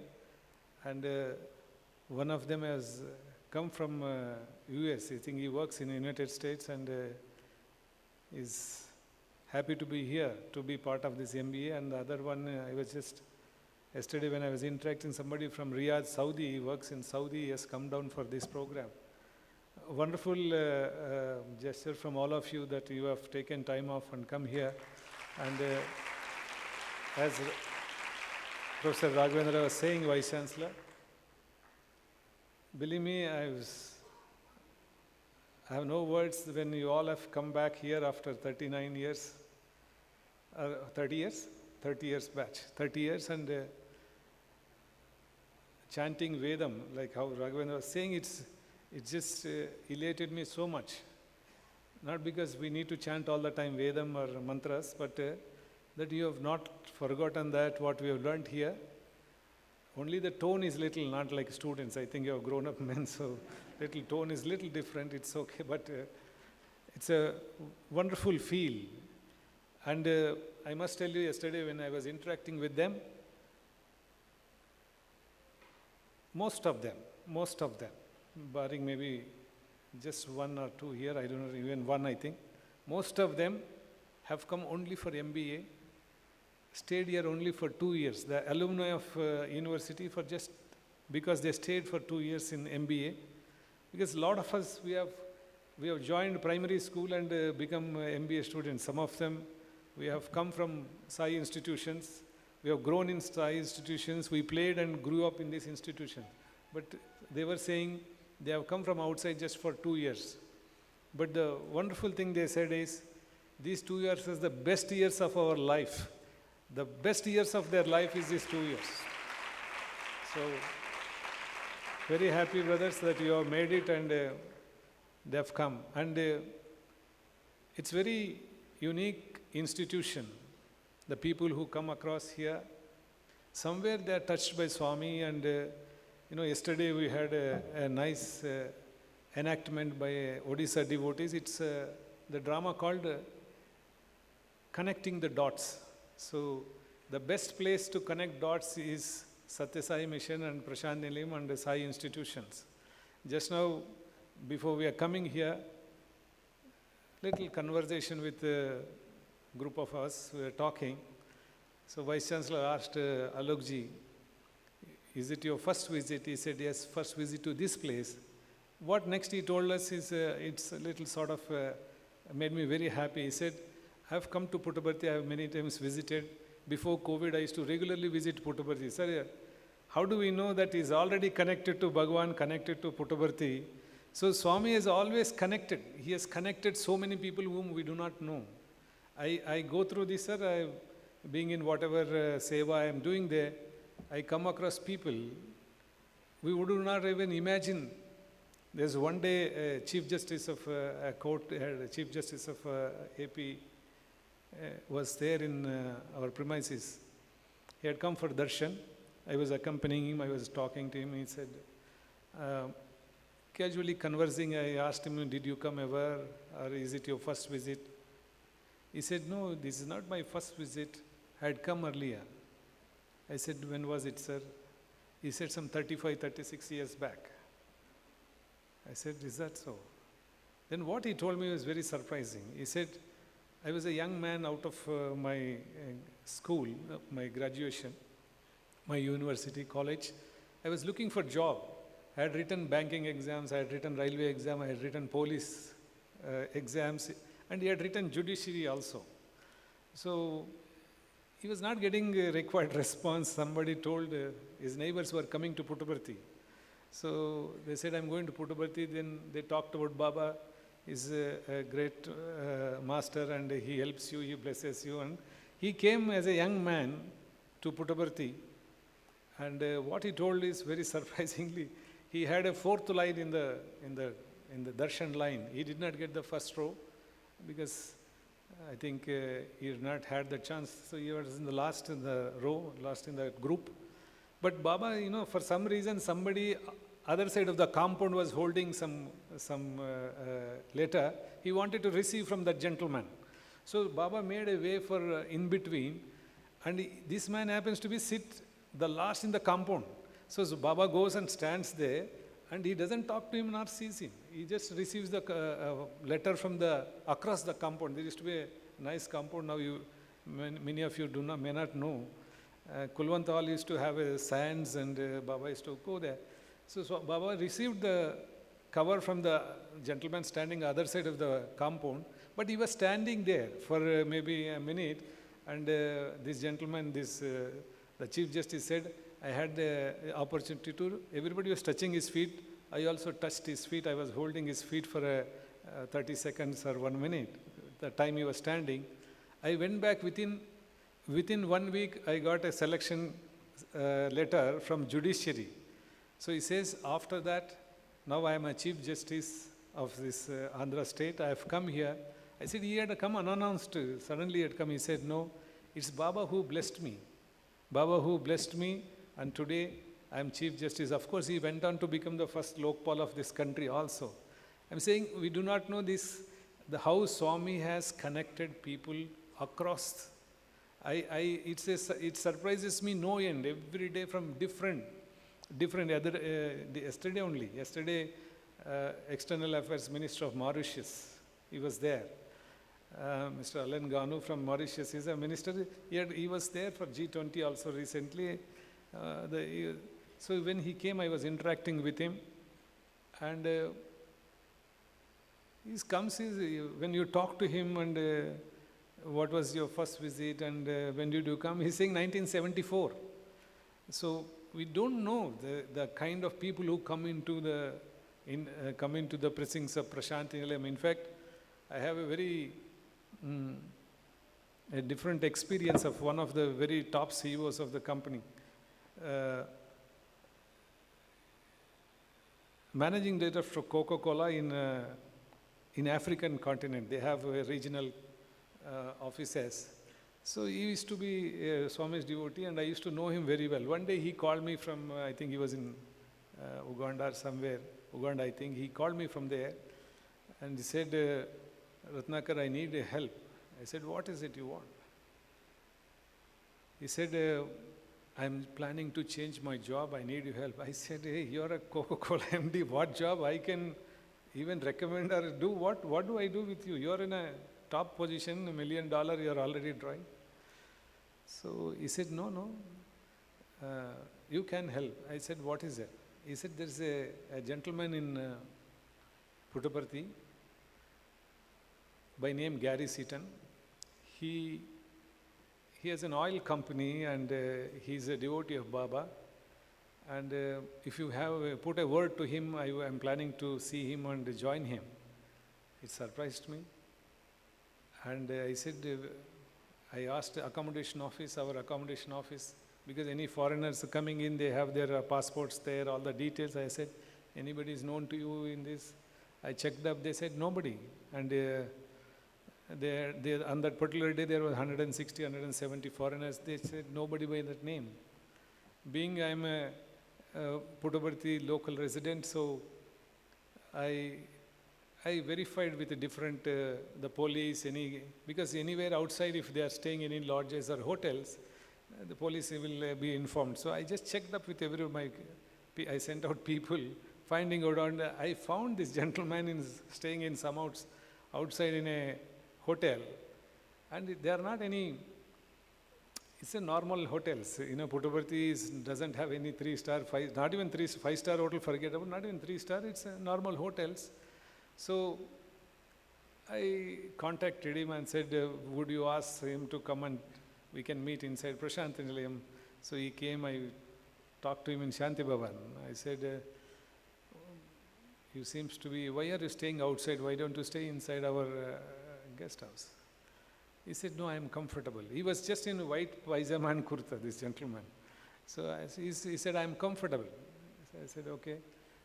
And one of them has come from US. I think he works in the United States and is happy to be here, to be part of this MBA. And the other one, I was just, yesterday when I was interacting somebody from Riyadh, Saudi, he works in Saudi, he has come down for this program. A wonderful gesture from all of you that you have taken time off and come here. And as Professor Raghavendra was saying, Vice-Chancellor, believe me, I have no words when you all have come back here after 39 years, 30 years? 30 years batch, 30 years and chanting Vedam, like how Raghavendra was saying, it just elated me so much. Not because we need to chant all the time Vedam or mantras, but that you have not forgotten that what we have learned here. Only the tone is little, not like students. I think you have grown up men, so little tone is little different. It's okay, but it's a wonderful feel. And I must tell you, yesterday when I was interacting with them, most of them, barring maybe just one or two here, I don't know, even one I think, most of them have come only for MBA, stayed here only for 2 years. The alumni of university for just because they stayed for 2 years in MBA. Because a lot of us, we have joined primary school and become MBA students. Some of them, we have come from SAI institutions. We have grown in SAI institutions. We played and grew up in these institutions. But they were saying they have come from outside just for 2 years. But the wonderful thing they said is, these 2 years is the best years of our life. The best years of their life is these 2 years. So, very happy, brothers, that you have made it and they have come. And it's very unique institution. The people who come across here, somewhere they are touched by Swami. And yesterday we had a nice enactment by Odisha devotees. It's the drama called Connecting the Dots. So the best place to connect dots is Sathya Sai Mission and Prashant Nilayam and the Sai institutions. Just now, before we are coming here, little conversation with a group of us, we were talking. So Vice-Chancellor asked Alok ji, is it your first visit? He said, yes, first visit to this place. What next he told us is, it's a little sort of, made me very happy. He said, I have come to Puttaparthi, I have many times visited. Before COVID, I used to regularly visit Puttaparthi. Sir, how do we know that he is already connected to Bhagavan, connected to Puttaparthi? So Swami is always connected. He has connected so many people whom we do not know. I go through this, sir, being in whatever seva I am doing there, I come across people we would not even imagine. There's one day Chief Justice of a court, Chief Justice of AP was there in our premises. He had come for darshan. I was accompanying him, I was talking to him. He said, casually conversing, I asked him, did you come ever, or is it your first visit? He said, no, this is not my first visit. I had come earlier. I said, when was it, sir? He said, some 35, 36 years back. I said, is that so? Then what he told me was very surprising. He said, I was a young man out of my school, my graduation, my university, college. I was looking for job. I had written banking exams, I had written railway exam, I had written police exams, and he had written judiciary also. So he was not getting a required response. Somebody told his neighbors were coming to Puttaparthi. So they said, I'm going to Puttaparthi. Then they talked about Baba. He's a great master and he helps you, he blesses you. And he came as a young man to Puttaparthi. And what he told is very surprisingly, he had a fourth line in the darshan line. He did not get the first row because I think he had not had the chance. So he was in the last in the row, last in the group. But Baba, you know, for some reason, somebody other side of the compound was holding some letter. He wanted to receive from that gentleman. So Baba made a way for in between, and this man happens to be sit the last in the compound. So Baba goes and stands there, and he doesn't talk to him nor sees him. He just receives the letter from across the compound. There used to be a nice compound. Now many of you may not know. Kulwant Hall used to have sands, and Baba used to go there. So Baba received the cover from the gentleman standing other side of the compound, but he was standing there for maybe a minute, and this gentleman, the Chief Justice said, I had the opportunity to, everybody was touching his feet. I also touched his feet. I was holding his feet for 30 seconds or 1 minute, the time he was standing. I went back within 1 week, I got a selection letter from judiciary. So he says, after that, now I am a Chief Justice of this Andhra state. I have come here. I said, he had come unannounced. Suddenly he had come. He said, no, it's Baba who blessed me. Baba who blessed me, and today I am Chief Justice. Of course, he went on to become the first Lokpal of this country also. I'm saying we do not know this, how Swami has connected people across. It surprises me no end, every day from different yesterday, External Affairs Minister of Mauritius, he was there. Mr. Alan Ganu from Mauritius is a minister. He was there for G20 also recently. So when he came, I was interacting with him. And when you talk to him and what was your first visit and when did you come, he's saying 1974. So we don't know the kind of people who come into the precincts of Prashant Nilayam. In fact, I have a very a different experience of one of the very top CEOs of the company. Managing director for Coca-Cola in African continent. They have regional offices. So he used to be Swami's devotee, and I used to know him very well. One day he called me from, I think he was in Uganda or somewhere, Uganda I think. He called me from there, and he said, Rathnakar, I need help. I said, what is it you want? He said, I'm planning to change my job, I need your help. I said, hey, you're a Coca-Cola MD, what job I can even recommend or do? What do I do with you? You're in a top position, $1 million, you're already drawing. So he said, no, you can help. I said, what is it? He said, there's a gentleman in Puttaparthi by name Gary Seaton. He has an oil company and he's a devotee of Baba. And if you have put a word to him, I am planning to see him and join him. It surprised me. And I said, I asked our accommodation office, because any foreigners coming in, they have their passports there, all the details. I said, anybody is known to you in this? I checked up, they said nobody. And on that particular day, there were 160, 170 foreigners. They said nobody by that name. Being I'm a Puttaparthi local resident, so I I verified with the different, the police, because anywhere outside if they are staying in any lodges or hotels, the police will be informed. So I just checked up with I sent out people, finding out, and I found this gentleman staying in some outside in a hotel, and there are not any, it's a normal hotels. Puttaparthi doesn't have any 3-star, 5, not even 5-star hotel, forget about, not even 3-star, it's a normal hotels. So I contacted him and said, would you ask him to come and we can meet inside Prashanthi Nilayam. So he came, I talked to him in Shanti Bhavan. I said, you seems to be, why are you staying outside? Why don't you stay inside our guest house? He said, no, I am comfortable. He was just in white pajama and kurta, this gentleman. So he said, I am comfortable. So I said, okay.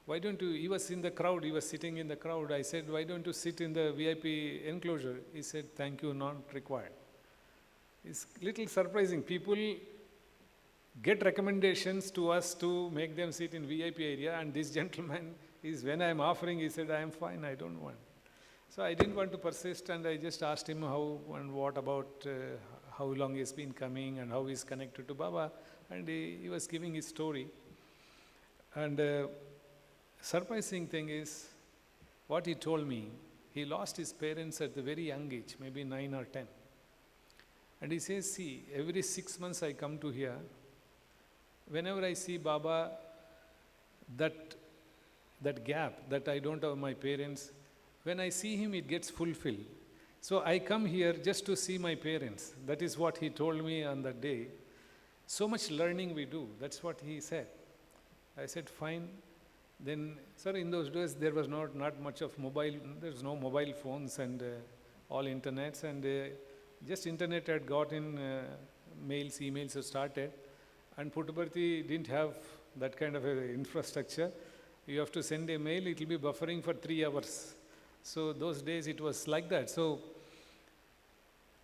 Why don't you, he was in the crowd, he was sitting in the crowd. I said, why don't you sit in the VIP enclosure? He said, thank you, not required. It's little surprising. People get recommendations to us to make them sit in VIP area, and this gentleman is, when I am offering, he said, I am fine, I don't want. So I didn't want to persist, and I just asked him how and what about how long he's been coming and how he's connected to Baba, and he was giving his story. And surprising thing is, what he told me, he lost his parents at the very young age, maybe 9 or 10. And he says, see, every 6 months I come to here. Whenever I see Baba, that gap that I don't have my parents, when I see him, it gets fulfilled. So I come here just to see my parents. That is what he told me on that day. So much learning we do. That's what he said. I said, fine. Then, sir, in those days, there was not much of mobile, there's no mobile phones and all internets, and just internet had got in, mails, emails had started, and Puttaparthi didn't have that kind of infrastructure. You have to send a mail, it will be buffering for 3 hours. So those days it was like that. So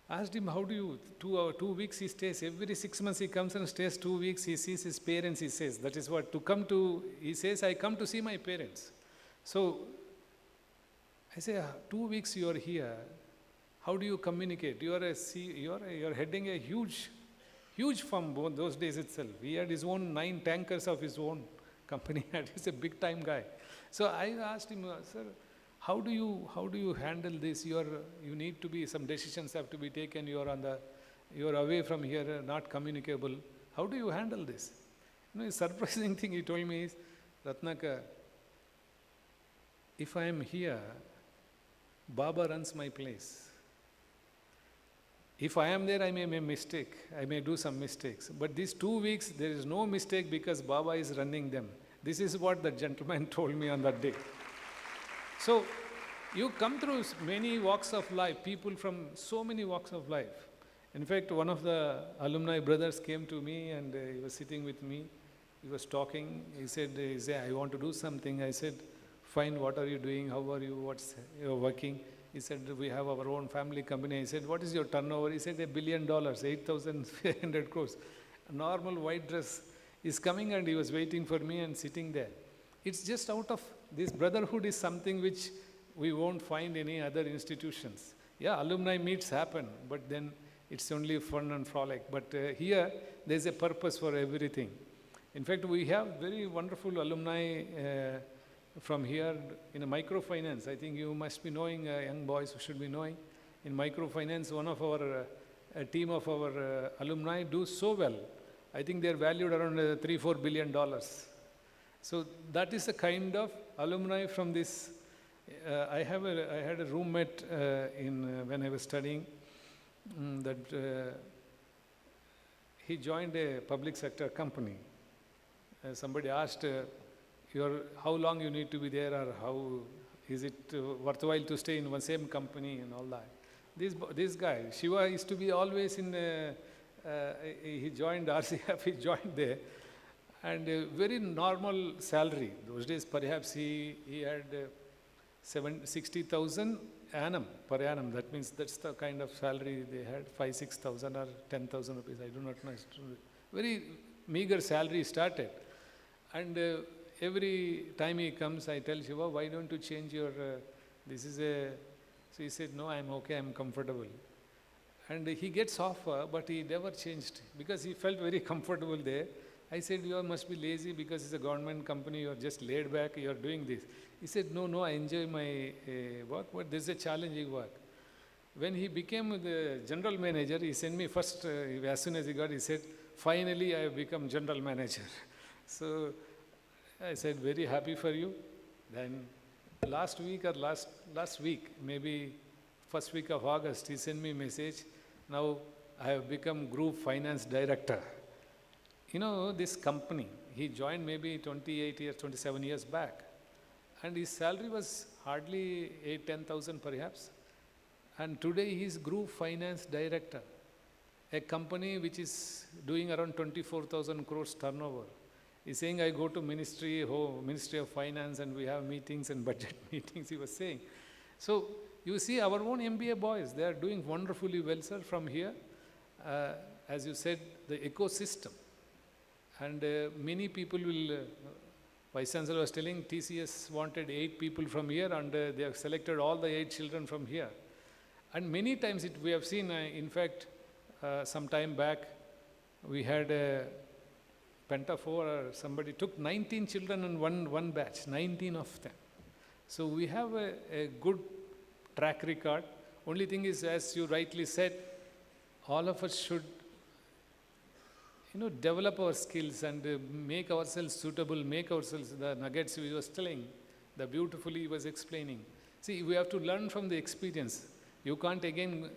asked him, how do you, 2 weeks he stays, every 6 months he comes and stays 2 weeks, he sees his parents, he says, that is what, he says, I come to see my parents. So I say, 2 weeks you are here, how do you communicate? You are heading a huge firm those days itself. He had his own 9 tankers of his own company, and he's a big time guy. So I asked him, sir, how do you handle this? You need to be, some decisions have to be taken, you are away from here, not communicable. How do you handle this? A surprising thing he told me is, Rathnakar, if I am here, Baba runs my place. If I am there, I may make a mistake. I may do some mistakes. But these 2 weeks, there is no mistake because Baba is running them. This is what the gentleman told me on that day. So, you come through many walks of life, people from so many walks of life. In fact, one of the alumni brothers came to me and he was sitting with me. He was talking. He said, I want to do something. I said, fine, what are you doing? How are you? You're working? He said, we have our own family company. I said, what is your turnover? He said, $1 billion, 8,500 crores. A normal white dress is coming, and he was waiting for me and sitting there. It's just out of this brotherhood is something which we won't find any other institutions. Yeah, alumni meets happen, but then it's only fun and frolic. But here, there's a purpose for everything. In fact, we have very wonderful alumni from here in a microfinance. I think you must be knowing, young boys should be knowing. In microfinance, one of our, a team of our alumni do so well. I think they're valued around $3-4 billion. So that is the kind of alumni from this. I had a roommate when I was studying he joined a public sector company. Somebody asked, how long you need to be there, or how is it worthwhile to stay in one same company and all that. This guy, Shiva, used to be always in, he joined RCF, he joined there, and a very normal salary. Those days, perhaps he had 60,000 annum, per annum. That means that's the kind of salary they had, 5,000-6,000 or 10,000 rupees, I do not know. Very meager salary started. And every time he comes, I tell Shiva, why don't you change your This is a, so he said, no, I'm okay, I'm comfortable. And he gets offer, but he never changed because he felt very comfortable there. I said, you must be lazy because it's a government company, you're just laid back, you're doing this. He said, no, I enjoy my work, but this is a challenging work. When he became the general manager, he sent me first, as soon as he got, he said, finally I have become general manager. So I said, very happy for you. Then last week, maybe first week of August, he sent me a message. Now I have become group finance director. You know, this company, he joined maybe 27 years back. And his salary was hardly 10,000 perhaps. And today he is group finance director. A company which is doing around 24,000 crores turnover. He's saying, I go to Ministry of Finance and we have meetings and budget meetings, he was saying. So you see our own MBA boys, they are doing wonderfully well, sir, from here. As you said, the ecosystem. And many people will, Vice-Chancellor was telling TCS wanted 8 people from here and they have selected all the 8 children from here. And many times we have seen, in fact, some time back, we had a Penta 4 or somebody took 19 children in one batch, 19 of them. So we have a good track record. Only thing is, as you rightly said, all of us should develop our skills and make ourselves suitable, make ourselves, the nuggets he was telling, the beautifully he was explaining. See, we have to learn from the experience. You can't again,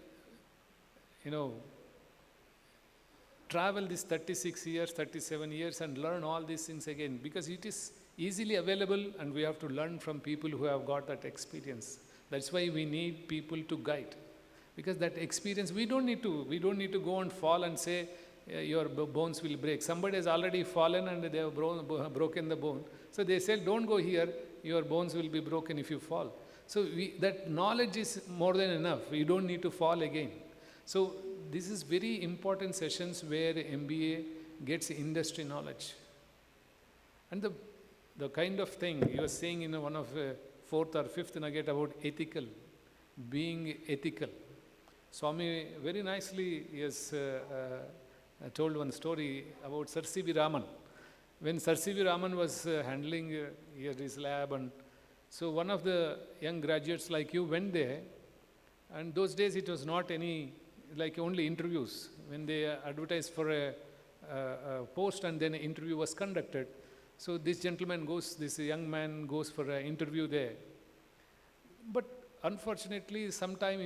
travel this 36 years, 37 years and learn all these things again because it is easily available and we have to learn from people who have got that experience. That's why we need people to guide. Because that experience, we don't need to go and fall and say, your bones will break. Somebody has already fallen and they have broken the bone. So they said, don't go here, your bones will be broken if you fall. So that knowledge is more than enough. You don't need to fall again. So this is very important sessions where MBA gets industry knowledge. And the kind of thing you were saying in one of fourth or fifth nugget about ethical, being ethical. Swami very nicely has told one story about Sir C.V. Raman. When Sir C.V. Raman was handling his lab, and so one of the young graduates like you went there, and those days it was not any, like only interviews. When they advertised for a post and then an interview was conducted. So this gentleman goes, this young man goes for an interview there. But unfortunately, sometime,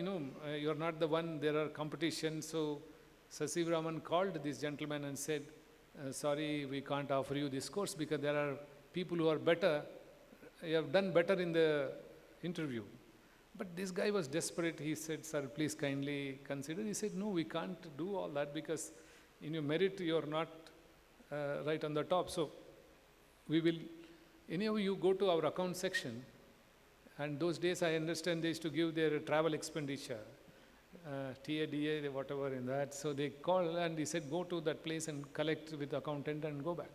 you're not the one, there are competitions. So Sir C.V. Raman called this gentleman and said, sorry, we can't offer you this course because there are people who are better, you have done better in the interview. But this guy was desperate. He said, sir, please kindly consider. He said, no, we can't do all that because in your merit, you're not right on the top. So we will, anyhow, you go to our account section. And those days, I understand they used to give their travel expenditure, TADA, whatever in that. So they called and he said, go to that place and collect with the accountant and go back.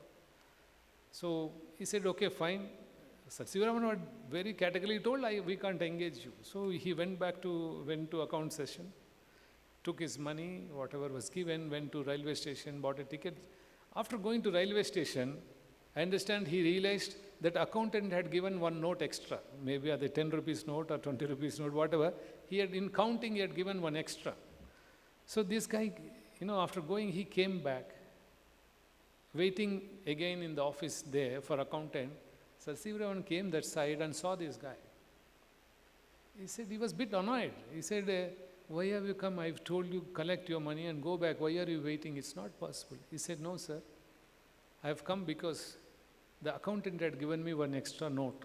So he said, okay, fine. Sir C.V. Raman was very categorically told, we can't engage you. So he went to account session, took his money, whatever was given, went to railway station, bought a ticket. After going to railway station, I understand he realized that accountant had given one note extra, maybe the 10 rupees note or 20 rupees note, whatever. He had, in counting, he had given one extra. So this guy, after going, he came back, waiting again in the office there for accountant. Sir C.V. Raman came that side and saw this guy. He said, he was a bit annoyed. He said, why have you come? I've told you, collect your money and go back. Why are you waiting? It's not possible. He said, no, sir. I have come because the accountant had given me one extra note.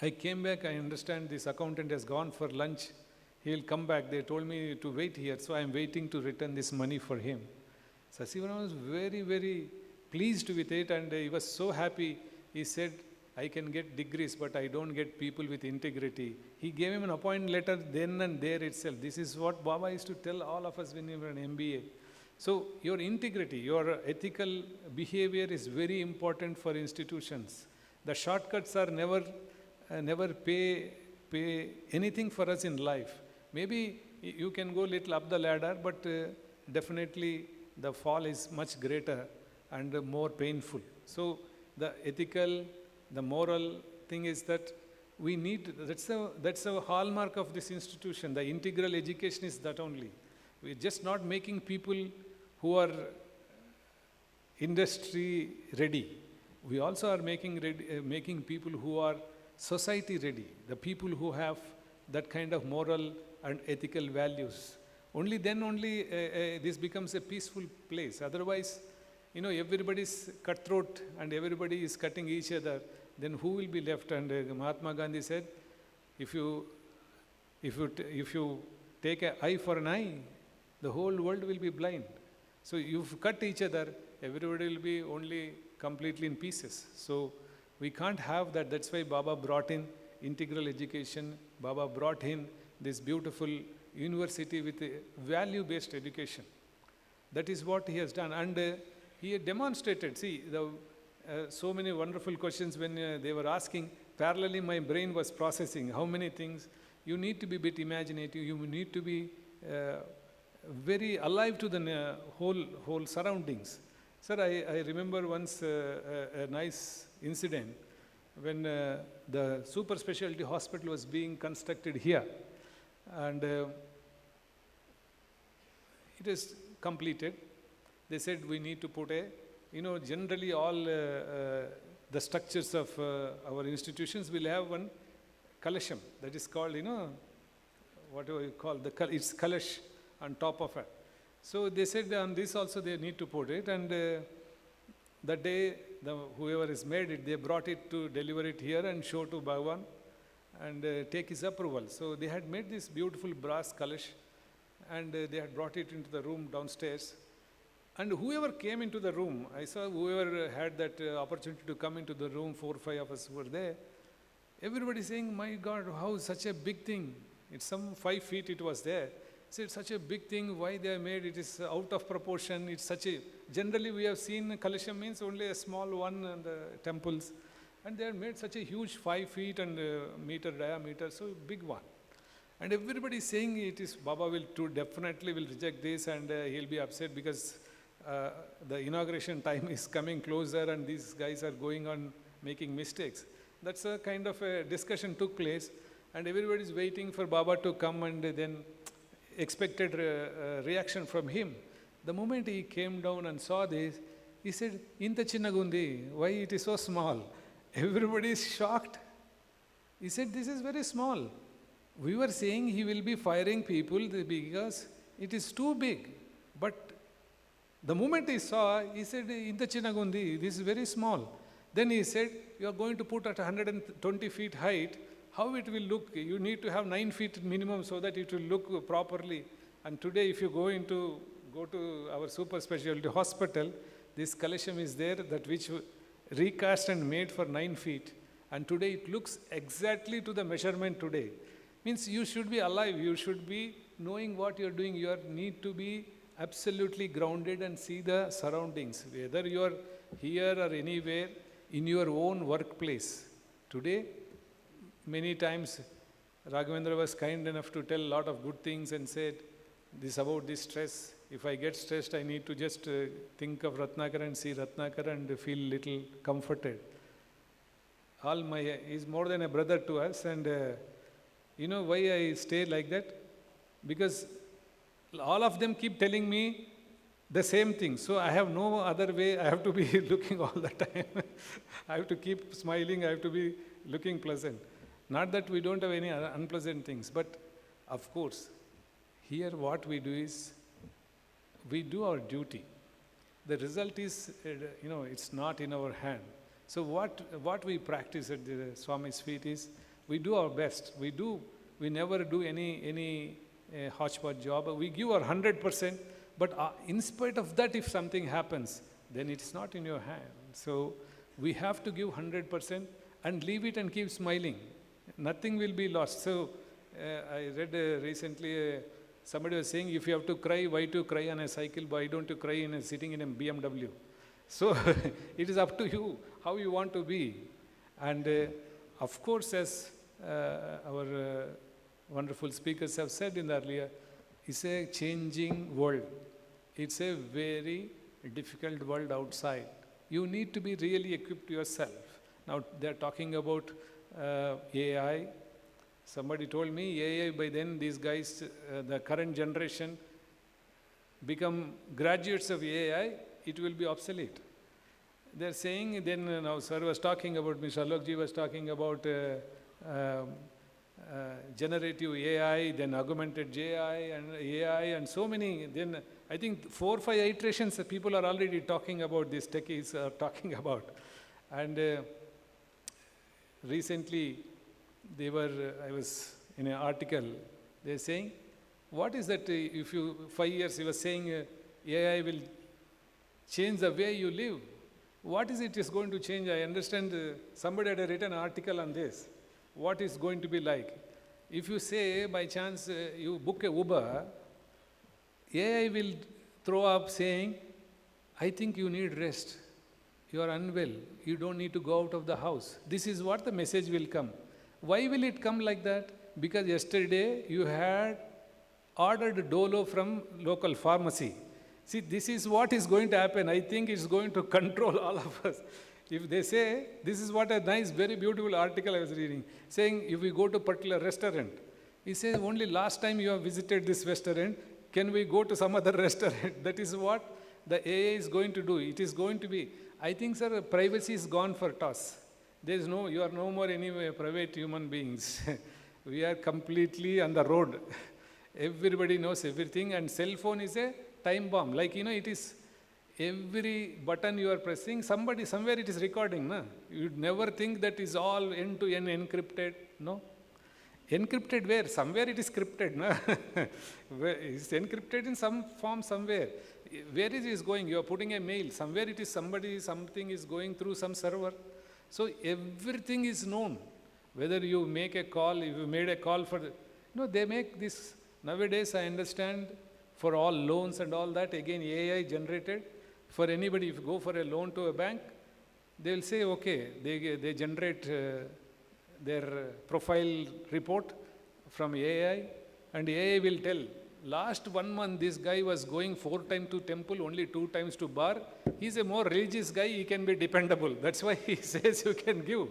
I came back, I understand this accountant has gone for lunch. He'll come back. They told me to wait here, so I'm waiting to return this money for him. Sir C.V. Raman was very, very pleased with it and he was so happy. He said, I can get degrees, but I don't get people with integrity. He gave him an appointment letter then and there itself. This is what Baba used to tell all of us when we were in MBA. So your integrity, your ethical behavior is very important for institutions. The shortcuts are never pay pay anything for us in life. Maybe you can go little up the ladder, but definitely the fall is much greater and more painful. So the ethical, the moral thing is that we need, that's a hallmark of this institution. The integral education is that only. We're just not making people who are industry ready. We also are making people who are society ready, the people who have that kind of moral and ethical values. Only then this becomes a peaceful place. Otherwise, everybody's cutthroat and everybody is cutting each other, then who will be left? And Mahatma Gandhi said, if you take an eye for an eye, the whole world will be blind. So you cut each other, everybody will be only completely in pieces. So we can't have that. That's why Baba brought in integral education. Baba brought in this beautiful university with a value-based education. That is what he has done. And he demonstrated, see, so many wonderful questions when they were asking, parallelly my brain was processing how many things. You need to be a bit imaginative. You need to be very alive to the whole surroundings. Sir, I remember once a nice incident when the super specialty hospital was being constructed here, and it is completed. They said we need to put generally all the structures of our institutions will have one kalasham, that is called, what do you call, it's kalash on top of it. So they said on this also they need to put it, and the day whoever has made it, they brought it to deliver it here and show to Bhagwan and take his approval. So they had made this beautiful brass kalash, and they had brought it into the room downstairs. And whoever came into the room, I saw whoever had that opportunity to come into the room, 4 or 5 of us were there, everybody saying, my God, how such a big thing. It's some 5 feet it was there. Said such a big thing, why they have made it is out of proportion. It's such a, generally we have seen Kalasham means only a small one in the temples. And they have made such a huge 5 feet and meter diameter, so big one. And everybody is saying it is, Baba will definitely will reject this, and he'll be upset because the inauguration time is coming closer and these guys are going on making mistakes. That's a kind of a discussion took place, and everybody is waiting for Baba to come, and then expected reaction from him. The moment he came down and saw this, he said, Inta chinnagundi, why it is so small? Everybody is shocked. He said, this is very small. We were saying he will be firing people because it is too big. But the moment he saw, he said, Inta chinnagundi, this is very small. Then he said, you are going to put at 120 feet height, how it will look? You need to have 9 feet minimum so that it will look properly. And today, if you go to our super specialty hospital, this Kalasham is there, that which recast and made for 9 feet. And today it looks exactly to the measurement today. Means you should be alive, you should be knowing what you're doing. You need to be absolutely grounded and see the surroundings, whether you're here or anywhere in your own workplace. Today, many times, Raghavendra was kind enough to tell a lot of good things and said, this about this stress. If I get stressed, I need to just think of Rathnakar and see Rathnakar and feel little comforted. He's more than a brother to us, and you know why I stay like that? Because all of them keep telling me the same thing. So I have no other way. I have to be looking all the time. I have to keep smiling. I have to be looking pleasant. Not that we don't have any unpleasant things, but of course, here what we do is, we do our duty. The result is, it's not in our hand. So what we practice at the Swami's feet is, we do our best. We never do any hodgepodge job. We give our 100%, but in spite of that, if something happens, then it's not in your hand. So we have to give 100% and leave it and keep smiling. Nothing will be lost. So I read recently, somebody was saying, if you have to cry, why to cry on a cycle? Why don't you cry sitting in a BMW? So it is up to you how you want to be. And of course, as our wonderful speakers have said in the earlier, it's a changing world. It's a very difficult world outside. You need to be really equipped yourself. Now they're talking about AI. Somebody told me AI, by then these guys, the current generation, become graduates of AI, it will be obsolete. They're saying, then now sir was talking about, Mr. Alok was talking about generative AI, then augmented AI and so many, then I think 4 or 5 iterations people are already talking about, these techies are talking about. And recently, I was in an article, they're saying, what is that if you, 5 years, he was saying AI will change the way you live. What is it is going to change? I understand somebody had written an article on this. What is going to be like? If you say, by chance, you book a Uber, AI will throw up saying, I think you need rest. You are unwell. You don't need to go out of the house. This is what the message will come. Why will it come like that? Because yesterday you had ordered Dolo from local pharmacy. See, this is what is going to happen. I think it's going to control all of us. If they say, this is what a nice, very beautiful article I was reading, saying if we go to a particular restaurant, he says only last time you have visited this restaurant, can we go to some other restaurant? That is what the AI is going to do. It is going to be, I think, sir, privacy is gone for toss. There is no, you are no more anyway private human beings. We are completely on the road. Everybody knows everything, and cell phone is a time bomb. Like, it is every button you are pressing, somebody, somewhere it is recording. No? You'd never think that is all end-to-end encrypted. No? Encrypted where? Somewhere it is crypted. No? It's encrypted in some form somewhere. Where is it going? You are putting a mail. Somewhere it is something is going through some server. So everything is known. Whether you make a call, if you made a call for, they make this, nowadays I understand, for all loans and all that, again AI generated. For anybody, if you go for a loan to a bank, they will say, okay, they generate their profile report from AI, and AI will tell, last 1 month this guy was going 4 times to temple, only 2 times to bar. He's a more religious guy, he can be dependable. That's why he says you can give.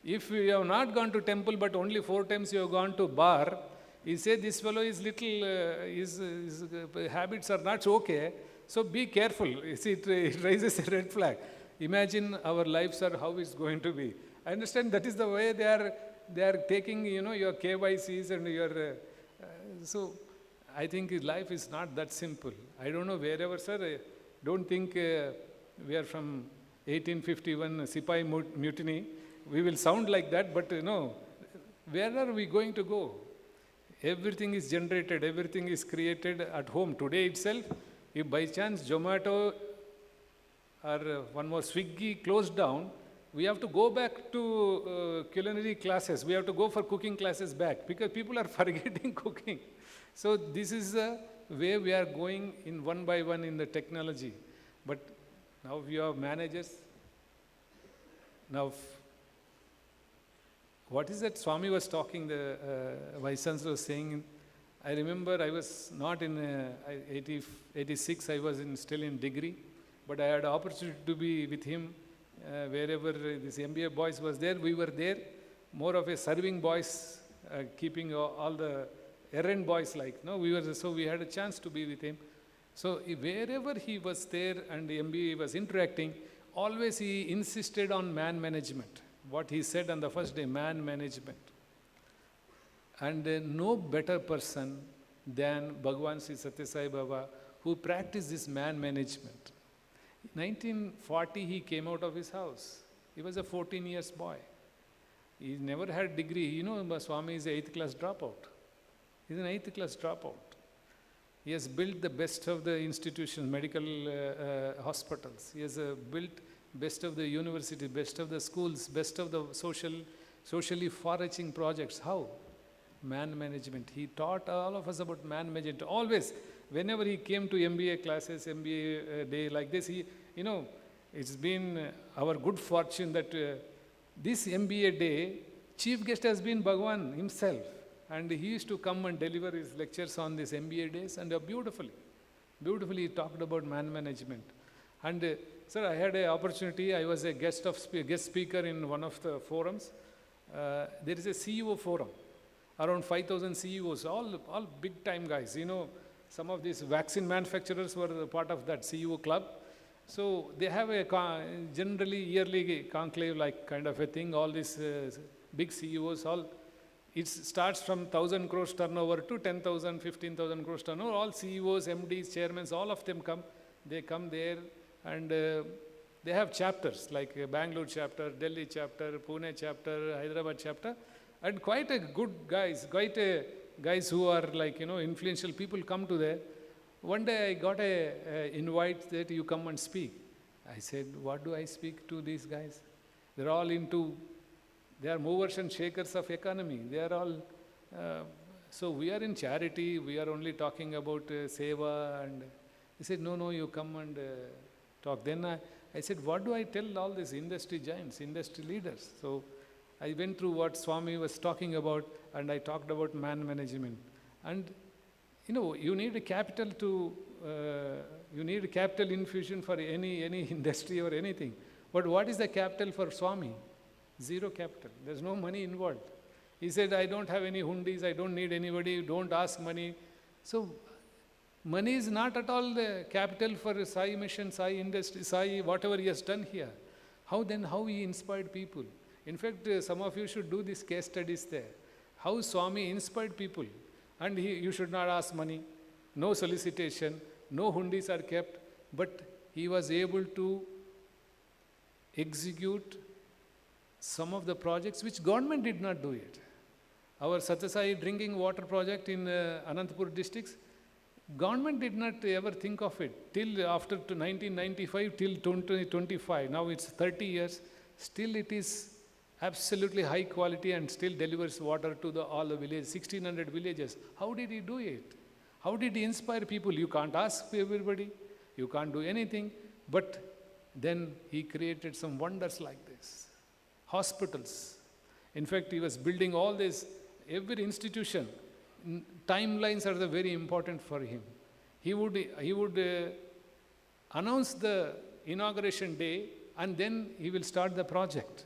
If you have not gone to temple, but only 4 times you have gone to bar, he said this fellow is little, his habits are not okay, so be careful. You see, it raises a red flag. Imagine our lives are how it's going to be. I understand that is the way they are taking, your KYCs and your, so I think life is not that simple. I don't know wherever, sir, don't think we are from 1851 Sipai mutiny. We will sound like that, but where are we going to go? Everything is generated, everything is created at home. Today itself, if by chance Zomato or one more Swiggy closed down, we have to go back to culinary classes. We have to go for cooking classes back because people are forgetting cooking. So this is the way we are going in one by one in the technology. But now we have managers. Now, what is that Swami was talking, the Vice-Chancellor was saying, I remember I was not in 86, I was still in degree, but I had the opportunity to be with him wherever this MBA boys was there, we were there, more of a serving boys, keeping all the errand boys like, so we had a chance to be with him. So wherever he was there and the MBA was interacting, always he insisted on man management. What he said on the first day, man management. And no better person than Bhagavan Sri Sathya Sai Baba who practiced this man management. In 1940, he came out of his house. He was a 14 years boy. He never had degree. Swami is an 8th class dropout. He's an 8th class dropout. He has built the best of the institutions, medical hospitals. He has built best of the university, best of the schools, best of the socially far-reaching projects. How? Man management. He taught all of us about man management. Always, whenever he came to MBA classes, MBA day like this, it's been our good fortune that this MBA day, chief guest has been Bhagavan himself. And he used to come and deliver his lectures on these MBA days, and beautifully he talked about man management. And sir, I had an opportunity, I was a guest speaker in one of the forums. There is a CEO forum, around 5,000 CEOs, all big time guys. You know, some of these vaccine manufacturers were part of that CEO club. So they have a generally yearly conclave like kind of a thing, all these big CEOs, it starts from 1,000 crores turnover to 10,000, 15,000 crores turnover, all CEOs, MDs, chairmen, all of them come. They come there and they have chapters like Bangalore chapter, Delhi chapter, Pune chapter, Hyderabad chapter, and quite a good guys, guys who are like, influential people come to there. One day I got a invite that you come and speak. I said, what do I speak to these guys? They're all they are movers and shakers of economy. They are all, so we are in charity, we are only talking about seva. And he said, no, you come and talk. Then I said, what do I tell all these industry giants, industry leaders? So I went through what Swami was talking about, and I talked about man management. And you need a capital you need a capital infusion for any industry or anything. But what is the capital for Swami? Zero capital. There's no money involved. He said, I don't have any hundis, I don't need anybody, don't ask money. So money is not at all the capital for Sai mission, Sai industry, Sai whatever he has done here. How he inspired people? In fact, some of you should do these case studies there. How Swami inspired people. And you should not ask money, no solicitation, no hundis are kept, but he was able to execute some of the projects which government did not do it. Our Sathya Sai drinking water project in Anantapur districts, government did not ever think of it till after 1995 till 2025. Now it's 30 years, still it is absolutely high quality and still delivers water to all the villages, 1,600 villages. How did he do it? How did he inspire people? You can't ask everybody, you can't do anything, but then he created some wonders like this. Hospitals. In fact, he was building all this, every institution. Timelines are very important for him. He would announce the inauguration day and then he will start the project.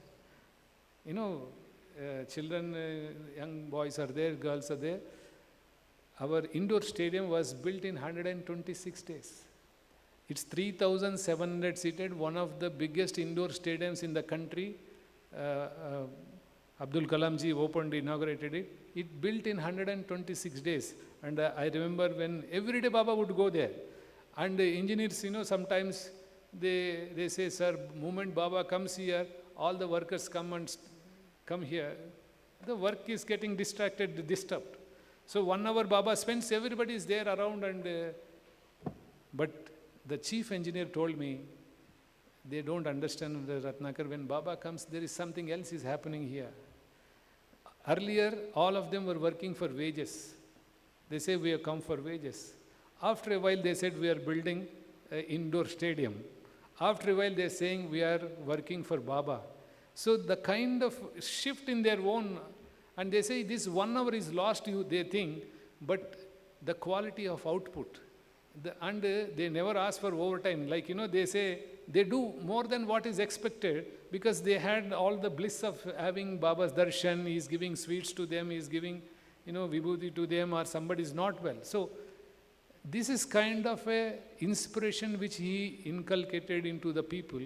Children, young boys are there, girls are there. Our indoor stadium was built in 126 days. It's 3,700 seated, one of the biggest indoor stadiums in the country. Abdul Kalamji opened, inaugurated it. It built in 126 days. And I remember when every day Baba would go there. And the engineers, sometimes they say, sir, moment Baba comes here, all the workers come here. The work is getting disturbed. So 1 hour Baba spends, everybody is there around. But the chief engineer told me, they don't understand the Rathnakar. When Baba comes, there is something else is happening here. Earlier, all of them were working for wages. They say, we have come for wages. After a while, they said, we are building an indoor stadium. After a while, they're saying, we are working for Baba. So the kind of shift in their own, and they say, this 1 hour is lost, they think, but the quality of output. And they never ask for overtime. Like, they say, they do more than what is expected because they had all the bliss of having Baba's darshan. He is giving sweets to them, he is giving, vibhuti to them, or somebody is not well. So this is kind of a inspiration which he inculcated into the people.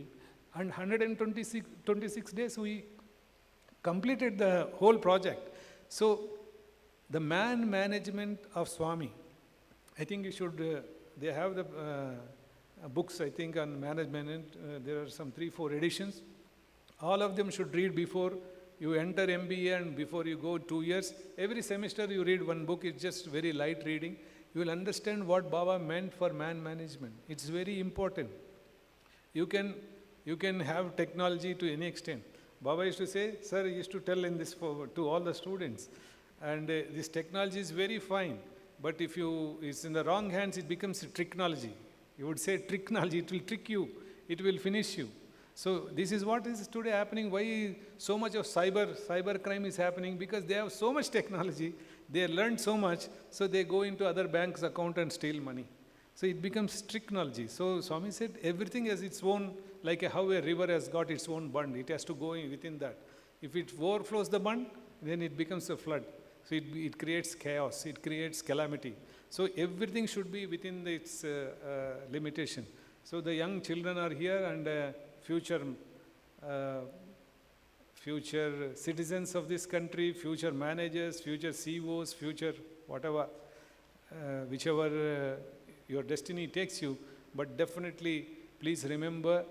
And 126 days we completed the whole project. So the man management of Swami, I think you should, they have the books, I think, on management. There are some 3-4 editions. All of them should read before you enter MBA and before you go 2 years. Every semester you read one book. It's just very light reading. You will understand what Baba meant for man management. It's very important. You can have technology to any extent. Baba used to say, sir, he used to tell in this to all the students, and this technology is very fine, but if it's in the wrong hands, it becomes a tricknology. You would say tricknology, it will trick you, it will finish you. So this is what is today happening. Why so much of cyber crime is happening? Because they have so much technology, they learned so much, so they go into other banks' account and steal money. So it becomes technology. So Swami said everything has its own, like how a river has got its own bund. It has to go in within that. If it overflows the bund, then it becomes a flood. So it creates chaos, it creates calamity. So everything should be within its limitation. So the young children are here and future citizens of this country, future managers, future CEOs, future whatever, whichever your destiny takes you. But definitely, please remember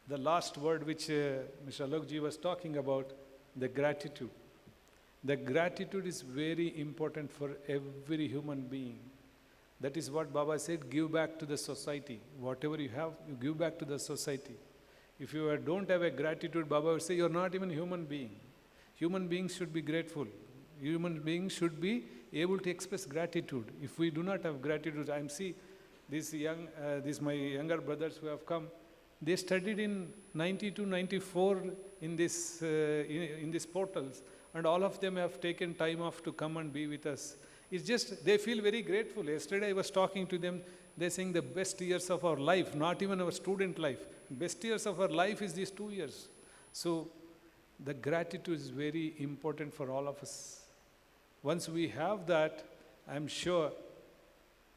the last word which Mr. Alok ji was talking about, the gratitude. The gratitude is very important for every human being. That is what Baba said, give back to the society. Whatever you have, you give back to the society. If you don't have a gratitude, Baba would say, you're not even a human being. Human beings should be grateful. Human beings should be able to express gratitude. If we do not have gratitude, these my younger brothers who have come, they studied in 92, 94 in these portals, and all of them have taken time off to come and be with us. It's just, they feel very grateful. Yesterday I was talking to them, they're saying the best years of our life, not even our student life, best years of our life is these 2 years. So the gratitude is very important for all of us. Once we have that, I'm sure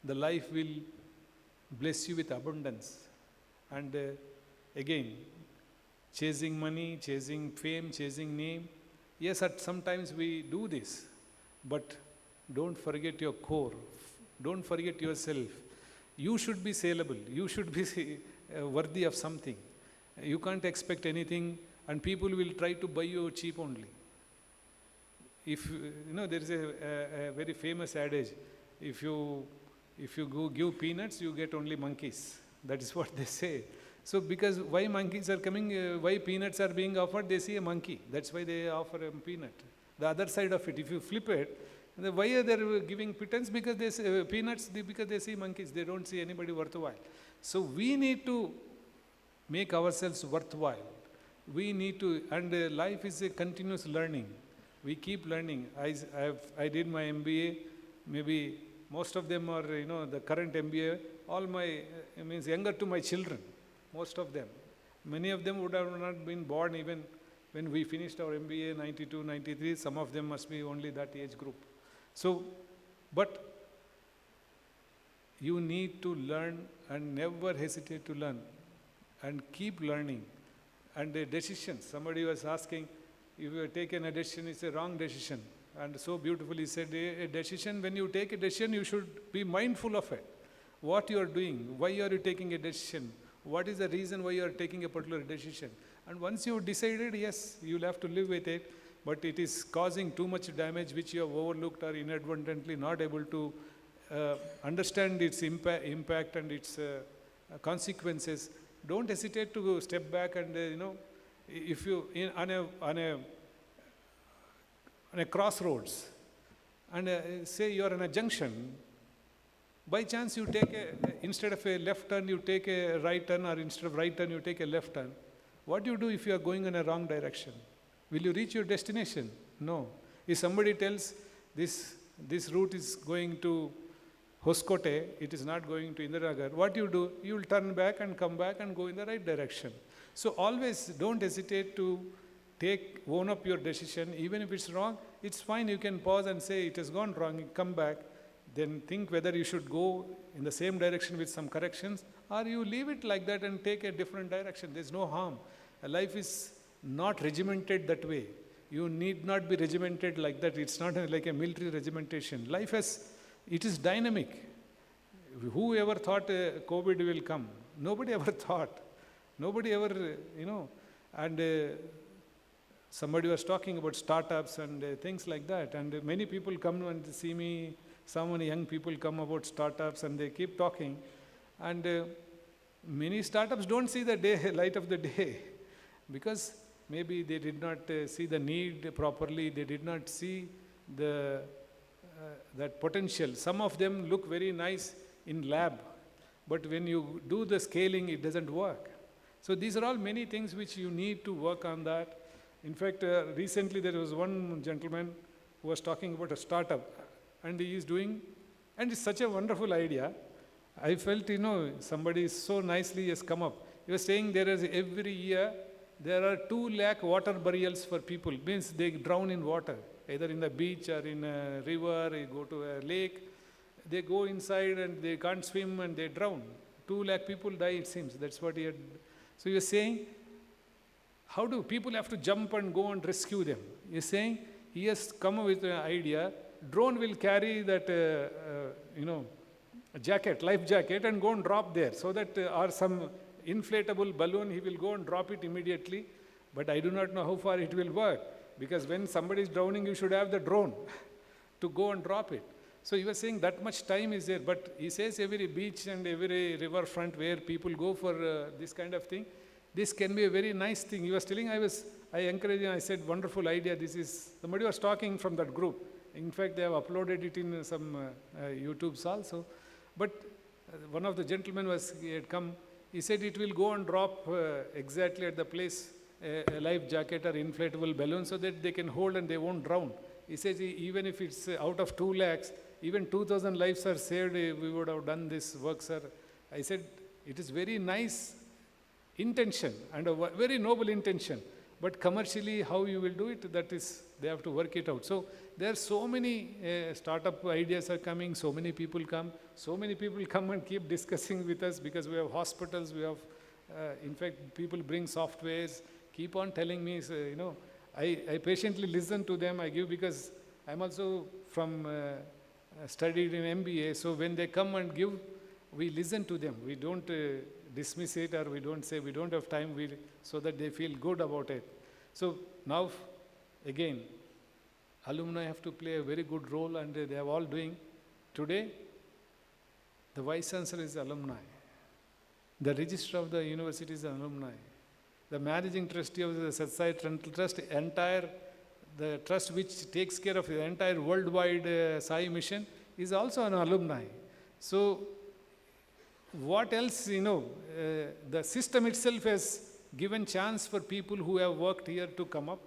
the life will bless you with abundance. And again, chasing money, chasing fame, chasing name. Yes, sometimes we do this, but don't forget your core. Don't forget yourself. You should be saleable. You should be worthy of something. You can't expect anything, and people will try to buy you cheap only. If there is a very famous adage: if you go give peanuts, you get only monkeys. That is what they say. So because why monkeys are coming, why peanuts are being offered, they see a monkey. That's why they offer a peanut. The other side of it, if you flip it, why are they giving pittance? Because they say, peanuts, because they see monkeys. They don't see anybody worthwhile. So we need to make ourselves worthwhile. We need to, and life is a continuous learning. We keep learning. I did my MBA. Maybe most of them are, the current MBA. All means younger to my children. Most of them. Many of them would have not been born even when we finished our MBA, 92, 93. Some of them must be only that age group. So, but you need to learn and never hesitate to learn and keep learning. And the decisions, somebody was asking, if you have taken a decision, it's a wrong decision. And so beautifully said, a decision, when you take a decision, you should be mindful of it. What you are doing, why are you taking a decision? What is the reason why you are taking a particular decision? And once you have decided, yes, you'll have to live with it, but it is causing too much damage which you have overlooked or inadvertently not able to understand its impact and its consequences. Don't hesitate to step back and, if you, on a crossroads, and say you are in a junction, by chance you take instead of a left turn, you take a right turn, or instead of right turn, you take a left turn. What do you do if you are going in a wrong direction? Will you reach your destination? No. If somebody tells this route is going to Hoskote, it is not going to Indiragar, what you do? You will turn back and come back and go in the right direction. So always don't hesitate to own up your decision. Even if it's wrong, it's fine. You can pause and say it has gone wrong, you come back. Then think whether you should go in the same direction with some corrections, or you leave it like that and take a different direction. There's no harm. Life is not regimented that way. You need not be regimented like that. It's not like a military regimentation. Life it is dynamic. Who ever thought COVID will come? Nobody ever thought. Nobody ever, and somebody was talking about startups and things like that. And many people come and see me. So many young people come about startups and they keep talking. And many startups don't see the light of the day because maybe they did not see the need properly. They did not see that potential. Some of them look very nice in lab, but when you do the scaling, it doesn't work. So these are all many things which you need to work on that. In fact, recently there was one gentleman who was talking about a startup, and he is doing, and it's such a wonderful idea. I felt, somebody so nicely has come up. He was saying there is every year, there are 2 lakh water burials for people. Means they drown in water, either in the beach or in a river, they go to a lake. They go inside and they can't swim and they drown. 2 lakh people die, it seems. That's what he had. So he was saying, how do people have to jump and go and rescue them? He is saying, he has come up with an idea. Drone will carry that, a jacket, life jacket, and go and drop there, so that, or some inflatable balloon, he will go and drop it immediately. But I do not know how far it will work, because when somebody is drowning, you should have the drone to go and drop it. So he was saying that much time is there, but he says every beach and every riverfront where people go for this kind of thing, this can be a very nice thing. He was telling, I encouraged him, I said, wonderful idea, this is, somebody was talking from that group. In fact, they have uploaded it in some YouTubes also. But one of the gentlemen he had come, he said it will go and drop exactly at the place a life jacket or inflatable balloon, so that they can hold and they won't drown. He says even if it's out of 2 lakhs, even 2,000 lives are saved, we would have done this work, sir. I said, it is very nice intention and a very noble intention. But commercially, how you will do it, that is, they have to work it out. So there are so many startup ideas are coming, so many people come and keep discussing with us, because we have hospitals, we have, in fact, people bring softwares, keep on telling me, so, I patiently listen to them, I give, because I'm also from, studied in MBA, so when they come and give, we listen to them. We don't dismiss it, or we don't say we don't have time, so that they feel good about it. So now, again, alumni have to play a very good role, and they are all doing. Today, the Vice-Chancellor is alumni. The Registrar of the University is alumni. The Managing Trustee of the Sathya Sai Central Trust, the trust which takes care of the entire worldwide Sai mission, is also an alumni. So, what else, the system itself has given chance for people who have worked here to come up.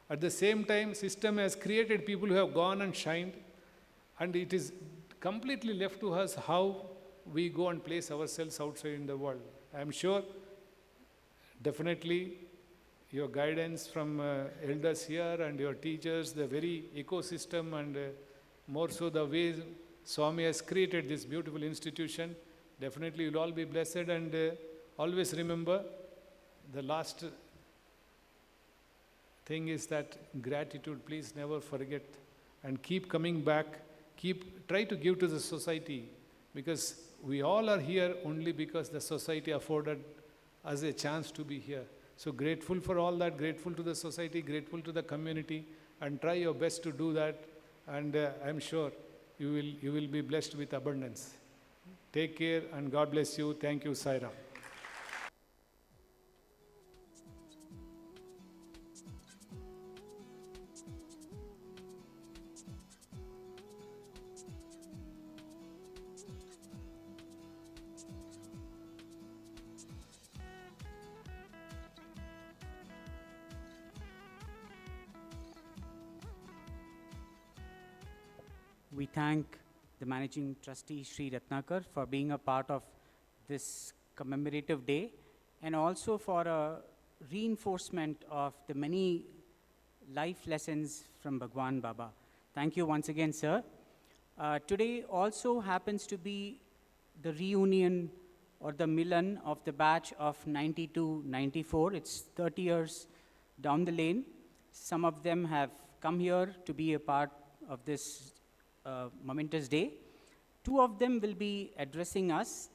At the same time, system has created people who have gone and shined, and it is completely left to us how we go and place ourselves outside in the world. I am sure, definitely, your guidance from elders here and your teachers, the very ecosystem, and more so the way Swami has created this beautiful institution, definitely you'll all be blessed, and always remember, the last thing is that gratitude, please never forget, and keep coming back, try to give to the society, because we all are here only because the society afforded us a chance to be here. So grateful for all that, grateful to the society, grateful to the community, and try your best to do that, and I'm sure you will be blessed with abundance. Take care, and God bless you. Thank you, Sai Ram. We thank the Managing Trustee, Sri Rathnakar, for being a part of this commemorative day, and also for a reinforcement of the many life lessons from Bhagwan Baba. Thank you once again, sir. Today also happens to be the reunion or the MILAN of the batch of 92-94. It's 30 years down the lane. Some of them have come here to be a part of this momentous day. 2 of them will be addressing us,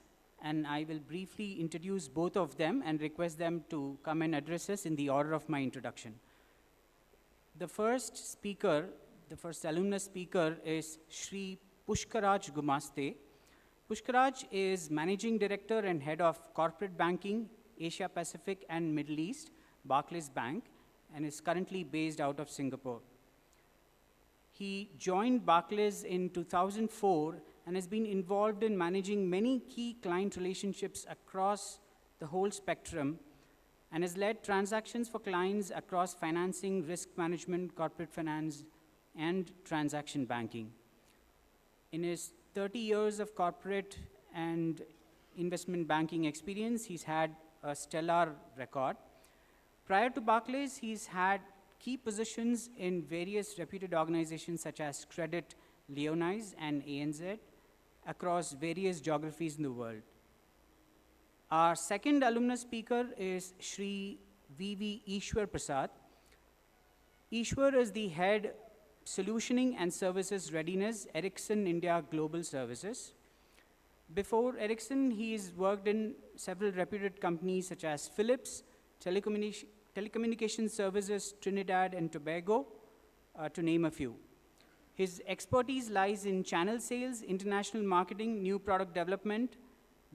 and I will briefly introduce both of them and request them to come and address us in the order of my introduction. The first speaker, the first alumnus speaker, is Sri Pushkaraj Gumaste. Pushkaraj is Managing Director and Head of Corporate Banking, Asia Pacific and Middle East, Barclays Bank, and is currently based out of Singapore. He joined Barclays in 2004 and has been involved in managing many key client relationships across the whole spectrum, and has led transactions for clients across financing, risk management, corporate finance, and transaction banking. In his 30 years of corporate and investment banking experience, he's had a stellar record. Prior to Barclays, he's had key positions in various reputed organizations such as Credit Lyonnais and ANZ across various geographies in the world. Our second alumnus speaker is Sri V.V. Eashwar Prasad. Eashwar is the head Solutioning and Services Readiness, Ericsson India Global Services. Before Ericsson, he's worked in several reputed companies such as Philips, Telecommunication Services Trinidad and Tobago, to name a few. His expertise lies in channel sales, international marketing, new product development,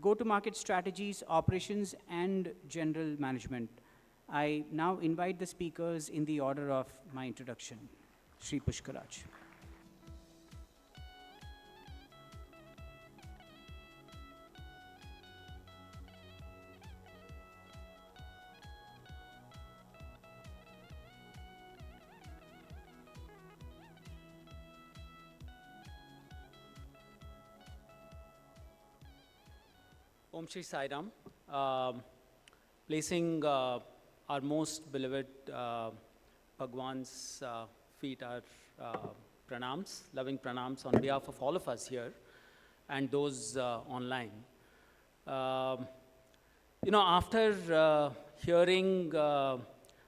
go-to-market strategies, operations, and general management. I now invite the speakers in the order of my introduction. Sri Pushkaraj. Om Shri Sai Ram. Placing our most beloved Bhagwan's feet are pranams, loving pranams on behalf of all of us here and those online. After hearing our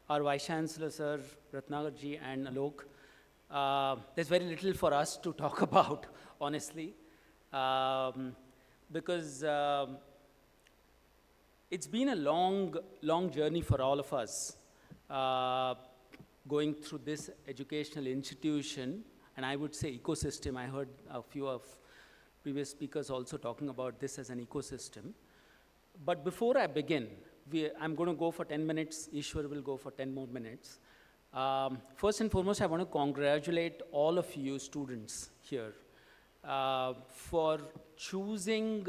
Vice-Chancellor, Sir Rathnakar ji and Alok, there's very little for us to talk about, honestly, because it's been a long journey for all of us, going through this educational institution, and I would say ecosystem. I heard a few of previous speakers also talking about this as an ecosystem. But before I begin, I'm going to go for 10 minutes. Eashwar will go for 10 more minutes. First and foremost, I want to congratulate all of you students here for choosing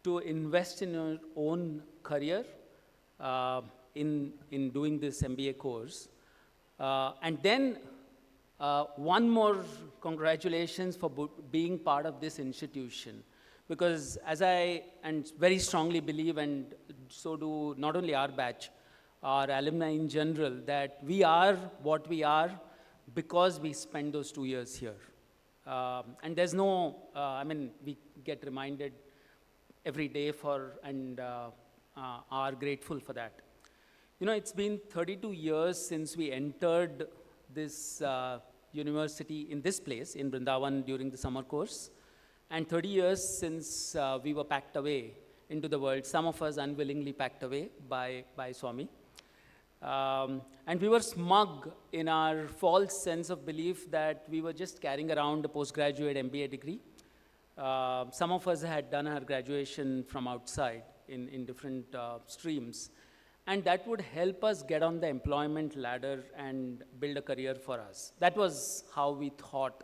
to invest in your own career in doing this MBA course. And then one more congratulations for being part of this institution. Because as I very strongly believe, and so do not only our batch, our alumni in general, that we are what we are because we spent those 2 years here. And there's no, we get reminded every day and are grateful for that. It's been 32 years since we entered this university in this place, in Brindavan, during the summer course, and 30 years since we were packed away into the world, some of us unwillingly packed away by Swami. And we were smug in our false sense of belief that we were just carrying around a postgraduate MBA degree. Some of us had done our graduation from outside in different streams. And that would help us get on the employment ladder and build a career for us. That was how we thought.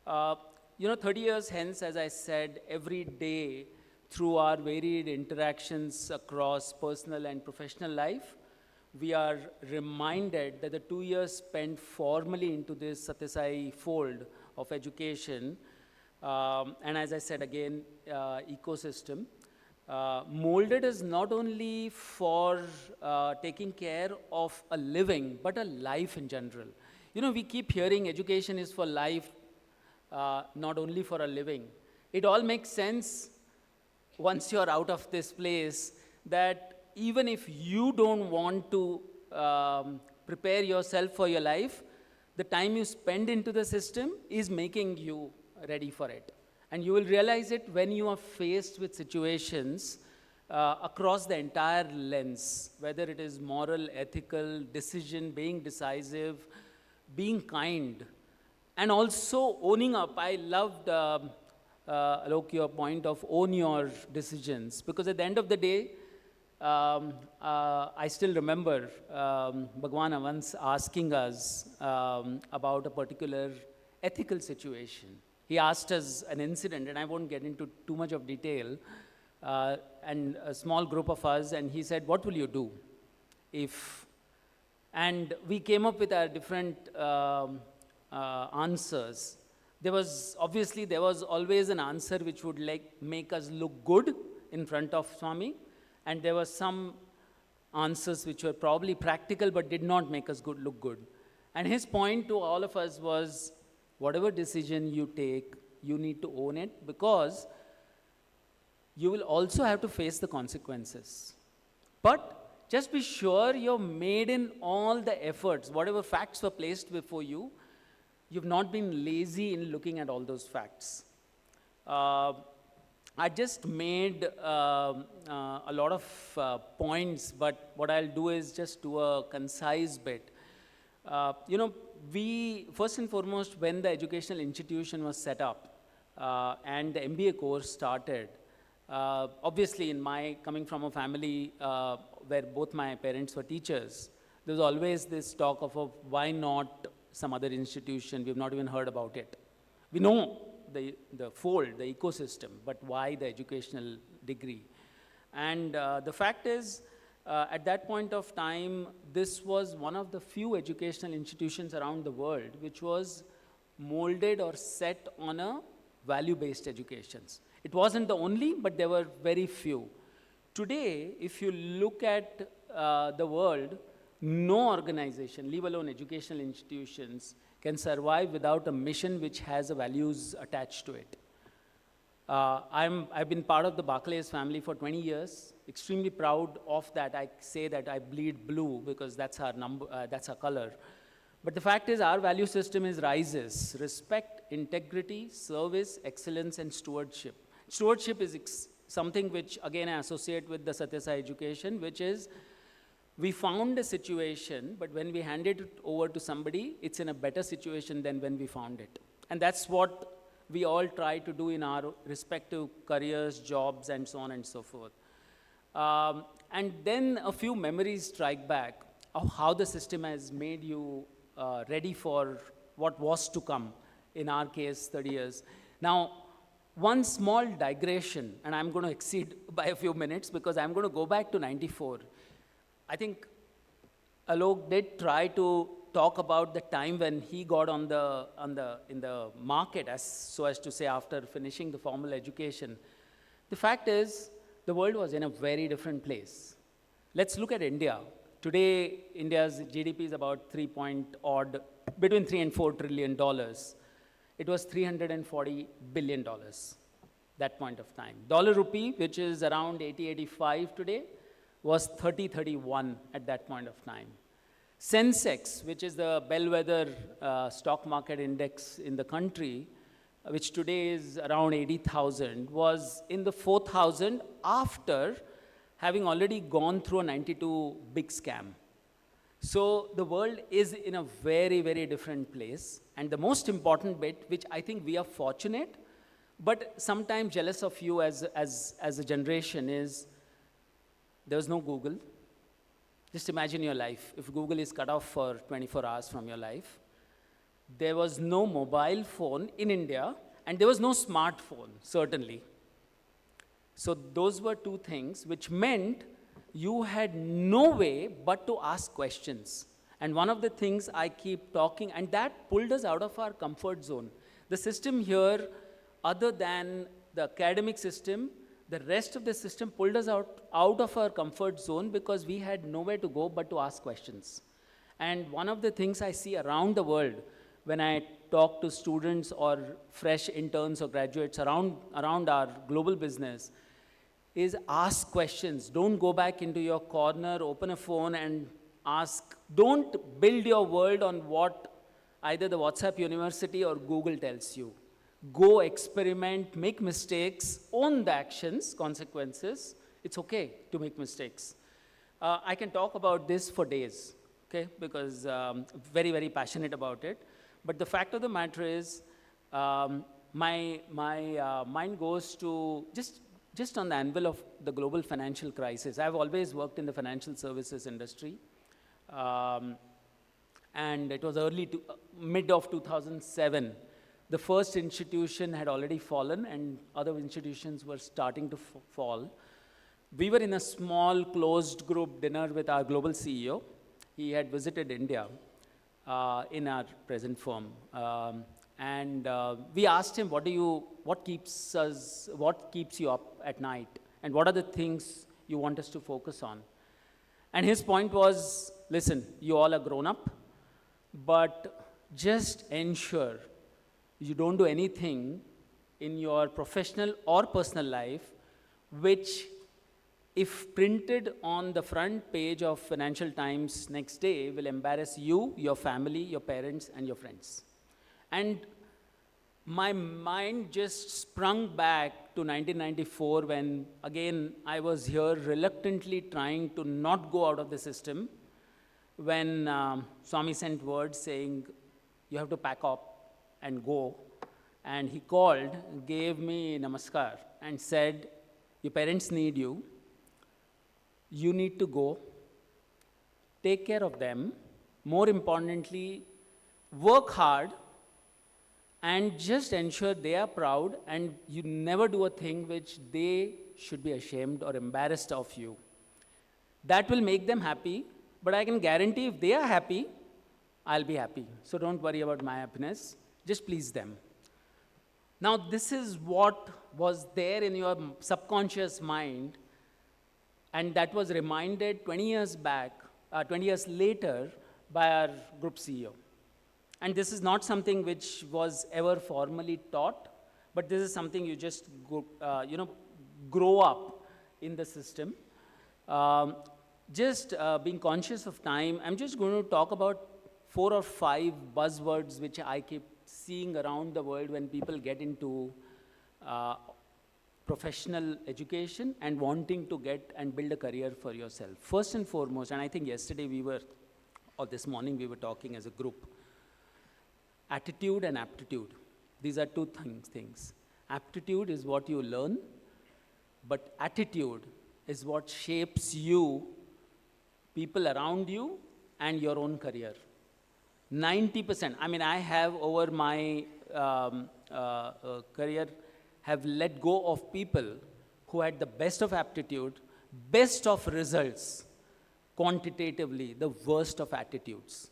30 years hence, as I said, every day through our varied interactions across personal and professional life, we are reminded that the 2 years spent formally into this Sathya Sai fold of education, and as I said again, ecosystem, molded us not only for taking care of a living, but a life in general. We keep hearing education is for life, not only for a living. It all makes sense once you're out of this place, that even if you don't want to prepare yourself for your life, the time you spend into the system is making you ready for it. And you will realize it when you are faced with situations across the entire lens, whether it is moral, ethical, decision, being decisive, being kind, and also owning up. I loved, Alok, your point of own your decisions, because at the end of the day, I still remember Bhagwan once asking us about a particular ethical situation. He asked us an incident, and I won't get into too much of detail, and a small group of us, and he said, what will you do if, and we came up with our different answers. There was always an answer which would make us look good in front of Swami, and there were some answers which were probably practical but did not make us look good. And his point to all of us was, whatever decision you take, you need to own it, because you will also have to face the consequences. But just be sure you've made in all the efforts, whatever facts were placed before you, you've not been lazy in looking at all those facts. I just made a lot of points, but what I'll do is just do a concise bit. We, first and foremost, when the educational institution was set up and the MBA course started, obviously coming from a family where both my parents were teachers, there was always this talk of why not some other institution, we've not even heard about it. We know the fold, the ecosystem, but why the educational degree? And the fact is, at that point of time, this was one of the few educational institutions around the world which was molded or set on a value-based educations. It wasn't the only, but there were very few. Today, if you look at the world, no organization, leave alone educational institutions, can survive without a mission which has a values attached to it. I've been part of the Barclays family for 20 years, extremely proud of that. I say that I bleed blue because that's our color. But the fact is, our value system is RISES: respect, integrity, service, excellence, and stewardship. Stewardship is something which, again, I associate with the Sathya Sai education, which is, we found a situation, but when we handed it over to somebody, it's in a better situation than when we found it. And that's what we all try to do in our respective careers, jobs, and so on and so forth. And then a few memories strike back of how the system has made you ready for what was to come, in our case, 30 years. Now, one small digression, and I'm going to exceed by a few minutes because I'm going to go back to 94. I think Alok did try to talk about the time when he got in the market, so as to say, after finishing the formal education. The fact is, the world was in a very different place. Let's look at India. Today, India's GDP is about between $3 and $4 trillion. It was $340 billion, that point of time. Dollar rupee, which is around 80-85 today, was 30-31 at that point of time. Sensex, which is the bellwether stock market index in the country, which today is around 80,000, was in the 4,000 after having already gone through a 92 big scam. So the world is in a very, very different place. And the most important bit, which I think we are fortunate, but sometimes jealous of you as a generation, is there was no Google. Just imagine your life. If Google is cut off for 24 hours from your life, there was no mobile phone in India, and there was no smartphone, certainly. So those were two things which meant you had no way but to ask questions. And one of the things I keep talking, and that pulled us out of our comfort zone. The system here, other than the academic system, the rest of the system pulled us out of our comfort zone because we had nowhere to go but to ask questions. And one of the things I see around the world when I talk to students or fresh interns or graduates around our global business is ask questions. Don't go back into your corner, open a phone and ask. Don't build your world on what either the WhatsApp University or Google tells you. Go experiment, make mistakes, own the actions, consequences. It's okay to make mistakes. I can talk about this for days, okay, because I'm very, very passionate about it. But the fact of the matter is, my mind goes to just on the anvil of the global financial crisis. I've always worked in the financial services industry. And it was mid of 2007 The first institution had already fallen and other institutions were starting to fall. We were in a small closed group dinner with our global CEO. He had visited India in our present firm. We asked him, what keeps you up at night? And what are the things you want us to focus on? And his point was, listen, you all are grown up, but just ensure you don't do anything in your professional or personal life which, if printed on the front page of Financial Times next day, will embarrass you, your family, your parents, and your friends. And my mind just sprung back to 1994 when, again, I was here reluctantly trying to not go out of the system when Swami sent word saying, you have to pack up and go. And he called, gave me namaskar and said, your parents need you. You need to go. Take care of them. More importantly, work hard and just ensure they are proud, and you never do a thing which they should be ashamed or embarrassed of you. That will make them happy, but I can guarantee if they are happy, I'll be happy. So don't worry about my happiness, just please them. Now this is what was there in your subconscious mind, and that was reminded 20 years back, 20 years later by our group CEO. And this is not something which was ever formally taught, but this is something you just grow up in the system. Being conscious of time, I'm just going to talk about 4 or 5 buzzwords which I keep seeing around the world when people get into professional education and wanting to get and build a career for yourself. First and foremost, and I think yesterday this morning we were talking as a group, attitude and aptitude. These are two things. Aptitude is what you learn, but attitude is what shapes you, people around you, and your own career. 90%, I mean, I have over my career, have let go of people who had the best of aptitude, best of results, quantitatively, the worst of attitudes.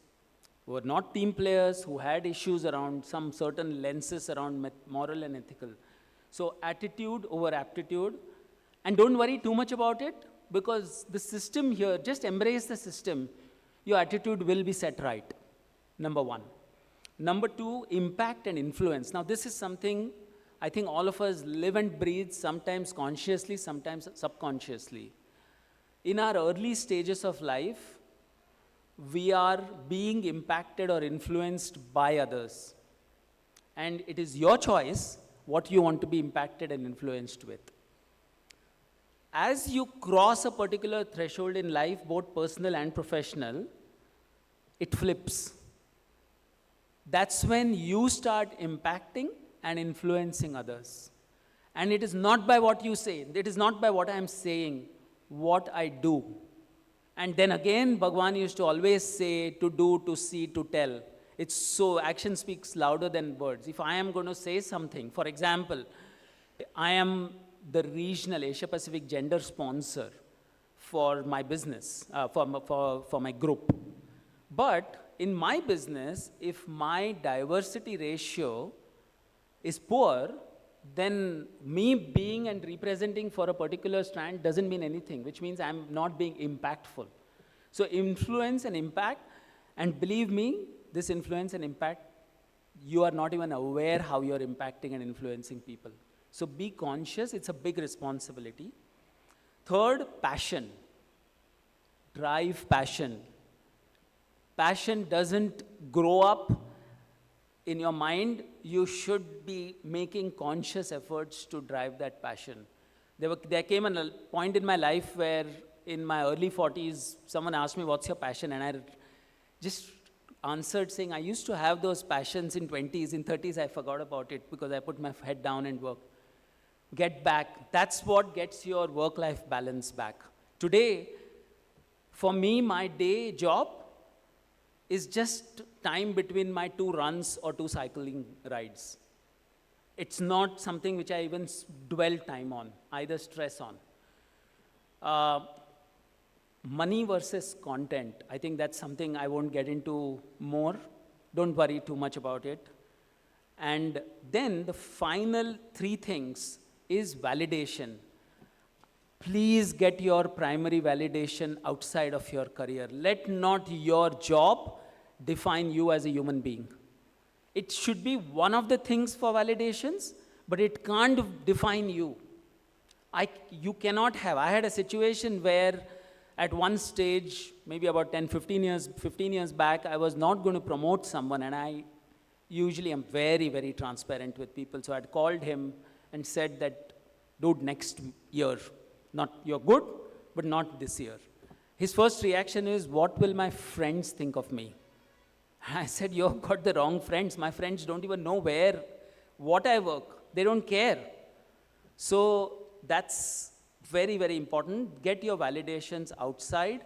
Who were not team players, who had issues around some certain lenses around moral and ethical. So attitude over aptitude, and don't worry too much about it, because the system here, just embrace the system. Your attitude will be set right, number 1. Number 2, impact and influence. Now this is something I think all of us live and breathe, sometimes consciously, sometimes subconsciously. In our early stages of life, we are being impacted or influenced by others. And it is your choice what you want to be impacted and influenced with. As you cross a particular threshold in life, both personal and professional, it flips. That's when you start impacting and influencing others. And it is not by what you say, it is not by what I am saying, what I do. And then again, Bhagwan used to always say, to do, to see, to tell. It's so, action speaks louder than words. If I am going to say something, for example, I am the regional Asia-Pacific gender sponsor for my business, for my group. But in my business, if my diversity ratio is poor, then me being and representing for a particular strand doesn't mean anything, which means I'm not being impactful. So influence and impact, and believe me, this influence and impact, you are not even aware how you're impacting and influencing people. So be conscious, it's a big responsibility. Third, passion. Drive passion. Passion doesn't grow up in your mind. You should be making conscious efforts to drive that passion. There came a point in my life where in my early 40s, someone asked me, what's your passion? And I just answered saying, I used to have those passions in 20s, in 30s I forgot about it because I put my head down and worked. Get back. That's what gets your work-life balance back. Today, for me, my day job is just time between my 2 runs or 2 cycling rides. it's not something which I even dwell time on, either stress on. Money versus content, I think that's something I won't get into more. Don't worry too much about it. And then the final 3 things is validation. Please get your primary validation outside of your career. Let not your job define you as a human being. It should be one of the things for validations, but it can't define you. You cannot have. I had a situation where at one stage, maybe about 15 years back, I was not going to promote someone, and I usually am very, very transparent with people. So I'd called him and said that, dude, next year, you're good, but not this year. His first reaction is, what will my friends think of me? I said, you've got the wrong friends. My friends don't even know what I work. They don't care. So that's very, very important. Get your validations outside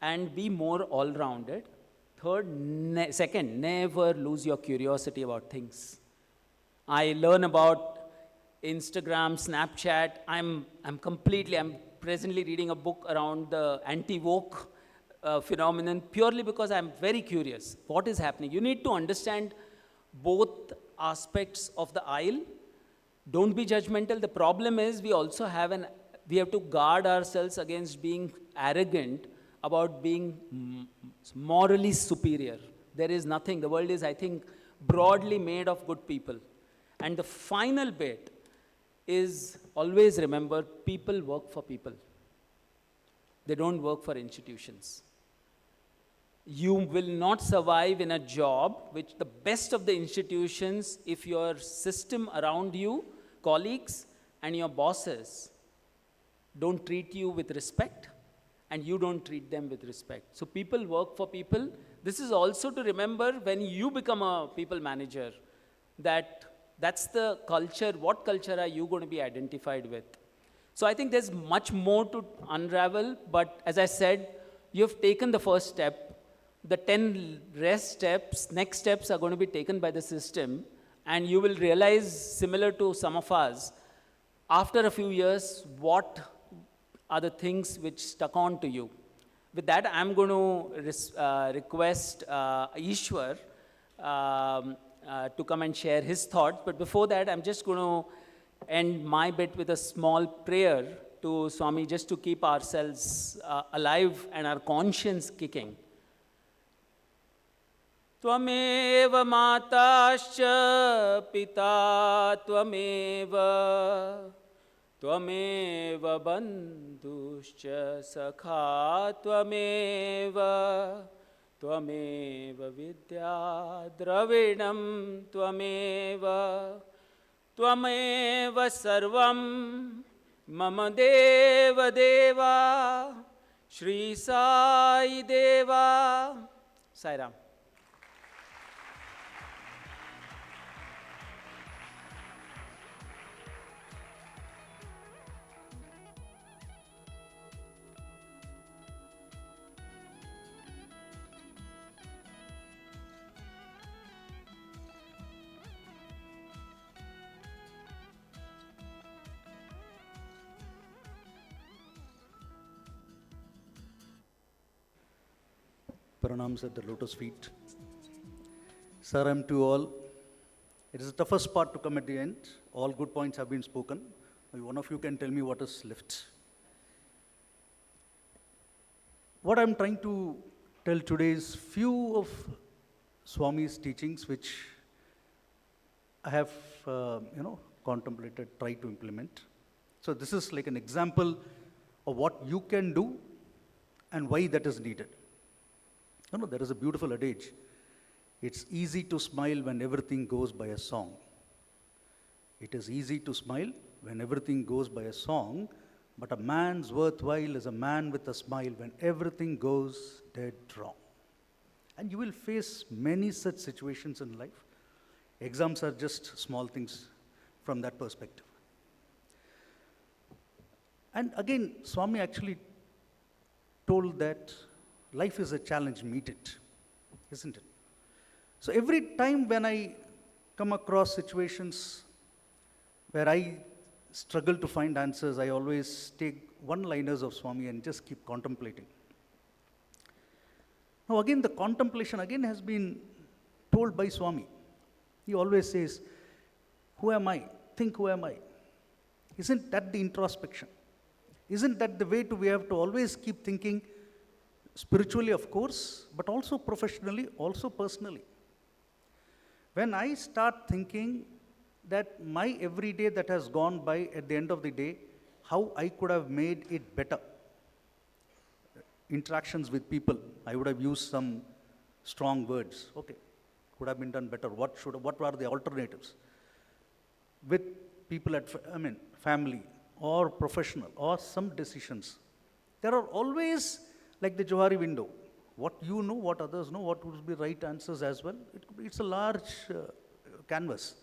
and be more all-rounded. Second, never lose your curiosity about things. I learn about Instagram, Snapchat. I'm presently reading a book around the anti-woke phenomenon purely because I'm very curious. What is happening? You need to understand both aspects of the aisle. Don't be judgmental. The problem is we have to guard ourselves against being arrogant about being morally superior. There is nothing. The world is, I think, broadly made of good people. And the final bit is always remember, people work for people. They don't work for institutions. You will not survive in a job which the best of the institutions, if your system around you, colleagues and your bosses don't treat you with respect, and you don't treat them with respect. So people work for people. This is also to remember when you become a people manager, that's the culture. What culture are you going to be identified with? So I think there's much more to unravel, but as I said, you've taken the first step. The 10 next steps are going to be taken by the system, and you will realize, similar to some of us, after a few years, what are the things which stuck on to you. With that, I'm going to request Eashwar to come and share his thoughts. But before that, I'm just going to end my bit with a small prayer to Swami, just to keep ourselves alive and our conscience kicking. Tvameva matascha pita tvameva Tvameva bandhuscha sakha tvameva Tvameva vidya dravidam tvameva Tvameva sarvam mama deva deva Shri Sai Deva. Sai Ram. Pranams at the lotus feet. Saram to all. It is the toughest part to come at the end. All good points have been spoken. Maybe one of you can tell me what is left. What I'm trying to tell today is few of Swami's teachings which I have, contemplated, tried to implement. So this is like an example of what you can do and why that is needed. There is a beautiful adage. It's easy to smile when everything goes by a song. It is easy to smile when everything goes by a song, but a man's worthwhile is a man with a smile when everything goes dead wrong. And you will face many such situations in life. Exams are just small things from that perspective. And again, Swami actually told that life is a challenge, meet it, isn't it? So every time when I come across situations where I struggle to find answers, I always take one-liners of Swami and just keep contemplating. Now again, the contemplation again has been told by Swami. He always says, who am I? Think, who am I? Isn't that the introspection? Isn't that the way we have to always keep thinking spiritually, of course, but also professionally, also personally? When I start thinking that my everyday that has gone by at the end of the day, how I could have made it better. Interactions with people, I would have used some strong words. Okay, could have been done better. What were the alternatives? With people at, family or professional or some decisions. There are always like the Johari window. What you know, what others know, what would be right answers as well. It's a large canvas.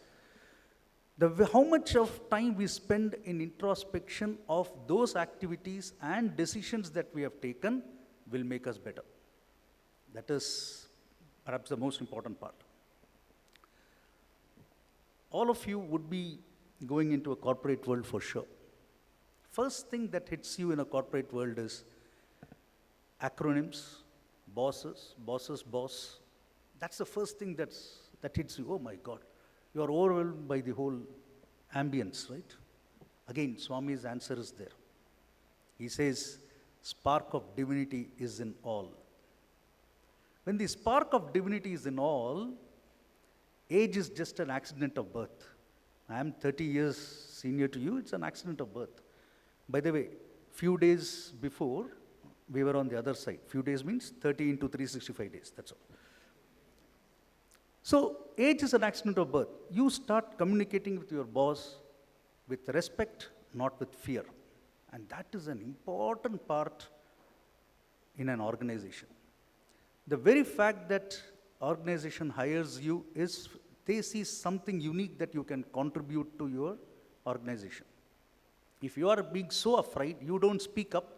How much of time we spend in introspection of those activities and decisions that we have taken will make us better. That is perhaps the most important part. All of you would be going into a corporate world for sure. First thing that hits you in a corporate world is acronyms, bosses, boss. That's the first thing that hits you. Oh my God. You are overwhelmed by the whole ambience, right? Again, Swami's answer is there. He says, spark of divinity is in all. When the spark of divinity is in all, age is just an accident of birth. I am 30 years senior to you, it's an accident of birth. By the way, few days before, we were on the other side. Few days means 30 into 365 days, that's all. So, age is an accident of birth. You start communicating with your boss with respect, not with fear. And that is an important part in an organization. The very fact that organization hires you is they see something unique that you can contribute to your organization. If you are being so afraid, you don't speak up,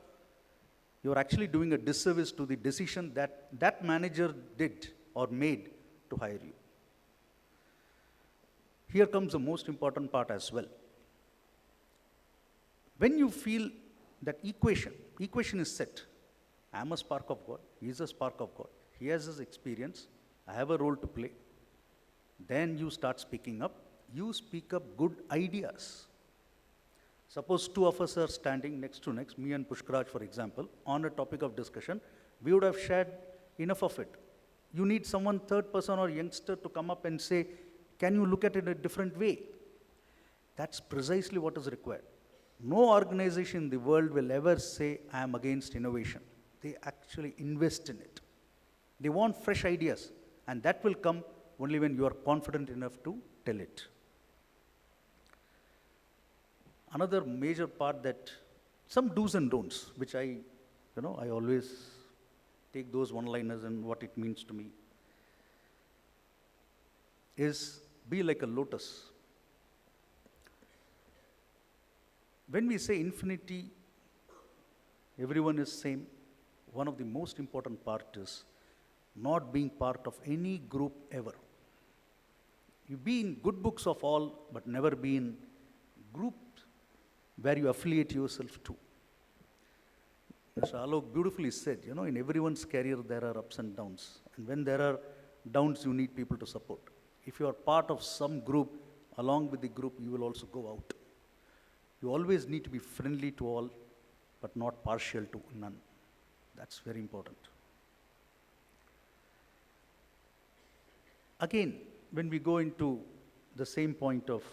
you are actually doing a disservice to the decision that that manager did or made to hire you. Here comes the most important part as well. When you feel that equation is set, I am a spark of God, he is a spark of God, he has his experience, I have a role to play, then you start speaking up, you speak up good ideas. Suppose two of us are standing next to next, me and Pushkaraj for example, on a topic of discussion, we would have shared enough of it. You need someone, third person or youngster to come up and say, can you look at it in a different way? That's precisely what is required. No organization in the world will ever say, I am against innovation. They actually invest in it. They want fresh ideas, and that will come only when you are confident enough to tell it. Another major part that some do's and don'ts, which I always take those one-liners and what it means to me, is be like a lotus. When we say infinity, everyone is same, one of the most important part is not being part of any group ever. You be in good books of all, but never be in groups where you affiliate yourself to. Mr. Alok beautifully said, in everyone's career there are ups and downs. And when there are downs, you need people to support. If you are part of some group, along with the group, you will also go out. You always need to be friendly to all, but not partial to none. That's very important. Again, when we go into the same point of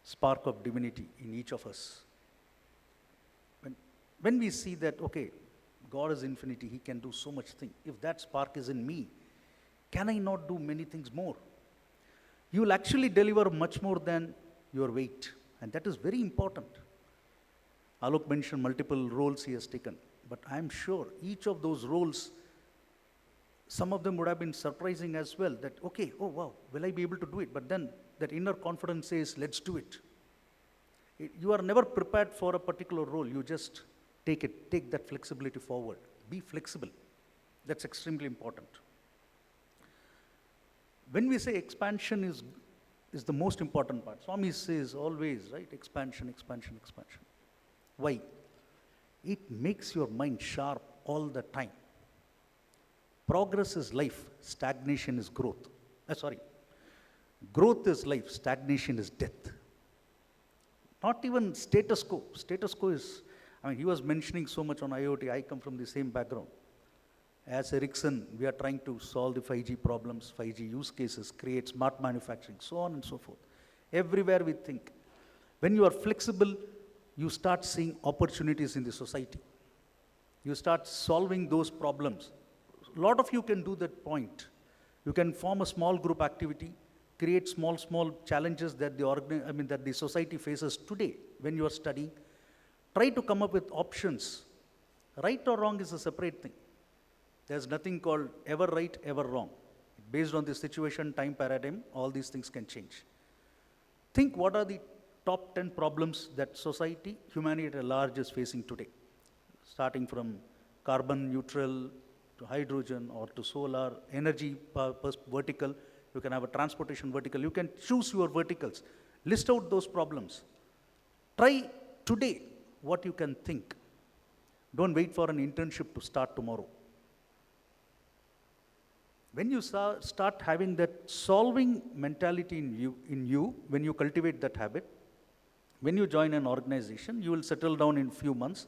spark of divinity in each of us, when we see that, okay, God is infinity, he can do so much thing. If that spark is in me, can I not do many things more? You will actually deliver much more than your weight. And that is very important. Alok mentioned multiple roles he has taken. But I am sure each of those roles, some of them would have been surprising as well. That, okay, oh wow, will I be able to do it? But then that inner confidence says, let's do it. You are never prepared for a particular role. You just take that flexibility forward. Be flexible. That's extremely important. When we say expansion is is the most important part. Swami says always, right, expansion, expansion, expansion. Why? It makes your mind sharp all the time. Progress is life, stagnation is growth. Growth is life, stagnation is death. Not even status quo. Status quo is, he was mentioning so much on IoT. I come from the same background. As Ericsson, we are trying to solve the 5G problems, 5G use cases, create smart manufacturing, so on and so forth. Everywhere we think. When you are flexible, you start seeing opportunities in the society. You start solving those problems. A lot of you can do that point. You can form a small group activity, create small challenges that that the society faces today when you are studying. Try to come up with options. Right or wrong is a separate thing. There's nothing called ever right, ever wrong. Based on the situation, time paradigm, all these things can change. Think what are the top 10 problems that society, humanity at large is facing today. Starting from carbon neutral to hydrogen or to solar, energy vertical, you can have a transportation vertical, you can choose your verticals. List out those problems. Try today what you can think. Don't wait for an internship to start tomorrow. When you start having that solving mentality in you, when you cultivate that habit, when you join an organization, you will settle down in a few months.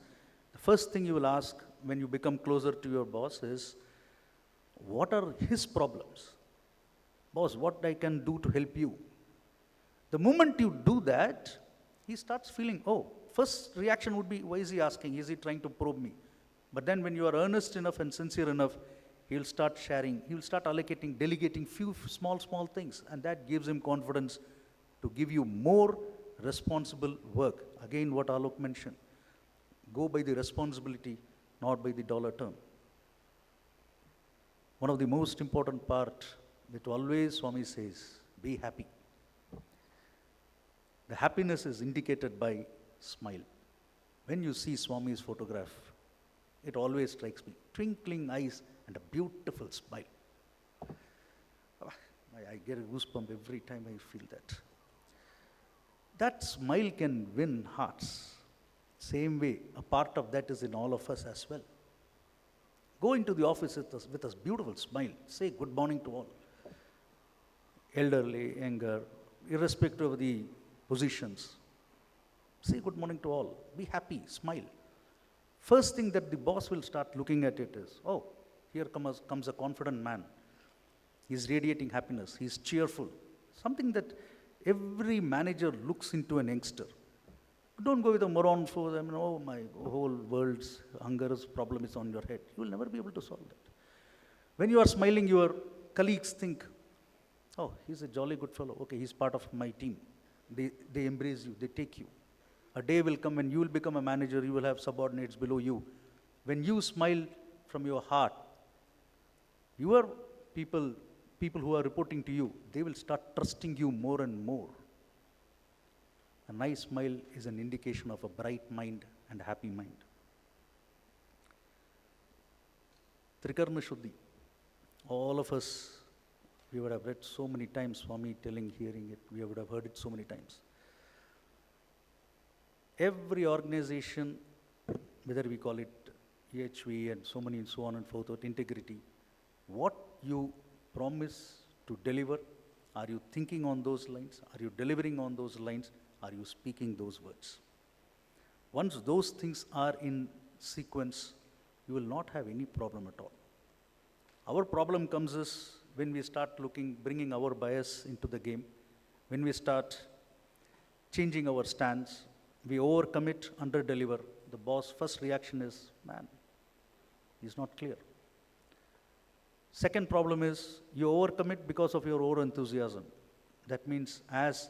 The first thing you will ask when you become closer to your boss is, what are his problems? Boss, what I can do to help you? The moment you do that, he starts feeling, first reaction would be, why is he asking? Is he trying to probe me? But then when you are earnest enough and sincere enough, he will start sharing, he will start allocating, delegating few small things, and that gives him confidence to give you more responsible work. Again, what Alok mentioned, go by the responsibility, not by the dollar term. One of the most important part that always Swami says, be happy. The happiness is indicated by smile. When you see Swami's photograph, it always strikes me, twinkling eyes and a beautiful smile. I get a goosebump every time I feel that. That smile can win hearts. Same way, a part of that is in all of us as well. Go into the office with a beautiful smile. Say good morning to all. Elderly, younger, irrespective of the positions. Say good morning to all. Be happy, smile. First thing that the boss will start looking at it is, here comes a confident man. He's radiating happiness. He's cheerful. Something that every manager looks into an youngster. Don't go with a moron for them, my whole world's hunger's problem is on your head. You will never be able to solve that. When you are smiling, your colleagues think, he's a jolly good fellow. Okay, he's part of my team. They embrace you, they take you. A day will come when you will become a manager, you will have subordinates below you. When you smile from your heart, your people who are reporting to you, they will start trusting you more and more. A nice smile is an indication of a bright mind and a happy mind. Trikarma Shuddhi. All of us, we would have read so many times, Swami hearing it, we would have heard it so many times. Every organization, whether we call it EHV and so on and forth, integrity, what you promise to deliver, are you thinking on those lines? Are you delivering on those lines? Are you speaking those words? Once those things are in sequence, you will not have any problem at all. Our problem comes is when we start bringing our bias into the game, when we start changing our stance, we overcommit, under-deliver. The boss' first reaction is, man, he's not clear. Second problem is you overcommit because of your over-enthusiasm. That means as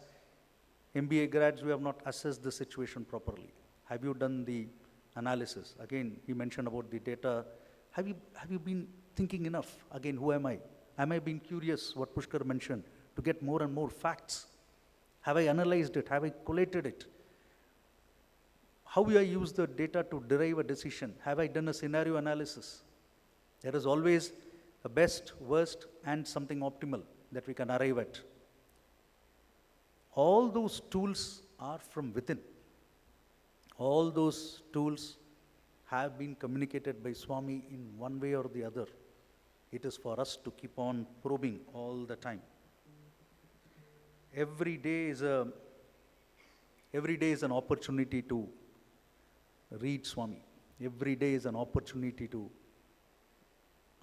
MBA grads, we have not assessed the situation properly. Have you done the analysis? Again, he mentioned about the data. Have you been thinking enough? Again, who am I? Am I being curious, what Pushkar mentioned, to get more and more facts? Have I analyzed it? Have I collated it? How will I use the data to derive a decision? Have I done a scenario analysis? There is always a best, worst, and something optimal that we can arrive at. All those tools are from within. All those tools have been communicated by Swami in one way or the other. It is for us to keep on probing all the time. Every day is an opportunity to read Swami. Every day is an opportunity to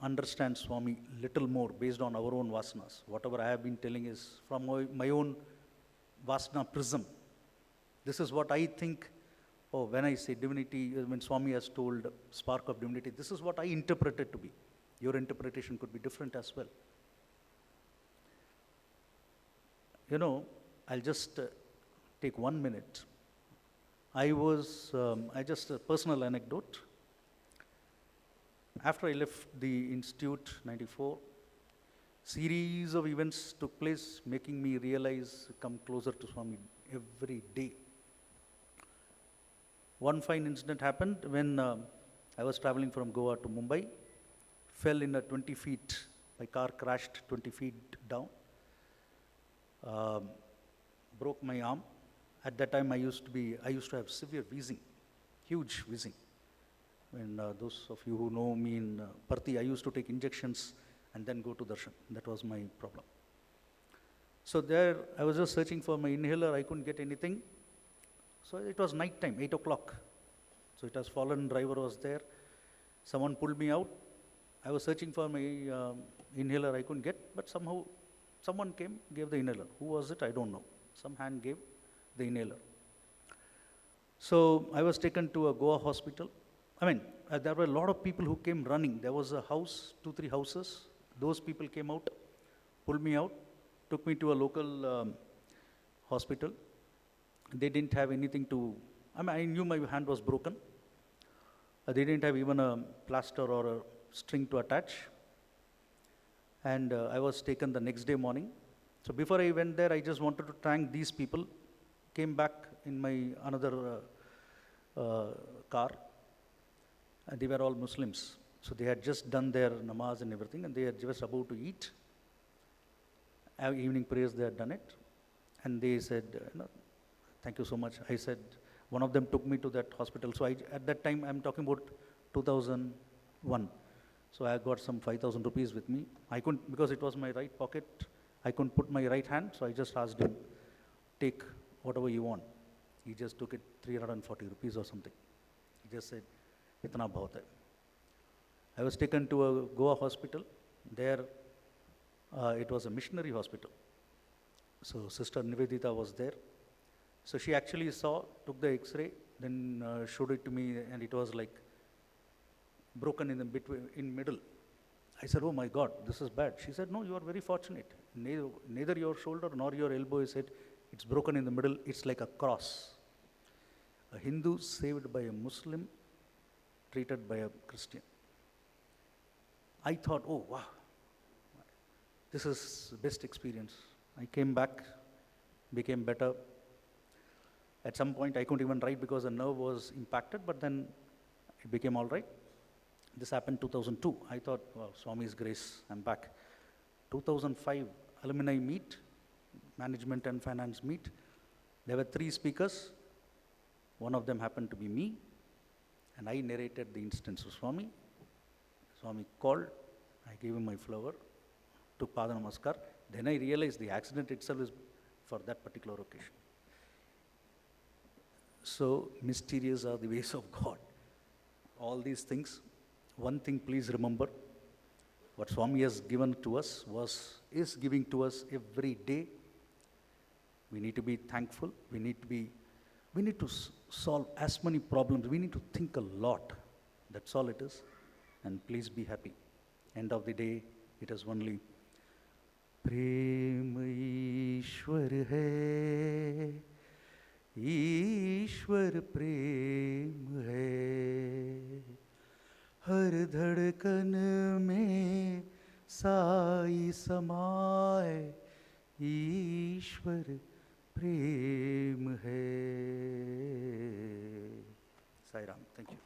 understand Swami little more based on our own vasanas. Whatever I have been telling is from my own vasana prism. This is what I think, when I say divinity, when Swami has told spark of divinity, this is what I interpret it to be. Your interpretation could be different as well. I'll just take 1 minute. I just a personal anecdote. After I left the institute, 94, series of events took place, making me realize, come closer to Swami every day. One fine incident happened when I was traveling from Goa to Mumbai, fell in a 20 feet, my car crashed 20 feet down, broke my arm. At that time I used to have severe wheezing, huge wheezing. When those of you who know me in Parthi, I used to take injections and then go to darshan. That was my problem. So there, I was just searching for my inhaler. I couldn't get anything. So it was night time, 8 o'clock. So it was fallen driver was there. Someone pulled me out. I was searching for my inhaler. I couldn't get, but somehow someone came, gave the inhaler. Who was it? I don't know. Some hand gave the inhaler. So I was taken to a Goa hospital. There were a lot of people who came running. There was a house, 2-3 houses. Those people came out, pulled me out, took me to a local hospital. They didn't have anything to, I knew my hand was broken. They didn't have even a plaster or a string to attach. And I was taken the next day morning. So before I went there, I just wanted to thank these people. Came back in my another car. And they were all Muslims. So they had just done their namaz and everything, and they had just about to eat. Evening prayers, they had done it. And they said, thank you so much. I said, one of them took me to that hospital. So at that time, I'm talking about 2001. So I got some 5,000 rupees with me. I couldn't, because it was my right pocket, I couldn't put my right hand. So I just asked him, take whatever you want. He just took it 340 rupees or something. He just said, Itna bahut hai. I was taken to a Goa hospital. There, it was a missionary hospital. So Sister Nivedita was there. So she actually took the X-ray, then showed it to me, and it was like broken in middle. I said, oh my God, this is bad. She said, no, you are very fortunate. Neither your shoulder nor your elbow is hit. It's broken in the middle. It's like a cross. A Hindu saved by a Muslim, treated by a Christian. I thought, oh wow, this is the best experience. I came back, became better. At some point, I couldn't even write because the nerve was impacted, but then it became all right. This happened 2002. I thought, wow, Swami's grace, I'm back. 2005, alumni meet, management and finance meet. There were 3 speakers. One of them happened to be me, and I narrated the instance of Swami. Swami called, I gave him my flower, took Pada Namaskar. Then I realized the accident itself is for that particular occasion. So mysterious are the ways of God. All these things. One thing please remember, what Swami has given to us is giving to us every day. We need to be thankful. We need to solve as many problems. We need to think a lot. That's all it is. And please be happy. End of the day, it is only Prem Eashwar hai, Eashwar prem hai, har dhadkan mein sai samaye, Eashwar prem hai. Sai Ram, thank you.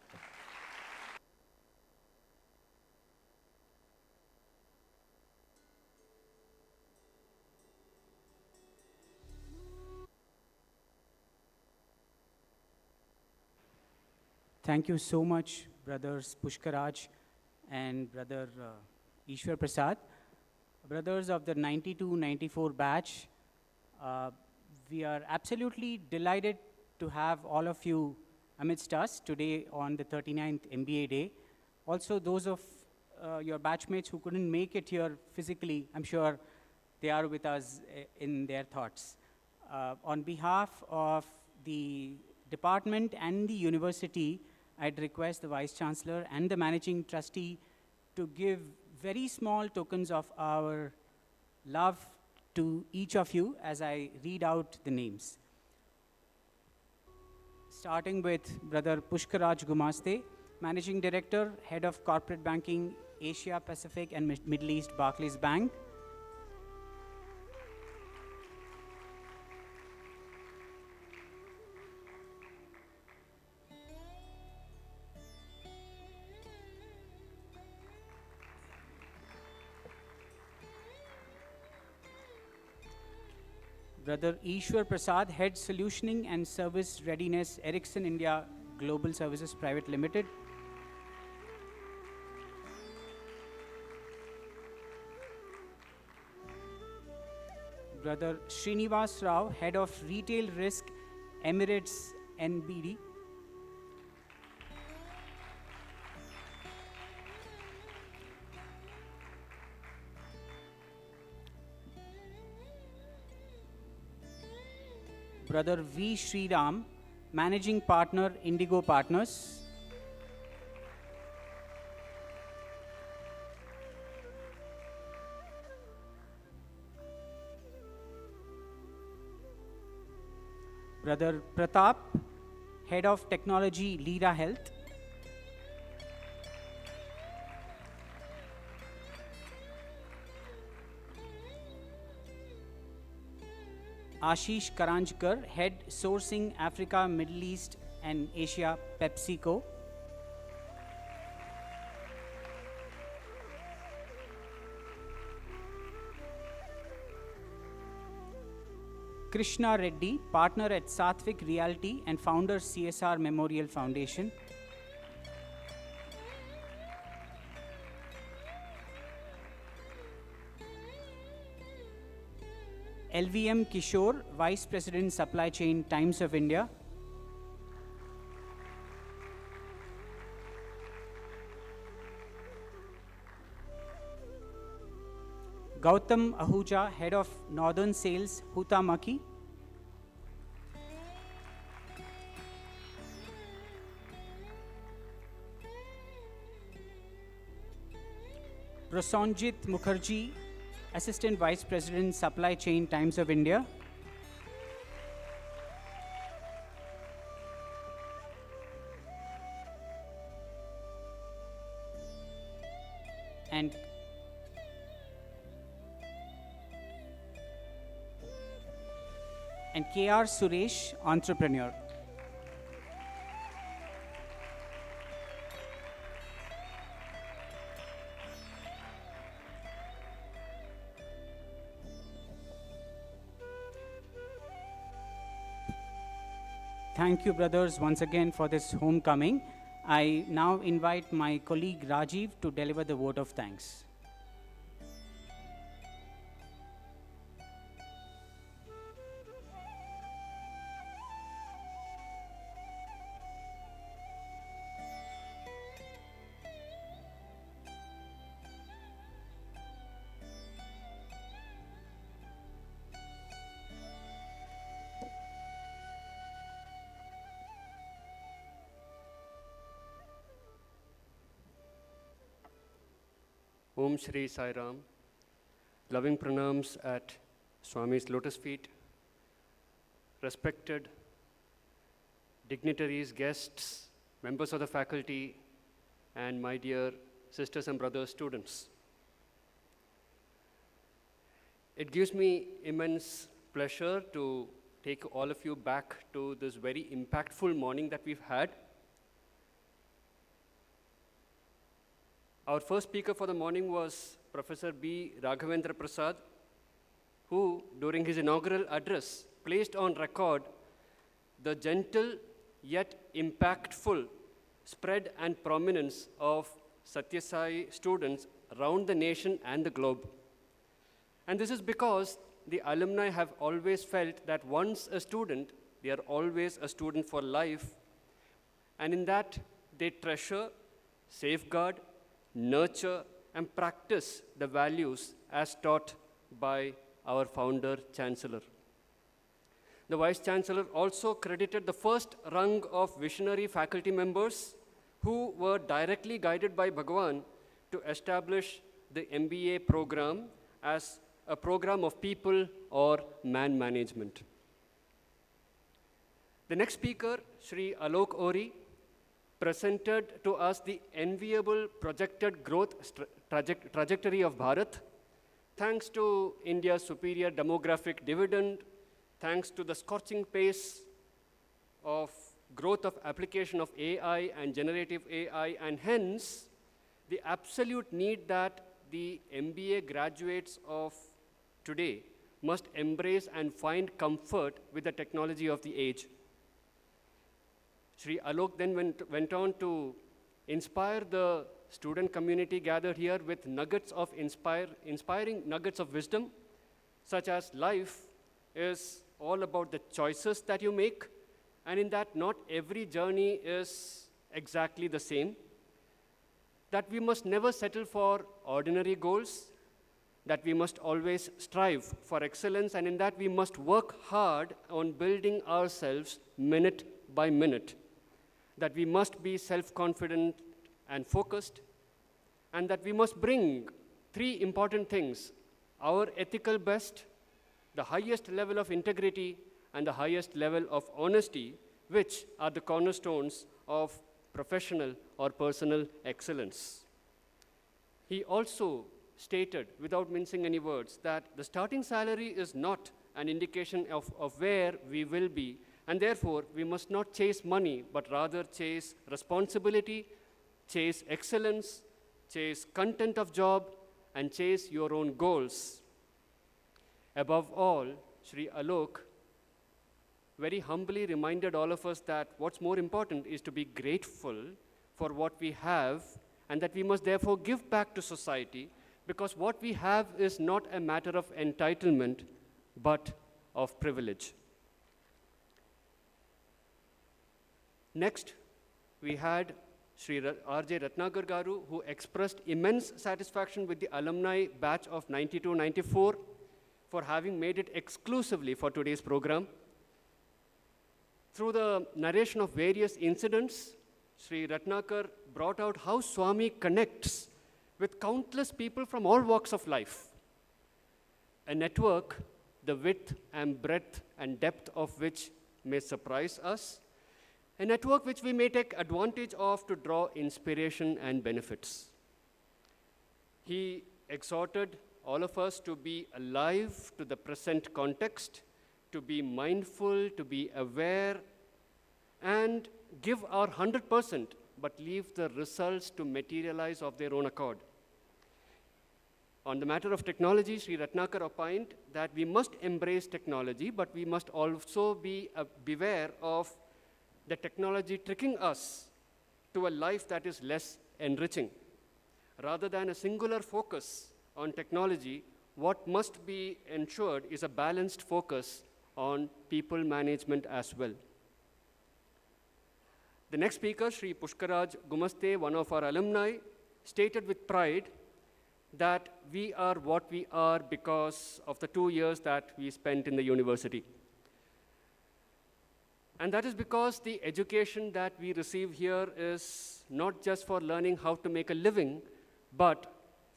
Thank you so much, brothers Pushkaraj and brother Eashwar Prasad. Brothers of the 92-94 batch, we are absolutely delighted to have all of you amidst us today on the 39th MBA day. Also, those of your batchmates who couldn't make it here physically, I'm sure they are with us in their thoughts. On behalf of the department and the university, I'd request the Vice-Chancellor and the Managing Trustee to give very small tokens of our love to each of you as I read out the names. Starting with Brother Pushkaraj Gumaste, Managing Director, Head of Corporate Banking, Asia Pacific and Middle East, Barclays Bank. Brother Eashwar Prasad, Head Solutioning and Service Readiness, Ericsson India Global Services Private Limited. Brother Srinivas Rao, Head of Retail Risk, Emirates NBD. Brother V. Sriram, Managing Partner, Indigo Partners. Brother Pratap, Head of Technology, Lira Health. Ashish Karanjkar, Head Sourcing Africa, Middle East and Asia, PepsiCo. Krishna Reddy, Partner at Sathvik Realty and Founder, CSR Memorial Foundation. LVM Kishore, Vice President, Supply Chain, Times of India. Gautam Ahuja, Head of Northern Sales, Huhtamaki. Prasanjit Mukherjee, Assistant Vice President, Supply Chain, Times of India. And KR Suresh, Entrepreneur. Thank you, brothers, once again for this homecoming. I now invite my colleague Rajiv to deliver the vote of thanks. Om Shri Sai Ram. Loving pranams at Swami's lotus feet. Respected dignitaries, guests, members of the faculty, and my dear sisters and brothers, students. It gives me immense pleasure to take all of you back to this very impactful morning that we've had. Our first speaker for the morning was Professor B. Raghavendra Prasad, who, during his inaugural address, placed on record the gentle yet impactful spread and prominence of Sathya Sai students around the nation and the globe. And this is because the alumni have always felt that once a student, they are always a student for life, and in that they treasure, safeguard, nurture, and practice the values as taught by our founder, Chancellor. The Vice-Chancellor also credited the first rung of visionary faculty members who were directly guided by Bhagavan to establish the MBA program as a program of people or man management. The next speaker, Sri Alok Ohrie, presented to us the enviable projected growth trajectory of Bharat, thanks to India's superior demographic dividend, thanks to the scorching pace of growth of application of AI and generative AI, and hence the absolute need that the MBA graduates of today must embrace and find comfort with the technology of the age. Sri Alok then went on to inspire the student community gathered here with nuggets of inspiring nuggets of wisdom, such as life is all about the choices that you make, and in that not every journey is exactly the same, that we must never settle for ordinary goals, that we must always strive for excellence, and in that we must work hard on building ourselves minute by minute, that we must be self-confident and focused, and that we must bring three important things: our ethical best, the highest level of integrity, and the highest level of honesty, which are the cornerstones of professional or personal excellence. He also stated, without mincing any words, that the starting salary is not an indication of where we will be, and therefore we must not chase money, but rather chase responsibility, chase excellence, chase content of job, and chase your own goals. Above all, Sri Alok very humbly reminded all of us that what's more important is to be grateful for what we have, and that we must therefore give back to society, because what we have is not a matter of entitlement, but of privilege. Next, we had Sri R.J. Rathnakar Garu, who expressed immense satisfaction with the alumni batch of 92-94 for having made it exclusively for today's program. Through the narration of various incidents, Sri Rathnakar brought out how Swami connects with countless people from all walks of life. A network, the width and breadth and depth of which may surprise us. A network which we may take advantage of to draw inspiration and benefits. He exhorted all of us to be alive to the present context, to be mindful, to be aware, and give our 100%, but leave the results to materialize of their own accord. On the matter of technology, Sri Rathnakar opined that we must embrace technology, but we must also beware of the technology tricking us to a life that is less enriching. Rather than a singular focus on technology, what must be ensured is a balanced focus on people management as well. The next speaker, Sri Pushkaraj Gumaste, one of our alumni, stated with pride that we are what we are because of the 2 years that we spent in the university. And that is because the education that we receive here is not just for learning how to make a living, but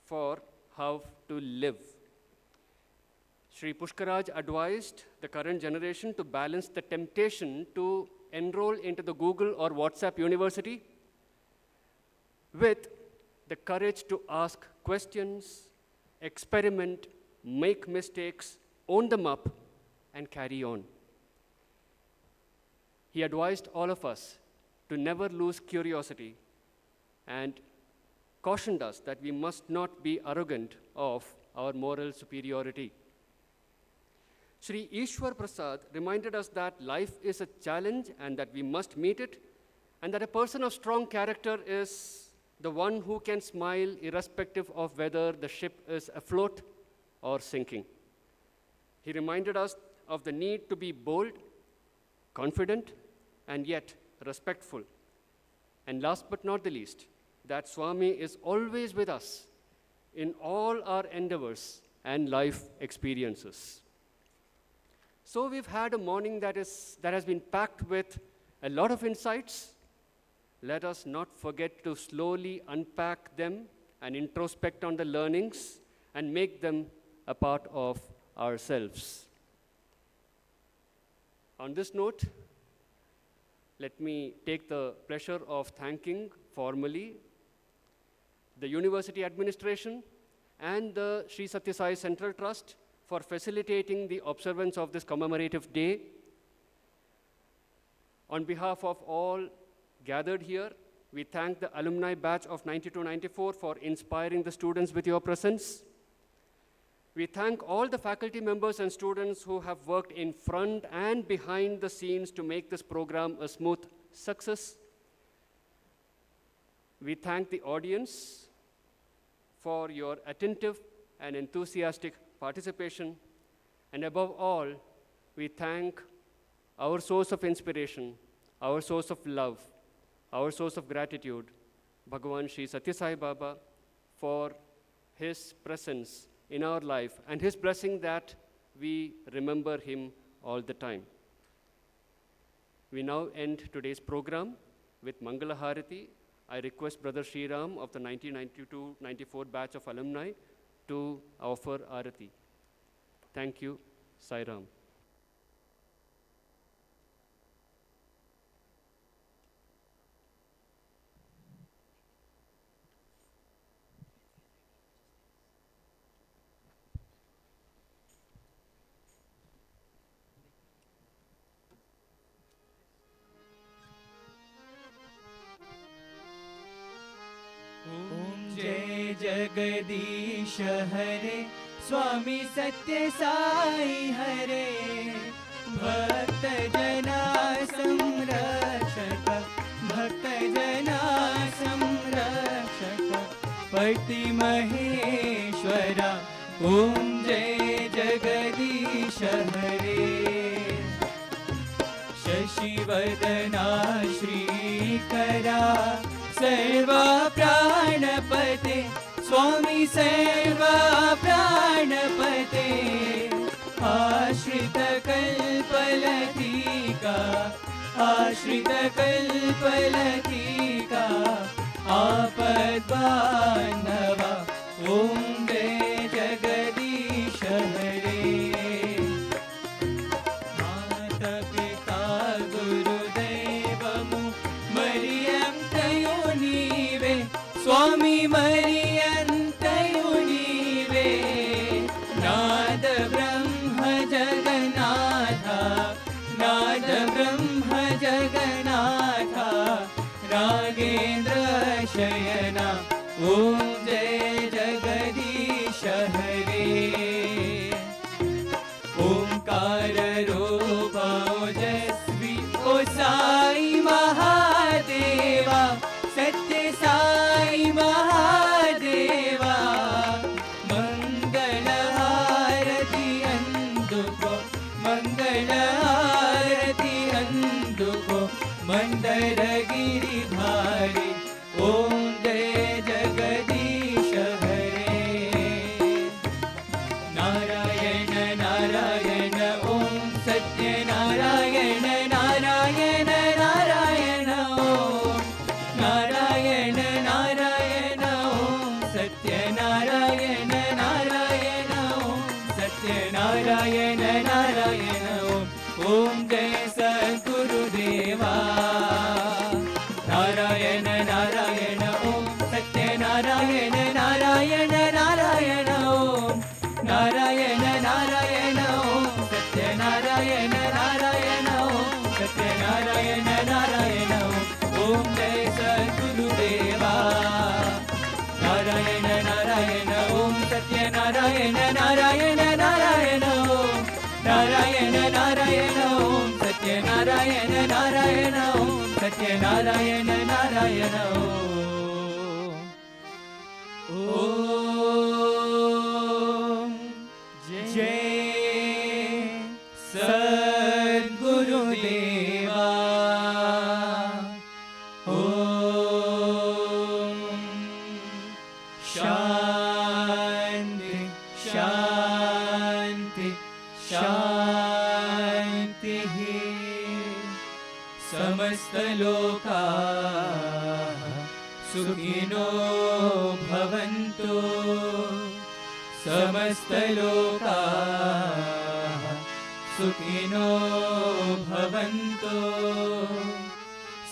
for how to live. Sri Pushkaraj advised the current generation to balance the temptation to enroll into the Google or WhatsApp university with the courage to ask questions, experiment, make mistakes, own them up, and carry on. He advised all of us to never lose curiosity and cautioned us that we must not be arrogant of our moral superiority. Sri Eashwar Prasad reminded us that life is a challenge and that we must meet it, and that a person of strong character is the one who can smile irrespective of whether the ship is afloat or sinking. He reminded us of the need to be bold, confident, and yet respectful. And last but not the least, that Swami is always with us in all our endeavors and life experiences. So we've had a morning that has been packed with a lot of insights. Let us not forget to slowly unpack them and introspect on the learnings and make them a part of ourselves. On this note, let me take the pleasure of thanking formally the university administration and the Sri Sathya Sai Central Trust for facilitating the observance of this commemorative day. On behalf of all gathered here, we thank the alumni batch of 92-94 for inspiring the students with your presence. We thank all the faculty members and students who have worked in front and behind the scenes to make this program a smooth success. We thank the audience for your attentive and enthusiastic participation. And above all, we thank our source of inspiration, our source of love, our source of gratitude, Bhagavan Sri Sathya Sai Baba, for his presence in our life and his blessing that we remember him all the time. We now end today's program with Mangala Harati. I request Brother Sri Ram of the 1992-94 batch of alumni to offer Arati. Thank you. Sai Ram. जय जगदीश हरे स्वामी सत्य साई हरे भक्त जना संरक्षक भक्त जना संरक्षक पति महेश्वरा ओम जय जगदीश हरे शशिवदना श्रीकरा सर्वा प्राणपते स्वामी सर्वा प्राणपते आश्रित कल्पलतिका आश्रित कल्पलतिका आपद बांधवा ओम जय जगदीश हरे माता पिता गुरुदेवमु मरियम तयोनीवे स्वामी मरियन्तयुनीवे नाद ब्रह्म जगन्नाथा नाद ब्रह्म जगन्नाथा रागेन्द्र शयना ओम जय जगदीश हरे ओंकार रूप ओजस्वी ओ साई महादेवा सत्य साई महादेवा मंगल हारति अंदुको मंगल हारति अंदुको मंदर गिरिधारी ओम जय जगदीश हरे नारायण नारायण ओम सत्य नारायण नारायण नारायण ओम नारायण नारायण ओम सत्य नारायण नारायण ओम सत्य नारायण नारायण ओम जय सद्गुरुदेवा नारायण नारायण ओम सत्य नारायण नारायण नारायण ओम नारायण नारायण ओम सत्य नारायण नारायण ओम सत्य नारायण नारायण ओम जय सद्गुरुदेवा नारायण नारायण ओम सत्य नारायण नारायण नारायण ओम नारायण नारायण ओम सत्य नारायण नारायण ओम सत्यनारायण नारायण ओम जय सद्गुरुदेवा ओम शांति शांति शांति समस्त लोकाः सुखिनो भवन्तु समस्त लोकाः सुखिनो भवन्तु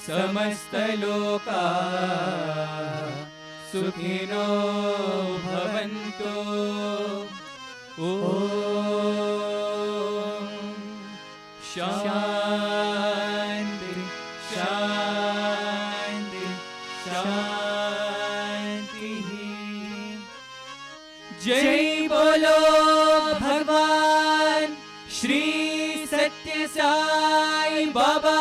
समस्त लोकाः सुखिनो भवन्तु ओम शांति शांति शांति जय बोलो भगवान श्री सत्य साई बाबा